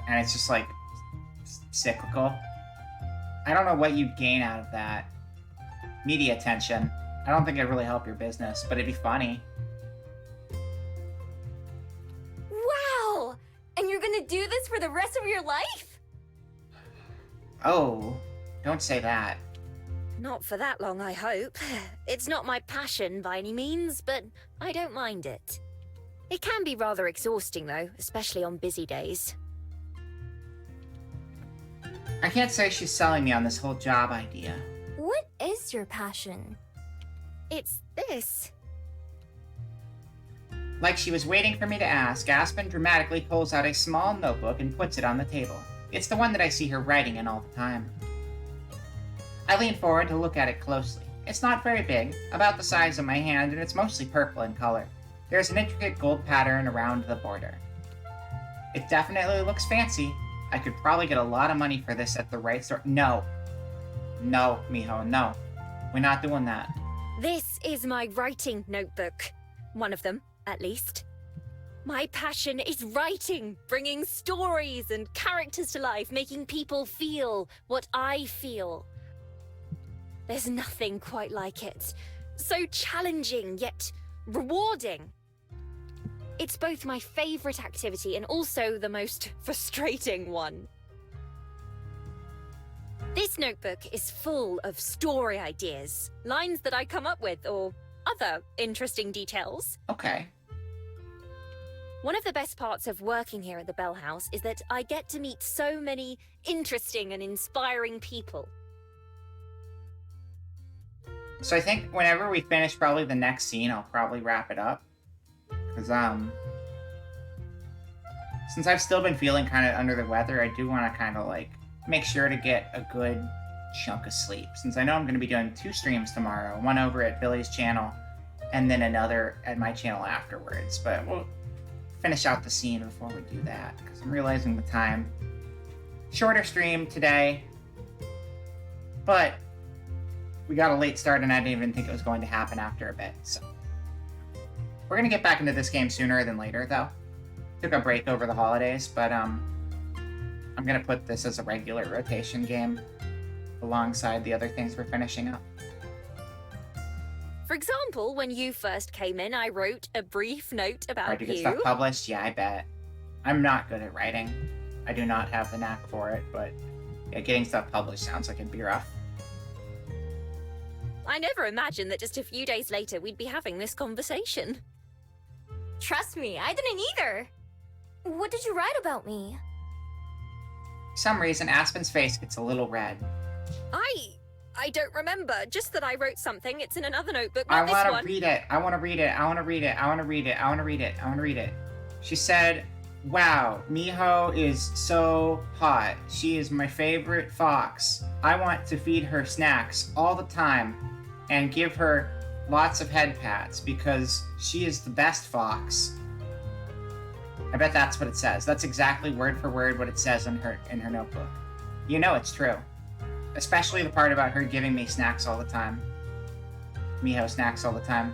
[SPEAKER 1] And it's just like cyclical. I don't know what you'd gain out of that. Media attention. I don't think it'd really help your business, but it'd be funny.
[SPEAKER 2] Wow! And you're gonna do this for the rest of your life?
[SPEAKER 1] Oh, don't say that.
[SPEAKER 4] Not for that long, I hope. It's not my passion by any means, but I don't mind it. It can be rather exhausting, though, especially on busy days.
[SPEAKER 1] I can't say she's selling me on this whole job idea.
[SPEAKER 2] What is your passion?
[SPEAKER 4] It's this.
[SPEAKER 1] Like she was waiting for me to ask, Aspen dramatically pulls out a small notebook and puts it on the table. It's the one that I see her writing in all the time. I lean forward to look at it closely. It's not very big, about the size of my hand, and it's mostly purple in color. There's an intricate gold pattern around the border. It definitely looks fancy. I could probably get a lot of money for this at the right store. No. No, Miho, no. We're not doing that.
[SPEAKER 4] This is my writing notebook. One of them, at least. My passion is writing, bringing stories and characters to life, making people feel what I feel. There's nothing quite like it. So challenging, yet rewarding. It's both my favorite activity and also the most frustrating one. This notebook is full of story ideas, lines that I come up with, or other interesting details.
[SPEAKER 1] Okay.
[SPEAKER 4] One of the best parts of working here at the Bell House is that I get to meet so many interesting and inspiring people.
[SPEAKER 1] So I think whenever we finish probably the next scene, I'll probably wrap it up. Because, since I've still been feeling kind of under the weather, I do want to kind of, like, make sure to get a good chunk of sleep. Since I know I'm going to be doing 2 streams tomorrow, one over at Billy's channel, and then another at my channel afterwards. But we'll finish out the scene before we do that, because I'm realizing the time. Shorter stream today, but we got a late start, and I didn't even think it was going to happen after a bit, so. We're going to get back into this game sooner than later, though. Took a break over the holidays, but I'm going to put this as a regular rotation game alongside the other things we're finishing up.
[SPEAKER 4] For example, when you first came in, I wrote a brief note about
[SPEAKER 1] Tried to get
[SPEAKER 4] you.
[SPEAKER 1] stuff published? Yeah, I bet. I'm not good at writing. I do not have the knack for it, but yeah, getting stuff published sounds like it'd be rough.
[SPEAKER 4] I never imagined that just a few days later we'd be having this conversation.
[SPEAKER 2] Trust me, I didn't either. What did you write about me?
[SPEAKER 1] For some reason, Aspen's face gets a little red.
[SPEAKER 4] I don't remember. Just that I wrote something. It's in another notebook,
[SPEAKER 1] I
[SPEAKER 4] not this
[SPEAKER 1] want
[SPEAKER 4] one.
[SPEAKER 1] to read it. I want to read it. I want to read it. I want to read it. I want to read it. I want to read it. She said, "Wow, Miho is so hot. She is my favorite fox. I want to feed her snacks all the time and give her lots of head pats because she is the best fox." I bet that's what it says. That's exactly word for word what it says in her notebook. You know it's true. Especially the part about her giving me snacks all the time. Miho snacks all the time.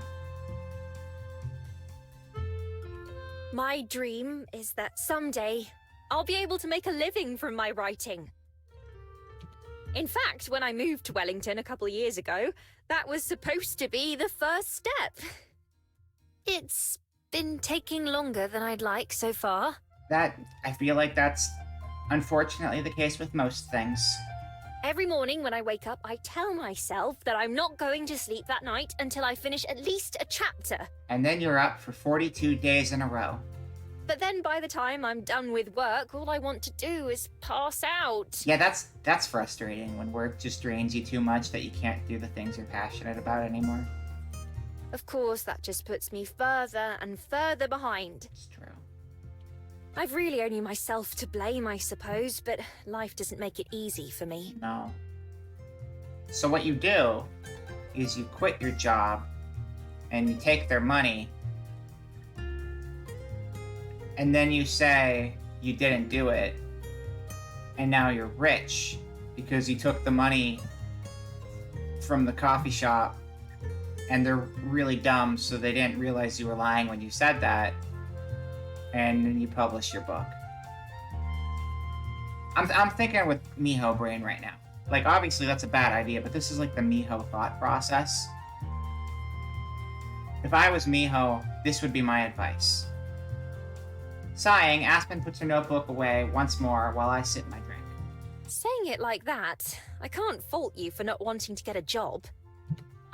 [SPEAKER 4] My dream is that someday I'll be able to make a living from my writing. In fact, when I moved to Wellington a couple of years ago, that was supposed to be the first step. It's been taking longer than I'd like so far.
[SPEAKER 1] I feel like that's unfortunately the case with most things.
[SPEAKER 4] Every morning when I wake up, I tell myself that I'm not going to sleep that night until I finish at least a chapter.
[SPEAKER 1] And then you're up for 42 days in a row.
[SPEAKER 4] But then by the time I'm done with work, all I want to do is pass out.
[SPEAKER 1] Yeah, that's frustrating when work just drains you too much that you can't do the things you're passionate about anymore.
[SPEAKER 4] Of course, that just puts me further and further behind.
[SPEAKER 1] It's true.
[SPEAKER 4] I've really only myself to blame, I suppose, but life doesn't make it easy for me.
[SPEAKER 1] No. So what you do is you quit your job and you take their money and then you say you didn't do it and now you're rich because you took the money from the coffee shop and they're really dumb so they didn't realize you were lying when you said that, and then you publish your book. I'm thinking with Miho brain right now. Like, obviously that's a bad idea, but this is like the Miho thought process. If I was Miho, this would be my advice. Sighing, Aspen puts her notebook away once more while I sip my drink.
[SPEAKER 4] Saying it like that, I can't fault you for not wanting to get a job.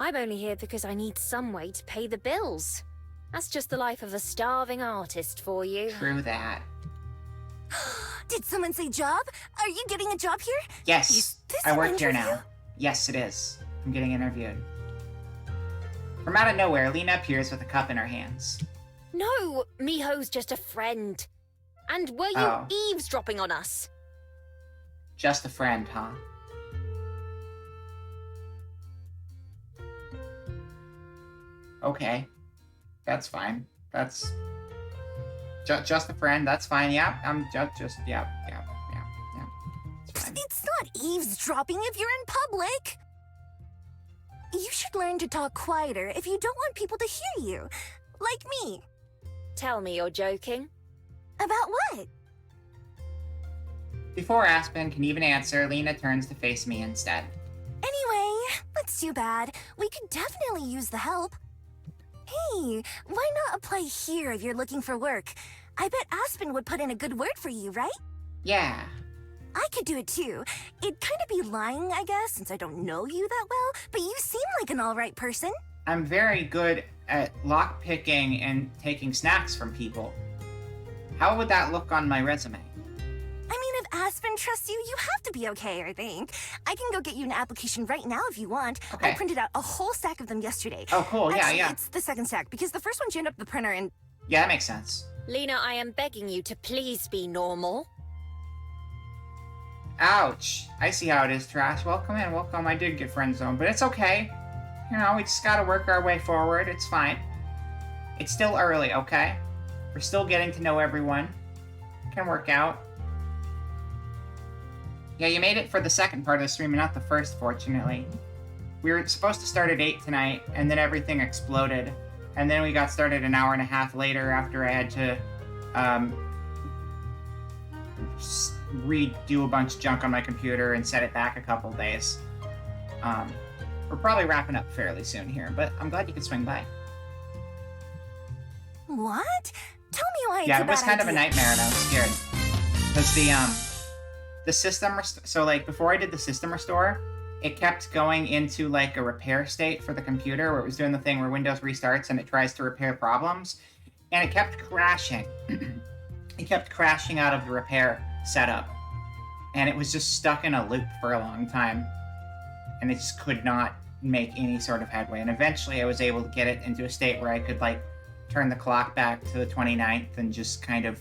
[SPEAKER 4] I'm only here because I need some way to pay the bills. That's just the life of a starving artist for you.
[SPEAKER 1] True that.
[SPEAKER 8] Did someone say job? Are you getting a job here?
[SPEAKER 1] Yes,
[SPEAKER 8] Is this
[SPEAKER 1] I
[SPEAKER 8] an
[SPEAKER 1] work here
[SPEAKER 8] interview?
[SPEAKER 1] now. Yes, it is. I'm getting interviewed. From out of nowhere, Lena appears with a cup in her hands.
[SPEAKER 4] No, Miho's just a friend. And were you
[SPEAKER 1] Oh.
[SPEAKER 4] eavesdropping on us?
[SPEAKER 1] Just a friend, huh? Okay. That's fine. That's... just a friend, that's fine. Yeah, I'm just... Yeah. It's fine.
[SPEAKER 8] It's not eavesdropping if you're in public. You should learn to talk quieter if you don't want people to hear you. Like me.
[SPEAKER 4] Tell me you're joking.
[SPEAKER 8] About what?
[SPEAKER 1] Before Aspen can even answer, Lena turns to face me instead.
[SPEAKER 8] Anyway, that's too bad. We could definitely use the help. Hey, why not apply here if you're looking for work? I bet Aspen would put in a good word for you, right?
[SPEAKER 1] Yeah.
[SPEAKER 8] I could do it too. It'd kind of be lying, I guess, since I don't know you that well, but you seem like an alright person.
[SPEAKER 1] I'm very good at lockpicking and taking snacks from people. How would that look on my resume?
[SPEAKER 8] I mean, if Aspen trusts you, you have to be okay, I think. I can go get you an application right now if you want.
[SPEAKER 1] Okay.
[SPEAKER 8] I printed out a whole stack of them yesterday.
[SPEAKER 1] Oh, cool.
[SPEAKER 8] Actually,
[SPEAKER 1] Yeah.
[SPEAKER 8] it's the second stack, because the first one jammed up the printer and...
[SPEAKER 1] Yeah, that makes sense.
[SPEAKER 4] Lena, I am begging you to please be normal.
[SPEAKER 1] Ouch. I see how it is, Trash. Welcome in, welcome. I did get friend zoned, but it's okay. You know, we just gotta work our way forward. It's fine. It's still early, okay? We're still getting to know everyone. It can work out. Yeah, you made it for the second part of the stream and not the first, fortunately. We were supposed to start at 8 tonight, and then everything exploded. And then we got started an hour and a half later after I had to redo a bunch of junk on my computer and set it back a couple days. We're probably wrapping up fairly soon here, but I'm glad you could swing by.
[SPEAKER 8] What? Tell me why it's
[SPEAKER 1] Yeah,
[SPEAKER 8] a
[SPEAKER 1] it was
[SPEAKER 8] bad
[SPEAKER 1] kind of a
[SPEAKER 8] idea.
[SPEAKER 1] nightmare and I was scared. Because the system so like before I did the system restore, it kept going into like a repair state for the computer where it was doing the thing where Windows restarts and it tries to repair problems, and it kept crashing. It kept crashing out of the repair setup, and it was just stuck in a loop for a long time, and it just could not make any sort of headway. And eventually I was able to get it into a state where I could like turn the clock back to the 29th and just kind of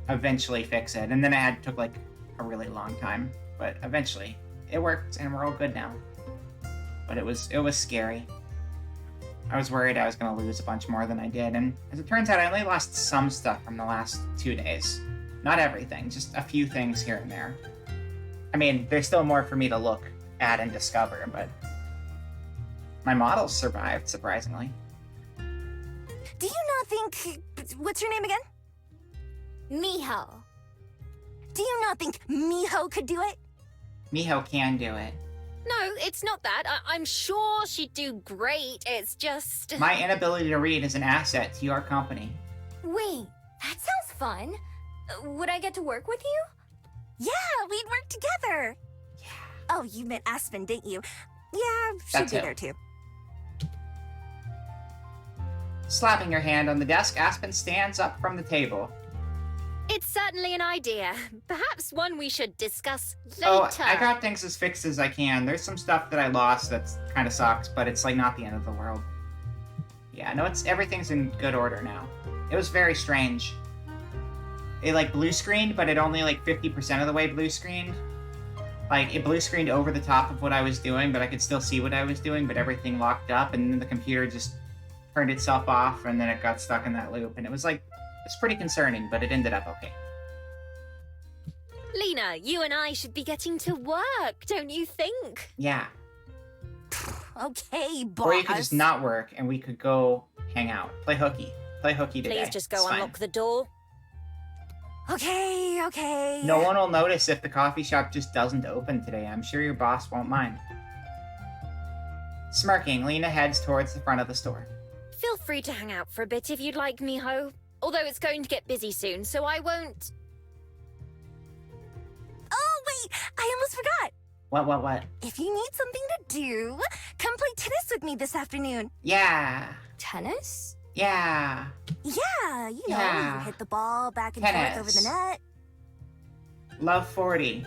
[SPEAKER 1] eventually fix it. And then took like a really long time, but eventually it worked and we're all good now. But it was scary. I was worried I was going to lose a bunch more than I did, and as it turns out, I only lost some stuff from the last 2 days. Not everything, just a few things here and there. I mean, there's still more for me to look at and discover, but my models survived, surprisingly.
[SPEAKER 8] Do you not think... What's your name again?
[SPEAKER 2] Miho.
[SPEAKER 8] Do you not think Miho could do it?
[SPEAKER 1] Miho can do it.
[SPEAKER 4] No, it's not that. I'm sure she'd do great. It's just...
[SPEAKER 1] My inability to read is an asset to your company.
[SPEAKER 2] Wait, that sounds fun. Would I get to work with you?
[SPEAKER 8] Yeah, we'd work together.
[SPEAKER 1] Yeah.
[SPEAKER 8] Oh, you meant Aspen, didn't you? Yeah, she'd
[SPEAKER 1] That
[SPEAKER 8] be
[SPEAKER 1] too.
[SPEAKER 8] there too.
[SPEAKER 1] Slapping her hand on the desk, Aspen stands up from the table.
[SPEAKER 4] It's certainly an idea. Perhaps one we should discuss later.
[SPEAKER 1] Oh, I got things as fixed as I can. There's some stuff that I lost that kind of sucks, but it's like not the end of the world. Yeah, no, everything's in good order now. It was very strange. It like blue screened, but it only like 50% of the way blue screened. Like it blue screened over the top of what I was doing, but I could still see what I was doing, but everything locked up, and then the computer just turned itself off, and then it got stuck in that loop, and it was like, it's pretty concerning, but it ended up okay.
[SPEAKER 4] Lena, you and I should be getting to work, don't you think?
[SPEAKER 1] Yeah.
[SPEAKER 8] Okay, boss.
[SPEAKER 1] Or you could just not work, and we could go hang out. Play hooky. Play hooky today.
[SPEAKER 4] Please just go
[SPEAKER 1] It's fine.
[SPEAKER 4] unlock the door.
[SPEAKER 8] Okay.
[SPEAKER 1] No one will notice if the coffee shop just doesn't open today. I'm sure your boss won't mind. Smirking, Lena heads towards the front of the store.
[SPEAKER 4] Feel free to hang out for a bit if you'd like, Miho. Although it's going to get busy soon, so I won't...
[SPEAKER 8] Oh, wait, I almost forgot.
[SPEAKER 1] What?
[SPEAKER 8] If you need something to do, come play tennis with me this afternoon.
[SPEAKER 1] Yeah.
[SPEAKER 2] Tennis?
[SPEAKER 1] Yeah.
[SPEAKER 8] Yeah, you know,
[SPEAKER 1] Yeah.
[SPEAKER 8] you hit the ball back and forth over the
[SPEAKER 1] Tennis.
[SPEAKER 8] net.
[SPEAKER 1] Love 40.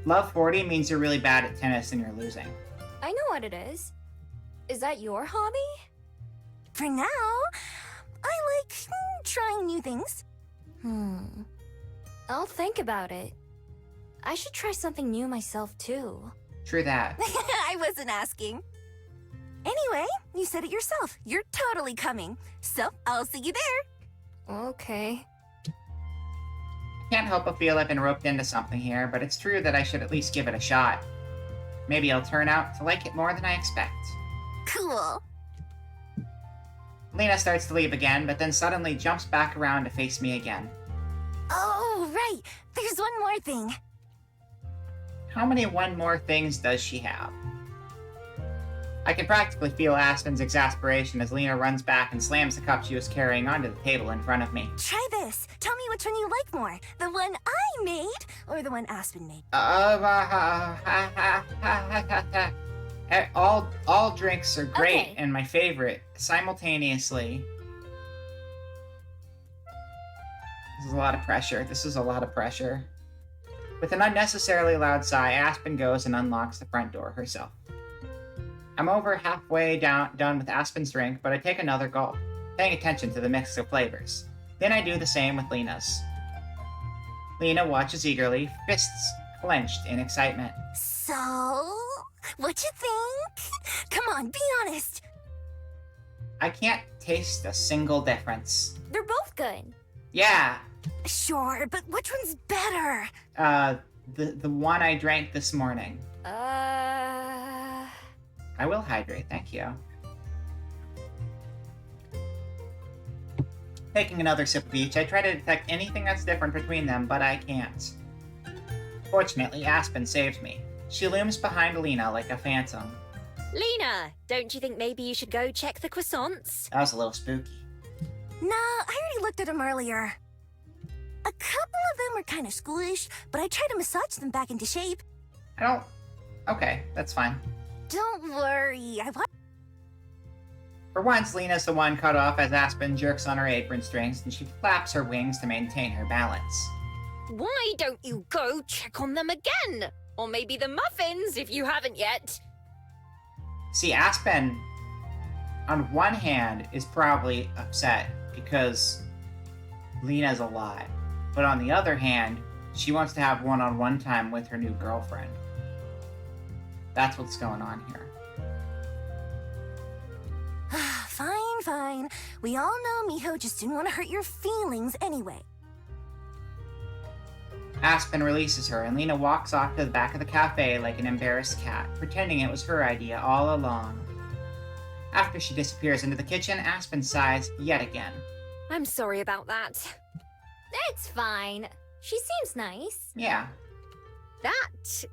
[SPEAKER 1] Love 40 means you're really bad at tennis and you're losing.
[SPEAKER 2] I know what it is. Is that your hobby?
[SPEAKER 8] For now, I like trying new things.
[SPEAKER 2] I'll think about it. I should try something new myself, too.
[SPEAKER 1] True that.
[SPEAKER 8] I wasn't asking. Anyway, you said it yourself. You're totally coming. So, I'll see you there.
[SPEAKER 2] Okay.
[SPEAKER 1] Can't help but feel I've been roped into something here, but it's true that I should at least give it a shot. Maybe I'll turn out to like it more than I expect.
[SPEAKER 8] Cool.
[SPEAKER 1] Lena starts to leave again, but then suddenly jumps back around to face me again.
[SPEAKER 8] Oh, right. There's one more thing.
[SPEAKER 1] How many one more things does she have? I can practically feel Aspen's exasperation as Lena runs back and slams the cup she was carrying onto the table in front of me.
[SPEAKER 8] Try this. Tell me which one you like more. The one I made or the one Aspen made.
[SPEAKER 1] All drinks are great
[SPEAKER 2] Okay.
[SPEAKER 1] and my favorite simultaneously. This is a lot of pressure. With an unnecessarily loud sigh, Aspen goes and unlocks the front door herself. I'm over halfway done with Aspen's drink, but I take another gulp, paying attention to the mix of flavors. Then I do the same with Lena's. Lena watches eagerly, fists clenched in excitement.
[SPEAKER 8] So, what you think? Come on, be honest.
[SPEAKER 1] I can't taste a single difference.
[SPEAKER 2] They're both good.
[SPEAKER 1] Yeah,
[SPEAKER 8] Sure, but which one's better?
[SPEAKER 1] the one I drank this morning.
[SPEAKER 2] Uh...
[SPEAKER 1] I will hydrate, thank you. Taking another sip of each, I try to detect anything that's different between them, but I can't. Fortunately, Aspen saves me. She looms behind Lena like a phantom.
[SPEAKER 4] Lena, don't you think maybe you should go check the croissants?
[SPEAKER 1] That was a little spooky.
[SPEAKER 8] Nah, I already looked at them earlier. kind of schoolish, but I try to massage them back into shape.
[SPEAKER 1] I don't... Okay, that's fine.
[SPEAKER 8] Don't worry,
[SPEAKER 1] For once, Lena's the one cut off as Aspen jerks on her apron strings and she flaps her wings to maintain her balance.
[SPEAKER 4] Why don't you go check on them again? Or maybe the muffins, if you haven't yet.
[SPEAKER 1] See, Aspen, on one hand, is probably upset because Lena's alive. But on the other hand, she wants to have one-on-one time with her new girlfriend. That's what's going on here.
[SPEAKER 8] Fine. We all know Miho just didn't want to hurt your feelings anyway.
[SPEAKER 1] Aspen releases her, and Lena walks off to the back of the cafe like an embarrassed cat, pretending it was her idea all along. After she disappears into the kitchen, Aspen sighs yet again.
[SPEAKER 4] I'm sorry about that.
[SPEAKER 2] It's fine. She seems nice.
[SPEAKER 1] Yeah.
[SPEAKER 4] That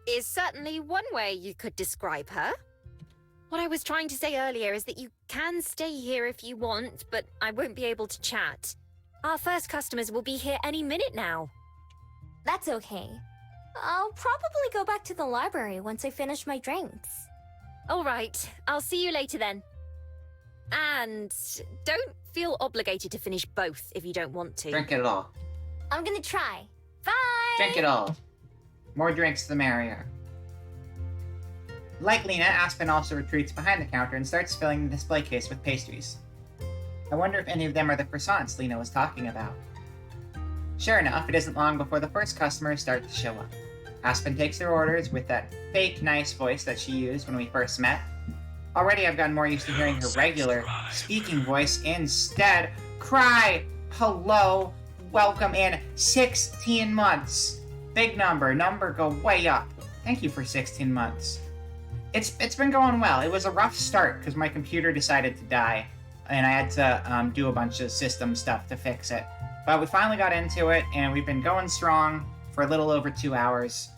[SPEAKER 4] is certainly one way you could describe her. What I was trying to say earlier is that you can stay here if you want, but I won't be able to chat. Our first customers will be here any minute now.
[SPEAKER 2] That's okay. I'll probably go back to the library once I finish my drinks.
[SPEAKER 4] All right, I'll see you later then. And don't feel obligated to finish both if you don't want to.
[SPEAKER 1] Drink it all.
[SPEAKER 2] I'm gonna try. Bye!
[SPEAKER 1] Drink it all. More drinks the merrier. Like Lena, Aspen also retreats behind the counter and starts filling the display case with pastries. I wonder if any of them are the croissants Lena was talking about. Sure enough, it isn't long before the first customers start to show up. Aspen takes their orders with that fake nice voice that she used when we first met. Already I've gotten more used to hearing her regular speaking voice instead. Cry! Hello! Welcome in 16 months! Big number go way up. Thank you for 16 months. It's been going well. It was a rough start because my computer decided to die, and I had to do a bunch of system stuff to fix it. But we finally got into it, and we've been going strong for a little over 2 hours.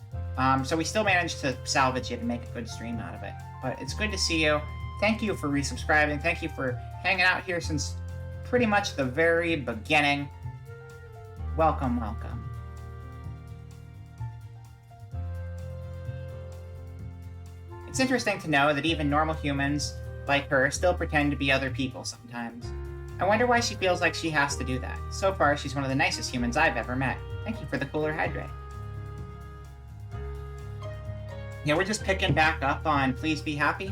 [SPEAKER 1] So we still managed to salvage it and make a good stream out of it. But it's good to see you. Thank you for resubscribing. Thank you for hanging out here since pretty much the very beginning. Welcome, welcome. It's interesting to know that even normal humans like her still pretend to be other people sometimes. I wonder why she feels like she has to do that. So far, she's one of the nicest humans I've ever met. Thank you for the cooler hydrate. Yeah, we're just picking back up on Please Be Happy,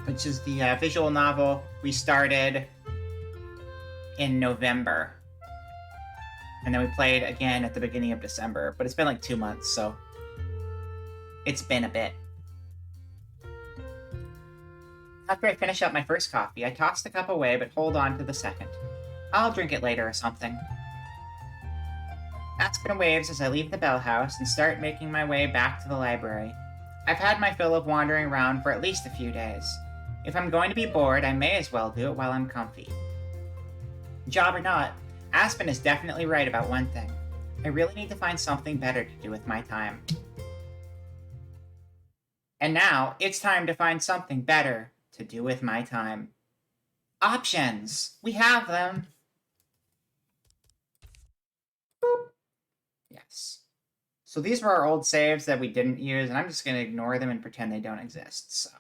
[SPEAKER 1] which is the visual novel we started in November. And then we played again at the beginning of December, but it's been like 2 months, so it's been a bit. After I finish up my first coffee, I toss the cup away but hold on to the second. I'll drink it later or something. Aspen waves as I leave the Bell House and start making my way back to the library. I've had my fill of wandering around for at least a few days. If I'm going to be bored, I may as well do it while I'm comfy. Job or not, Aspen is definitely right about one thing. I really need to find something better to do with my time. And now, it's time to find something better to do with my time. Options! We have them! Boop. Yes. So these were our old saves that we didn't use, and I'm just going to ignore them and pretend they don't exist, so.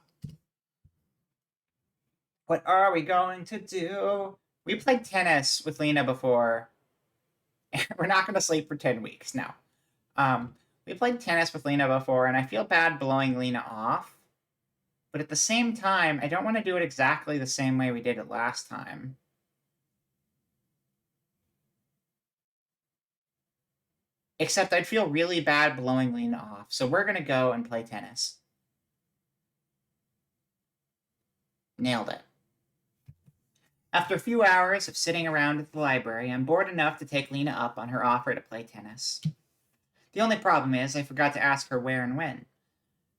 [SPEAKER 1] What are we going to do? We played tennis with Lena before. We're not going to sleep for 10 weeks, no. We played tennis with Lena before, and I feel bad blowing Lena off. But at the same time, I don't want to do it exactly the same way we did it last time. Except I'd feel really bad blowing Lena off, so we're going to go and play tennis. Nailed it. After a few hours of sitting around at the library, I'm bored enough to take Lena up on her offer to play tennis. The only problem is I forgot to ask her where and when.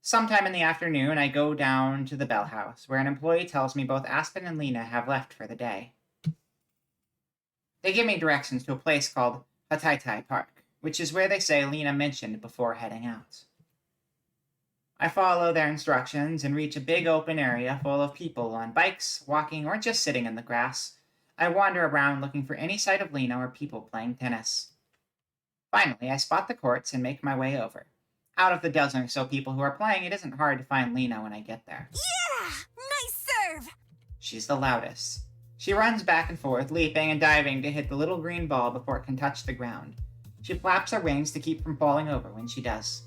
[SPEAKER 1] Sometime in the afternoon, I go down to the Bell House, where an employee tells me both Aspen and Lena have left for the day. They give me directions to a place called Hataitai Park, which is where they say Lena mentioned before heading out. I follow their instructions and reach a big open area full of people on bikes, walking, or just sitting in the grass. I wander around looking for any sight of Lena or people playing tennis. Finally, I spot the courts and make my way over. Out of the dozen or so people who are playing, it isn't hard to find Lena when I get there.
[SPEAKER 8] Yeah! Nice serve!
[SPEAKER 1] She's the loudest. She runs back and forth, leaping and diving to hit the little green ball before it can touch the ground. She flaps her wings to keep from falling over when she does.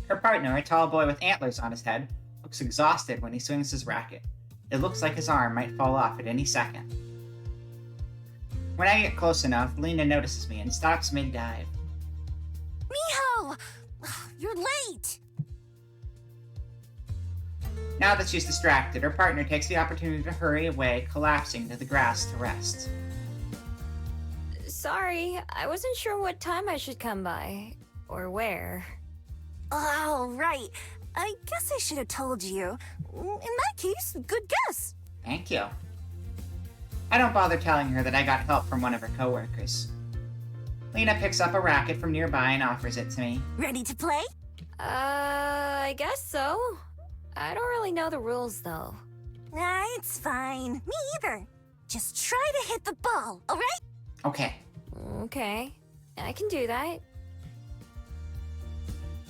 [SPEAKER 1] Her partner, a tall boy with antlers on his head, looks exhausted when he swings his racket. It looks like his arm might fall off at any second. When I get close enough, Lena notices me and stops mid-dive.
[SPEAKER 8] Miho! You're late!
[SPEAKER 1] Now that she's distracted, her partner takes the opportunity to hurry away, collapsing to the grass to rest.
[SPEAKER 2] Sorry, I wasn't sure what time I should come by. Or where.
[SPEAKER 8] Oh, right. I guess I should have told you. In that case, good guess.
[SPEAKER 1] Thank you. I don't bother telling her that I got help from one of her coworkers. Lena picks up a racket from nearby and offers it to me.
[SPEAKER 8] Ready to play?
[SPEAKER 2] I guess so. I don't really know the rules, though.
[SPEAKER 8] Nah, it's fine. Me either. Just try to hit the ball, alright?
[SPEAKER 1] Okay.
[SPEAKER 2] Okay, I can do that.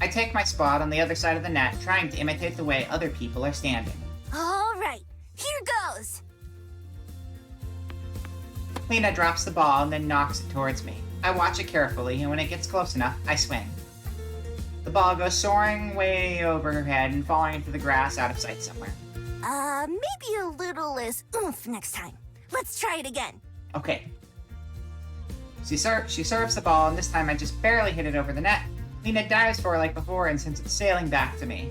[SPEAKER 1] I take my spot on the other side of the net, trying to imitate the way other people are standing.
[SPEAKER 8] Alright, here goes!
[SPEAKER 1] Lena drops the ball and then knocks it towards me. I watch it carefully, and when it gets close enough, I swing. The ball goes soaring way over her head and falling into the grass out of sight somewhere.
[SPEAKER 8] Maybe a little less oomph next time. Let's try it again.
[SPEAKER 1] Okay. She serves the ball, and this time I just barely hit it over the net. Lena dives for it like before and sends it sailing back to me.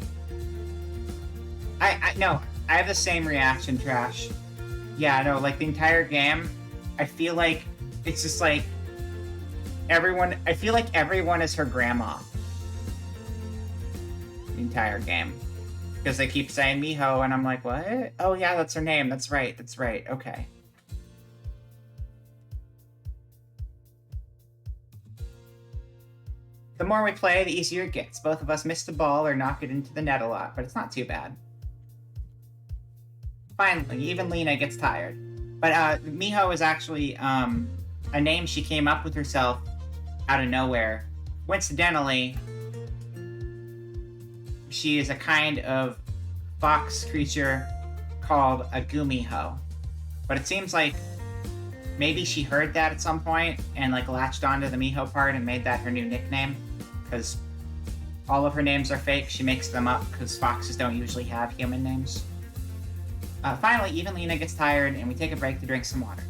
[SPEAKER 1] I have the same reaction, Trash. Yeah, no, like the entire game, I feel like it's just like I feel like everyone is her grandma. The entire game. Because they keep saying Miho, and I'm like, what? Oh yeah, that's her name. That's right, okay. The more we play, the easier it gets. Both of us miss the ball or knock it into the net a lot, but it's not too bad. Finally, even Lena gets tired. But Miho is actually a name she came up with herself out of nowhere. Coincidentally, she is a kind of fox creature called a Gumiho. But it seems like maybe she heard that at some point and like latched onto the Miho part and made that her new nickname. Because all of her names are fake. She makes them up because foxes don't usually have human names. Finally, even Lena gets tired and we take a break to drink some water.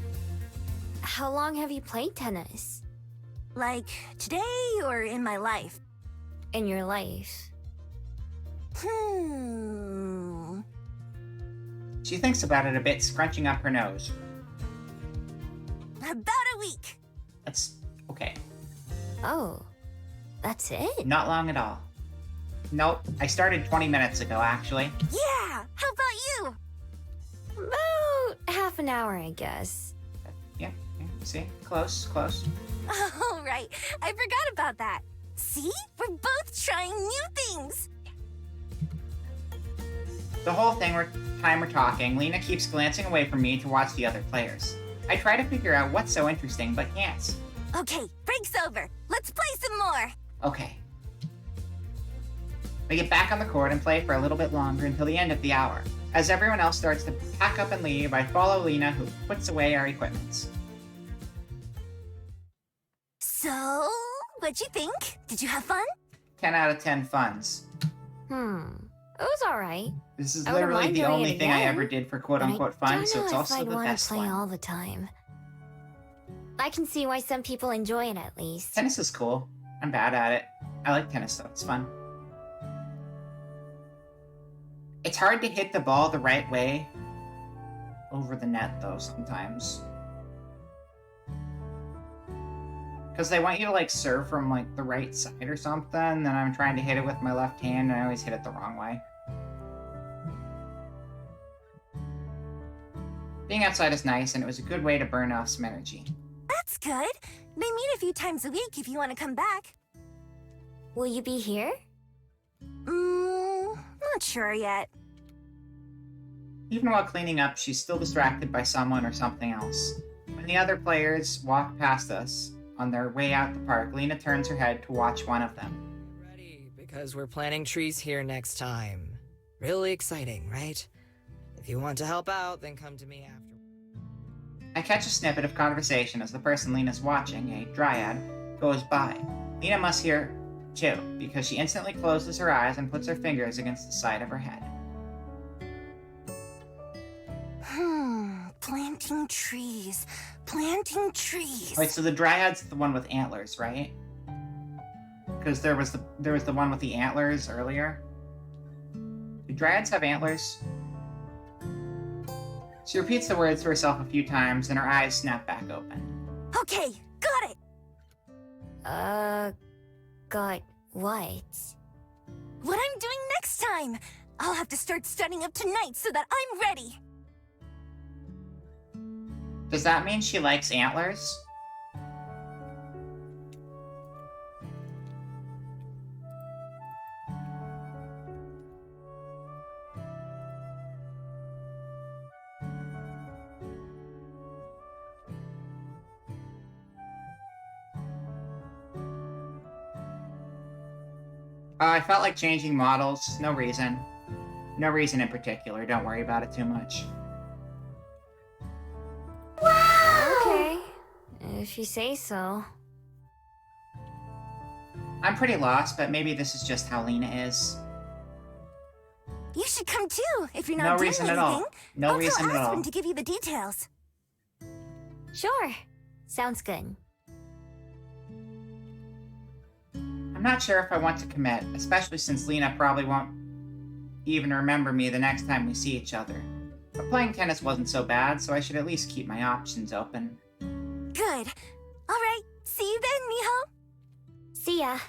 [SPEAKER 2] How long have you played tennis?
[SPEAKER 8] Like, today or in my life?
[SPEAKER 2] In your life?
[SPEAKER 1] She thinks about it a bit, scrunching up her nose.
[SPEAKER 8] About a week.
[SPEAKER 1] That's okay.
[SPEAKER 2] Oh, that's it?
[SPEAKER 1] Not long at all. Nope, I started 20 minutes ago, actually.
[SPEAKER 8] Yeah, how about you?
[SPEAKER 2] About half an hour, I guess.
[SPEAKER 1] Yeah, see? Close.
[SPEAKER 8] Oh, right. I forgot about that. See? We're both trying new things.
[SPEAKER 1] The whole time we're talking, Lena keeps glancing away from me to watch the other players. I try to figure out what's so interesting, but can't.
[SPEAKER 8] Okay, break's over. Let's play some more.
[SPEAKER 1] Okay. We get back on the court and play for a little bit longer until the end of the hour. As everyone else starts to pack up and leave, I follow Lena, who puts away our equipment.
[SPEAKER 8] So, what'd you think? Did you have fun?
[SPEAKER 1] 10 out of 10 funs.
[SPEAKER 2] It was alright.
[SPEAKER 1] This is
[SPEAKER 2] I wouldn't
[SPEAKER 1] literally
[SPEAKER 2] mind
[SPEAKER 1] the
[SPEAKER 2] doing
[SPEAKER 1] only
[SPEAKER 2] it
[SPEAKER 1] thing I
[SPEAKER 2] again,
[SPEAKER 1] ever did for
[SPEAKER 2] but
[SPEAKER 1] quote-unquote
[SPEAKER 2] I
[SPEAKER 1] fun,
[SPEAKER 2] don't
[SPEAKER 1] so
[SPEAKER 2] know
[SPEAKER 1] it's
[SPEAKER 2] if
[SPEAKER 1] also
[SPEAKER 2] I'd
[SPEAKER 1] the
[SPEAKER 2] want
[SPEAKER 1] best
[SPEAKER 2] to play
[SPEAKER 1] one.
[SPEAKER 2] all the time. I can see why some people enjoy it at least.
[SPEAKER 1] Tennis is cool. I'm bad at it. I like tennis though, it's fun. It's hard to hit the ball the right way over the net though sometimes. Because they want you to like serve from like the right side or something, then I'm trying to hit it with my left hand and I always hit it the wrong way. Being outside is nice and it was a good way to burn off some energy.
[SPEAKER 8] That's good. They meet a few times a week if you want to come back.
[SPEAKER 2] Will you be here?
[SPEAKER 8] Not sure yet.
[SPEAKER 1] Even while cleaning up, she's still distracted by someone or something else. When the other players walk past us On their way out the park, Lena turns her head to watch one of them.
[SPEAKER 7] Ready, because we're planting trees here next time. Really exciting, right? If you want to help out, then come to me after.
[SPEAKER 1] I catch a snippet of conversation as the person Lena's watching, a dryad, goes by. Lena must hear too, because she instantly closes her eyes and puts her fingers against the side of her head.
[SPEAKER 8] Planting trees. Planting trees.
[SPEAKER 1] Wait, so the dryad's the one with antlers, right? Because there was the one with the antlers earlier. Do dryads have antlers? She repeats the words to herself a few times, and her eyes snap back open.
[SPEAKER 8] Okay, got it.
[SPEAKER 2] Got what?
[SPEAKER 8] What I'm doing next time. I'll have to start studying up tonight so that I'm ready.
[SPEAKER 1] Does that mean she likes antlers? I felt like changing models. No reason. No reason in particular. Don't worry about it too much.
[SPEAKER 2] Okay, if you say so.
[SPEAKER 1] I'm pretty lost, but maybe this is just how Lena is.
[SPEAKER 8] You should come too, if you're
[SPEAKER 1] No
[SPEAKER 8] not doing
[SPEAKER 1] reason
[SPEAKER 8] anything.
[SPEAKER 1] at all. No
[SPEAKER 8] I'll
[SPEAKER 1] reason
[SPEAKER 8] tell
[SPEAKER 1] at all.
[SPEAKER 8] Aspen to give you the details.
[SPEAKER 2] Sure, sounds good.
[SPEAKER 1] I'm not sure if I want to commit, especially since Lena probably won't even remember me the next time we see each other. But playing tennis wasn't so bad, so I should at least keep my options open.
[SPEAKER 8] Good. All right, see you then, Miho.
[SPEAKER 2] See ya.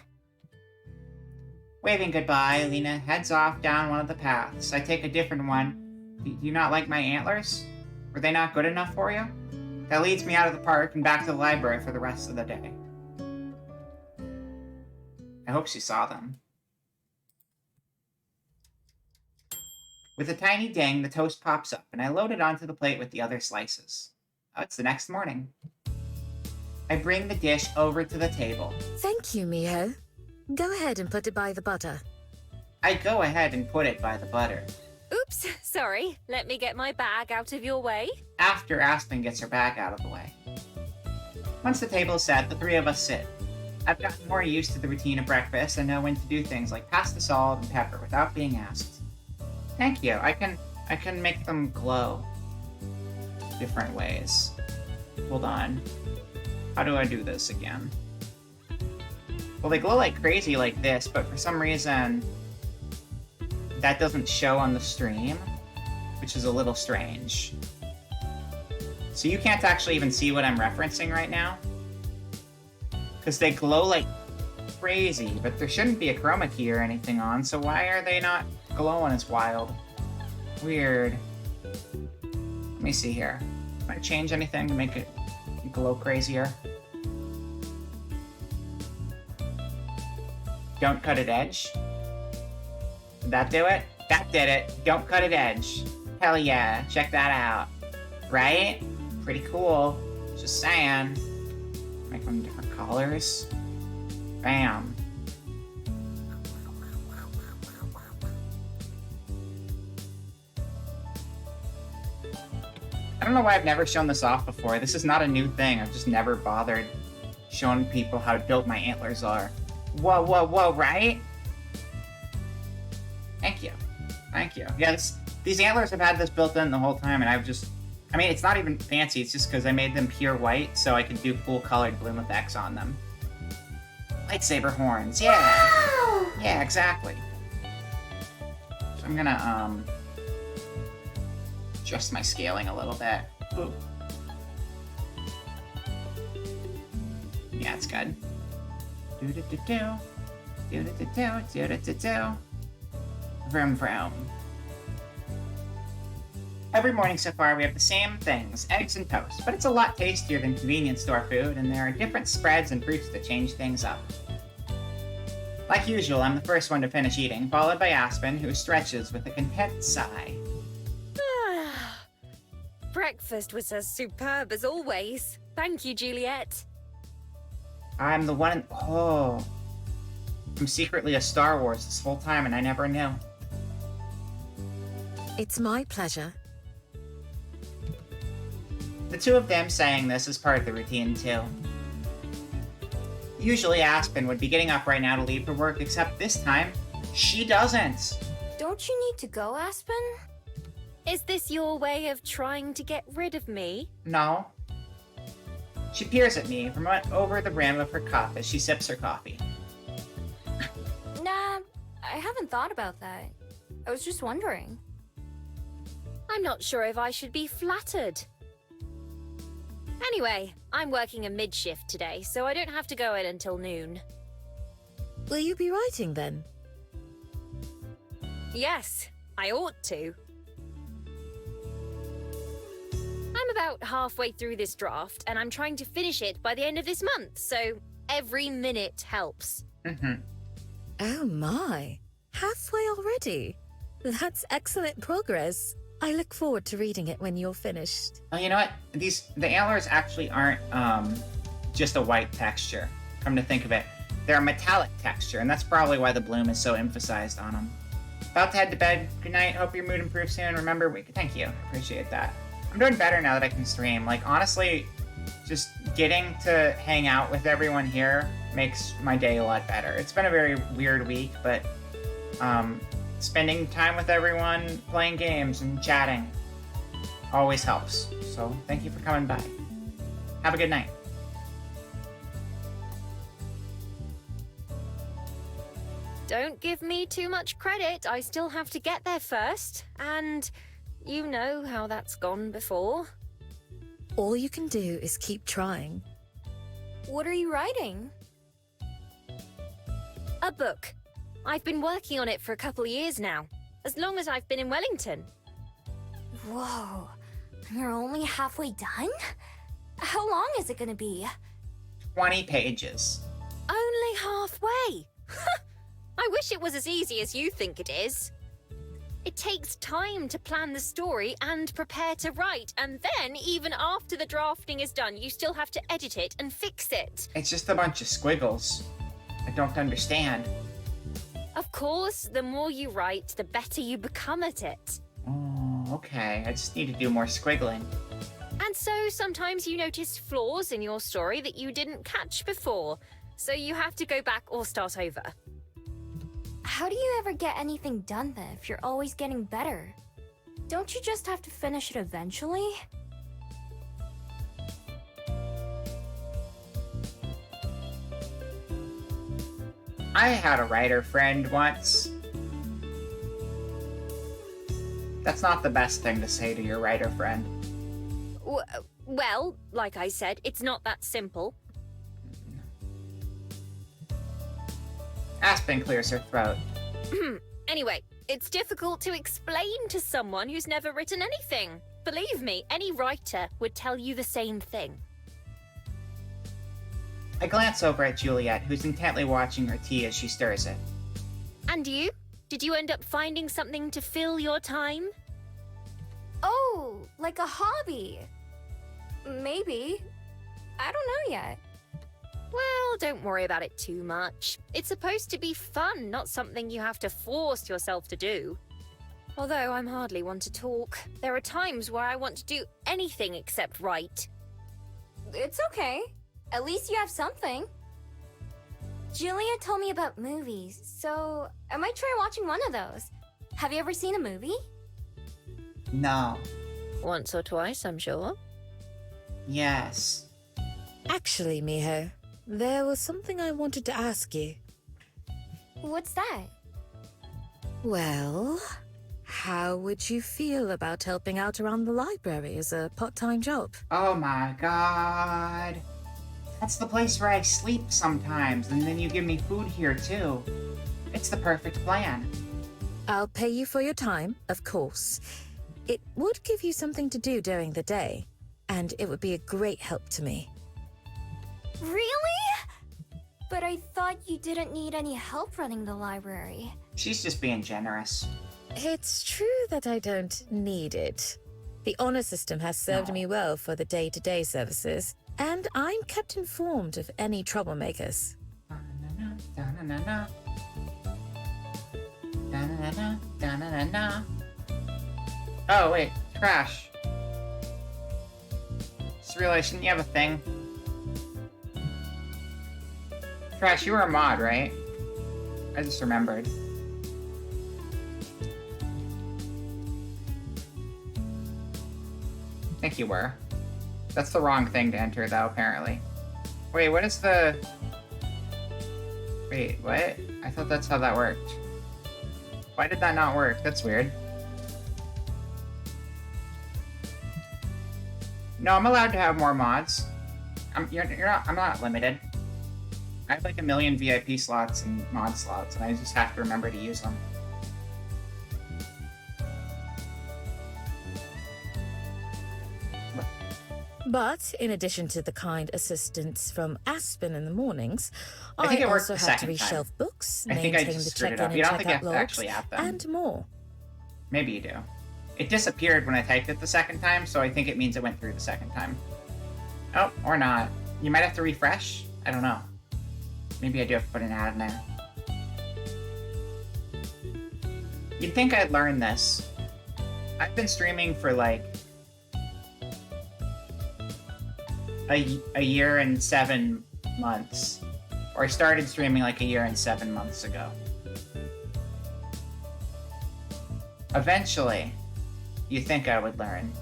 [SPEAKER 1] Waving goodbye, Lena heads off down one of the paths. I take a different one. Do you not like my antlers? Were they not good enough for you? That leads me out of the park and back to the library for the rest of the day. I hope she saw them. With a tiny ding, the toast pops up, and I load it onto the plate with the other slices. Oh, it's the next morning. I bring the dish over to the table.
[SPEAKER 3] Thank you, Miho. Go ahead and put it by the butter.
[SPEAKER 1] I go ahead and put it by the butter.
[SPEAKER 4] Oops, sorry. Let me get my bag out of your way.
[SPEAKER 1] After Aspen gets her bag out of the way. Once the table is set, the three of us sit. I've gotten more used to the routine of breakfast and know when to do things like pass the salt and pepper without being asked. Thank you. I can make them glow different ways. Hold on. How do I do this again? Well, they glow like crazy like this, but for some reason that doesn't show on the stream, which is a little strange. So you can't actually even see what I'm referencing right now, because they glow like crazy, but there shouldn't be a chroma key or anything on, so why are they not glowing as wild? Weird. Let me see here. Can I change anything to make it glow crazier? Don't cut it edge. Did that do it? That did it. Don't cut it edge. Hell yeah. Check that out. Right? Pretty cool. Just saying. Make them different colors. Bam. I don't know why I've never shown this off before. This is not a new thing. I've just never bothered showing people how dope my antlers are. Whoa, whoa, whoa, right? Thank you. Thank you. Yeah, these antlers have had this built in the whole time, and I've just... I mean, it's not even fancy. It's just because I made them pure white, so I could do cool colored bloom effects on them. Lightsaber horns, yeah!
[SPEAKER 2] Wow!
[SPEAKER 1] Yeah, exactly. So I'm gonna, adjust my scaling a little bit. Ooh. Yeah, it's good. Do-do-do-do. Do-do-do-do. Do-do-do-do. Vroom vroom. Every morning so far, we have the same things, eggs and toast, but it's a lot tastier than convenience store food, and there are different spreads and fruits to change things up. Like usual, I'm the first one to finish eating, followed by Aspen, who stretches with a content sigh.
[SPEAKER 4] Breakfast was as superb as always. Thank you, Juliet.
[SPEAKER 1] I'm the one. Oh. I'm secretly a Star Wars this whole time and I never knew.
[SPEAKER 3] It's my pleasure.
[SPEAKER 1] The two of them saying this is part of the routine, too. Usually Aspen would be getting up right now to leave for work, except this time, she doesn't.
[SPEAKER 2] Don't you need to go, Aspen?
[SPEAKER 4] Is this your way of trying to get rid of me?
[SPEAKER 1] No. She peers at me from over the rim of her cup as she sips her coffee.
[SPEAKER 2] Nah, I haven't thought about that. I was just wondering.
[SPEAKER 4] I'm not sure if I should be flattered. Anyway, I'm working a mid-shift today, so I don't have to go in until noon.
[SPEAKER 3] Will you be writing then?
[SPEAKER 4] Yes, I ought to. I'm about halfway through this draft, and I'm trying to finish it by the end of this month, so every minute helps.
[SPEAKER 1] Mm-hmm.
[SPEAKER 3] Oh my, halfway already? That's excellent progress. I look forward to reading it when you're finished.
[SPEAKER 1] Oh, you know what? The antlers actually aren't just a white texture. Come to think of it, they're a metallic texture, and that's probably why the bloom is so emphasized on them. About to head to bed. Good night. Hope your mood improves soon. Remember, thank you. Appreciate that. I'm doing better now that I can stream. Like, honestly, just getting to hang out with everyone here makes my day a lot better. It's been a very weird week, but spending time with everyone, playing games, and chatting always helps. So, thank you for coming by. Have a good night.
[SPEAKER 4] Don't give me too much credit. I still have to get there first, and you know how that's gone before.
[SPEAKER 3] All you can do is keep trying.
[SPEAKER 2] What are you writing?
[SPEAKER 4] A book. I've been working on it for a couple of years now, as long as I've been in Wellington.
[SPEAKER 2] Whoa, you're only halfway done? How long is it gonna be?
[SPEAKER 1] 20 pages.
[SPEAKER 4] Only halfway? I wish it was as easy as you think it is. It takes time to plan the story and prepare to write, and then, even after the drafting is done, you still have to edit it and fix it.
[SPEAKER 1] It's just a bunch of squiggles. I don't understand.
[SPEAKER 4] Of course, the more you write, the better you become at it.
[SPEAKER 1] Oh, okay. I just need to do more squiggling.
[SPEAKER 4] And so sometimes you notice flaws in your story that you didn't catch before, so you have to go back or start over.
[SPEAKER 2] How do you ever get anything done then if you're always getting better? Don't you just have to finish it eventually?
[SPEAKER 1] I had a writer friend once. That's not the best thing to say to your writer friend.
[SPEAKER 4] Well, like I said, it's not that simple.
[SPEAKER 1] Aspen clears her throat.
[SPEAKER 4] Anyway, it's difficult to explain to someone who's never written anything. Believe me, any writer would tell you the same thing.
[SPEAKER 1] I glance over at Juliet, who's intently watching her tea as she stirs it.
[SPEAKER 4] And you? Did you end up finding something to fill your time?
[SPEAKER 2] Oh, like a hobby. Maybe. I don't know yet.
[SPEAKER 4] Well, don't worry about it too much. It's supposed to be fun, not something you have to force yourself to do. Although I'm hardly one to talk. There are times where I want to do anything except write.
[SPEAKER 2] It's okay. At least you have something. Julia told me about movies, so I might try watching one of those. Have you ever seen a movie?
[SPEAKER 1] No.
[SPEAKER 4] Once or twice, I'm sure.
[SPEAKER 1] Yes.
[SPEAKER 3] Actually, Miho, there was something I wanted to ask you.
[SPEAKER 2] What's that?
[SPEAKER 3] Well, how would you feel about helping out around the library as a part-time job?
[SPEAKER 1] Oh my god. That's the place where I sleep sometimes, and then you give me food here too. It's the perfect plan.
[SPEAKER 3] I'll pay you for your time, of course. It would give you something to do during the day, and it would be a great help to me.
[SPEAKER 2] Really? But I thought you didn't need any help running the library.
[SPEAKER 1] She's just being generous.
[SPEAKER 3] It's true that I don't need it. The honor system has served me well for the day-to-day services. and I'm kept informed of any troublemakers.
[SPEAKER 1] Da-na-na, da-na-na-na. Da-na-na-na, da-na-na-na. Oh, wait. Trash. Just realized, shouldn't you have a thing? Trash, you were a mod, right? I just remembered. I think you were. That's the wrong thing to enter, though, apparently. Wait, what is the... Wait, what? I thought that's how that worked. Why did that not work? That's weird. No, I'm allowed to have more mods. I'm not limited. I have like 1 million VIP slots and mod slots, and I just have to remember to use them.
[SPEAKER 3] But in addition to the kind assistance from Aspen in the mornings,
[SPEAKER 1] I think it worked
[SPEAKER 3] also
[SPEAKER 1] the
[SPEAKER 3] have to
[SPEAKER 1] second time.
[SPEAKER 3] reshelve books,
[SPEAKER 1] I think I
[SPEAKER 3] maintain the
[SPEAKER 1] just screwed it
[SPEAKER 3] check-in
[SPEAKER 1] up.
[SPEAKER 3] and
[SPEAKER 1] You don't think you
[SPEAKER 3] check-out
[SPEAKER 1] have to
[SPEAKER 3] logs,
[SPEAKER 1] actually add them.
[SPEAKER 3] and more.
[SPEAKER 1] Maybe you do. It disappeared when I typed it the second time, so I think it means it went through the second time. Oh, or not. You might have to refresh? I don't know. Maybe I do have to put an ad in there. You'd think I'd learn this. I've been streaming for like a year and 7 months. Or I started streaming like a year and 7 months ago. Eventually, you think I would learn.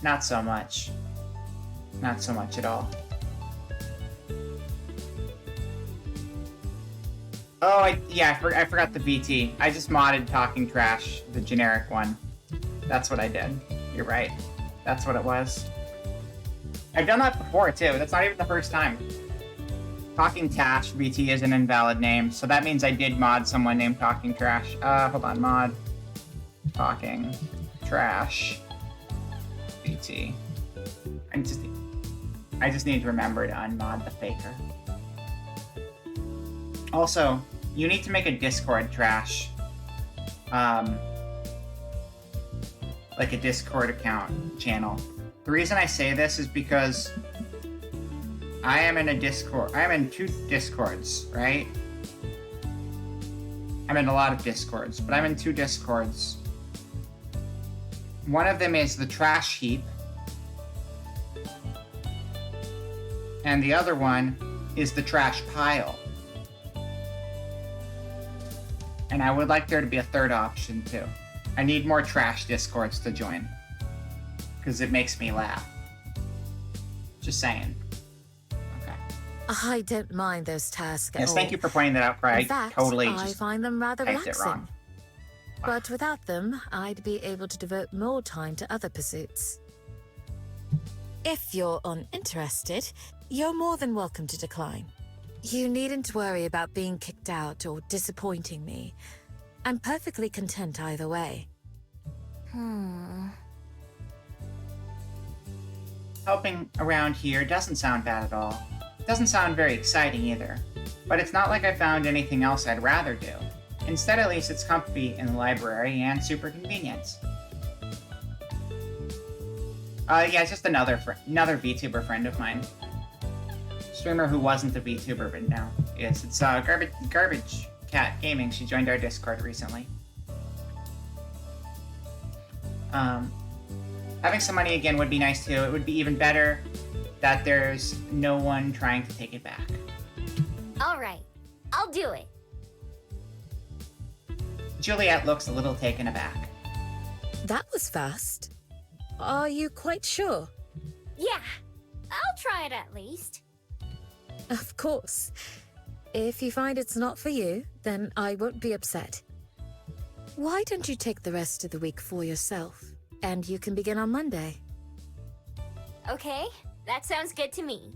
[SPEAKER 1] Not so much. Not so much at all. Oh, I forgot the VT. I just modded Talking Trash, the generic one. That's what I did. You're right. That's what it was. I've done that before, too. That's not even the first time. Talking Trash VT is an invalid name, so that means I did mod someone named Talking Trash. Hold on, mod. Talking Trash VT. I just need to remember to unmod the faker. Also, you need to make a Discord Trash. Like a Discord account channel. The reason I say this is because I am in a Discord. I am in 2 Discords, right? I'm in a lot of Discords, but I'm in 2 Discords. One of them is the Trash Heap, and the other one is the Trash Pile. And I would like there to be a third option, too. I need more trash Discords to join. Because it makes me laugh. Just saying. Okay.
[SPEAKER 3] I don't mind those tasks at
[SPEAKER 1] Yes,
[SPEAKER 3] all.
[SPEAKER 1] thank you for pointing that out, Craig.
[SPEAKER 3] In fact,
[SPEAKER 1] Totally
[SPEAKER 3] I
[SPEAKER 1] just
[SPEAKER 3] find them rather
[SPEAKER 1] typed it
[SPEAKER 3] relaxing.
[SPEAKER 1] wrong.
[SPEAKER 3] But without them, I'd be able to devote more time to other pursuits. If you're uninterested, you're more than welcome to decline. You needn't worry about being kicked out or disappointing me. I'm perfectly content either way.
[SPEAKER 1] Helping around here doesn't sound bad at all. Doesn't sound very exciting either. But it's not like I found anything else I'd rather do. Instead, at least it's comfy in the library and super convenient. Yeah, just another VTuber friend of mine. Streamer who wasn't a VTuber, but now is. It's Garbage Cat Gaming. She joined our Discord recently. Having some money again would be nice too. It would be even better that there's no one trying to take it back.
[SPEAKER 2] Alright, I'll do it.
[SPEAKER 1] Juliet looks a little taken aback.
[SPEAKER 3] That was fast. Are you quite sure?
[SPEAKER 2] Yeah, I'll try it at least.
[SPEAKER 3] Of course. If you find it's not for you, then I won't be upset. Why don't you take the rest of the week for yourself, and you can begin on Monday?
[SPEAKER 2] Okay, that sounds good to me.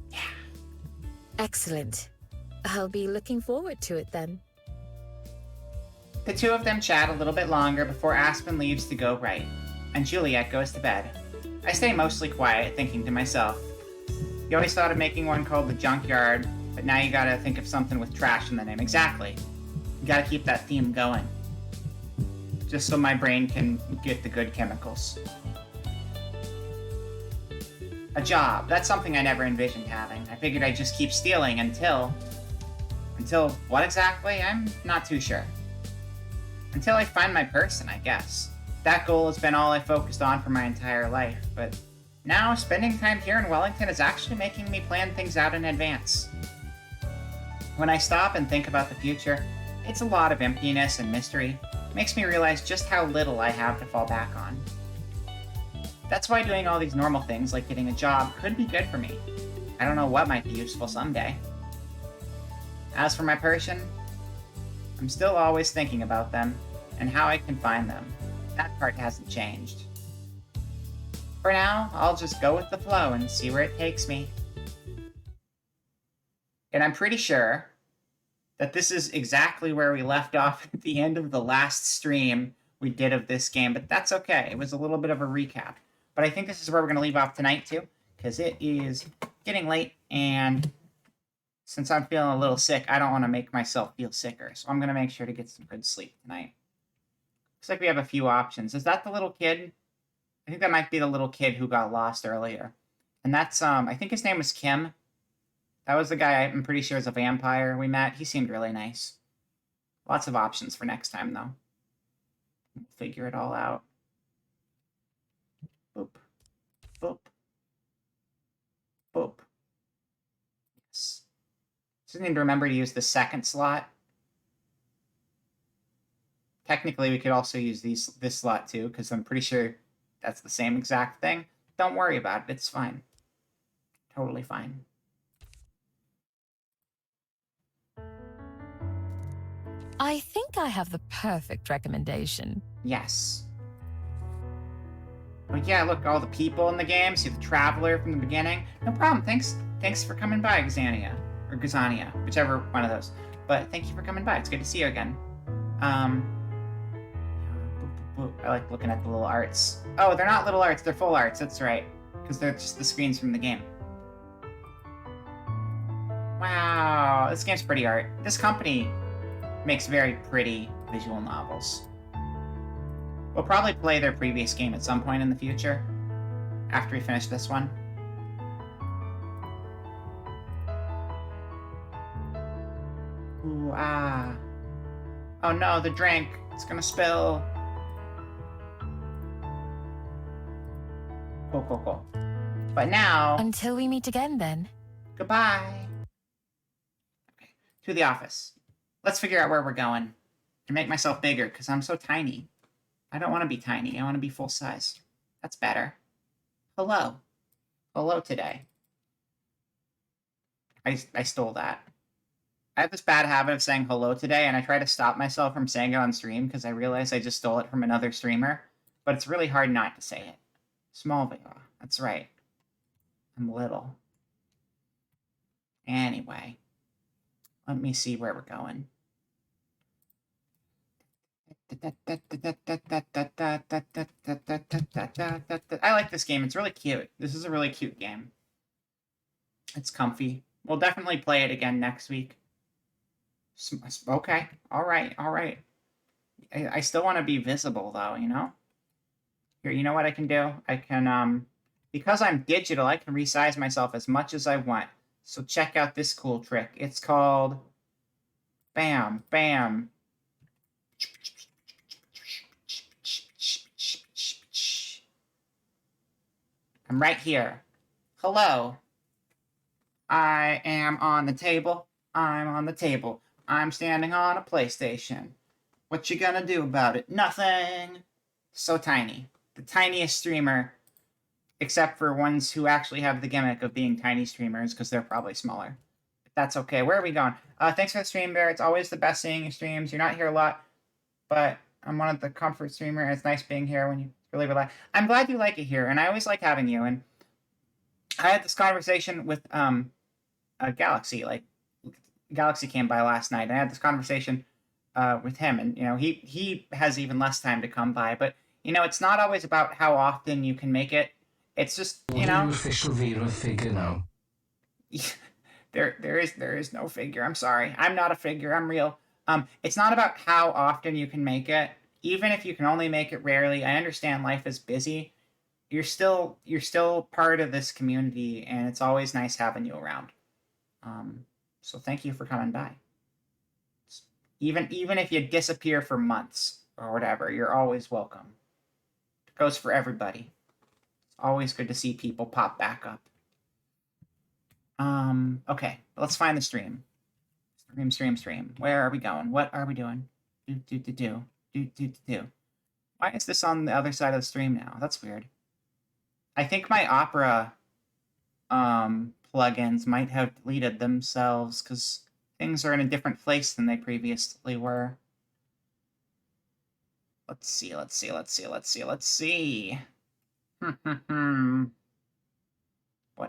[SPEAKER 3] Excellent. I'll be looking forward to it then.
[SPEAKER 1] The two of them chat a little bit longer before Aspen leaves to go write, and Juliet goes to bed. I stay mostly quiet, thinking to myself, you always thought of making one called the Junkyard, but now you gotta think of something with trash in the name. Exactly. You gotta keep that theme going. Just so my brain can get the good chemicals. A job. That's something I never envisioned having. I figured I'd just keep stealing until what exactly? I'm not too sure. Until I find my person, I guess. That goal has been all I focused on for my entire life, but now spending time here in Wellington is actually making me plan things out in advance. When I stop and think about the future, it's a lot of emptiness and mystery. It makes me realize just how little I have to fall back on. That's why doing all these normal things like getting a job could be good for me. I don't know what might be useful someday. As for my person, I'm still always thinking about them and how I can find them. That part hasn't changed. For now, I'll just go with the flow and see where it takes me. And I'm pretty sure that this is exactly where we left off at the end of the last stream we did of this game, but that's okay. It was a little bit of a recap. But I think this is where we're going to leave off tonight, too, because it is getting late, and since I'm feeling a little sick, I don't want to make myself feel sicker, so I'm going to make sure to get some good sleep tonight. Looks like we have a few options. Is that the little kid? I think that might be the little kid who got lost earlier. And that's, I think his name was Kim. That was the guy I'm pretty sure is a vampire we met. He seemed really nice. Lots of options for next time, though. We'll figure it all out. Boop. Boop. Boop. Yes. Just need to remember to use the second slot. Technically, we could also use this slot, too, because I'm pretty sure that's the same exact thing. Don't worry about it. It's fine. Totally fine.
[SPEAKER 3] I think I have the perfect recommendation.
[SPEAKER 1] Yes. But yeah, look, all the people in the game. See the traveler from the beginning. No problem. Thanks for coming by, Xania. Or Gazania. Whichever one of those. But thank you for coming by. It's good to see you again. I like looking at the little arts. Oh, they're not little arts. They're full arts. That's right. Because they're just the screens from the game. Wow. This game's pretty art. This company makes very pretty visual novels. We'll probably play their previous game at some point in the future, after we finish this one. Ooh, ah. Oh no, the drink. It's gonna spill. Cool. But now...
[SPEAKER 3] Until we meet again, then.
[SPEAKER 1] Goodbye. Okay, to the office. Let's figure out where we're going. And make myself bigger, because I'm so tiny. I don't want to be tiny. I want to be full size. That's better. Hello. Hello today. I stole that. I have this bad habit of saying hello today, and I try to stop myself from saying it on stream, because I realize I just stole it from another streamer. But it's really hard not to say it. Smallville. That's right. I'm little. Anyway. Let me see where we're going. I like this game. It's really cute. This is a really cute game. It's comfy. We'll definitely play it again next week. Okay. All right. I still want to be visible, though, you know? Here, you know what I can do? I can, because I'm digital, I can resize myself as much as I want. So check out this cool trick. It's called... Bam, bam. I'm right here. Hello. I am on the table. I'm on the table. I'm standing on a PlayStation. What you gonna do about it? Nothing. So tiny. The tiniest streamer, except for ones who actually have the gimmick of being tiny streamers, because they're probably smaller. But that's okay. Where are we going? Thanks for the stream, Bear. It's always the best seeing your streams. You're not here a lot, but I'm one of the comfort streamer. It's nice being here when you really relax. I'm glad you like it here, and I always like having you. And I had this conversation with Galaxy. Like, Galaxy came by last night. I had this conversation with him, and you know, he has even less time to come by. But you know, it's not always about how often you can make it. It's just, you know,
[SPEAKER 6] official Vera figure now.
[SPEAKER 1] There is no figure. I'm sorry. I'm not a figure. I'm real. It's not about how often you can make it. Even if you can only make it rarely, I understand life is busy, you're still part of this community, and it's always nice having you around. So thank you for coming by. Even if you disappear for months or whatever, you're always welcome. It goes for everybody. It's always good to see people pop back up. Okay, let's find the stream. Stream. Where are we going? What are we doing? Do. Why is this on the other side of the stream now? That's weird. I think my Opera plugins might have deleted themselves because things are in a different place than they previously were. Let's see. What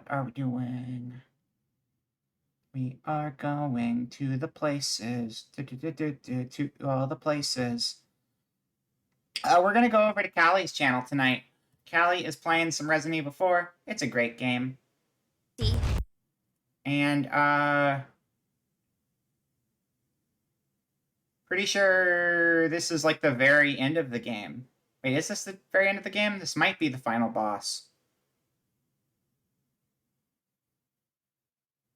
[SPEAKER 1] are we doing? We are going to the places. To all the places. We're going to go over to Callie's channel tonight. Callie is playing some Resident Evil 4. It's a great game. And, pretty sure this is like the very end of the game. Wait, is this the very end of the game? This might be the final boss.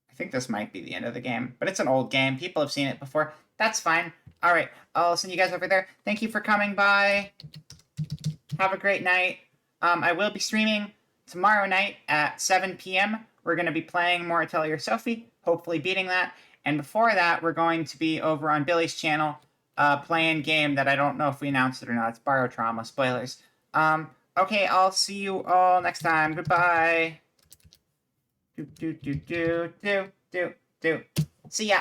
[SPEAKER 1] I think this might be the end of the game, but it's an old game. People have seen it before. That's fine. All right, I'll send you guys over there. Thank you for coming by. Have a great night. I will be streaming tomorrow night at 7 p.m. We're going to be playing more Atelier Sophie, hopefully beating that. And before that, we're going to be over on Billy's channel playing game that I don't know if we announced it or not. It's Barotrauma. Spoilers. Okay, I'll see you all next time. Goodbye. Do. See ya.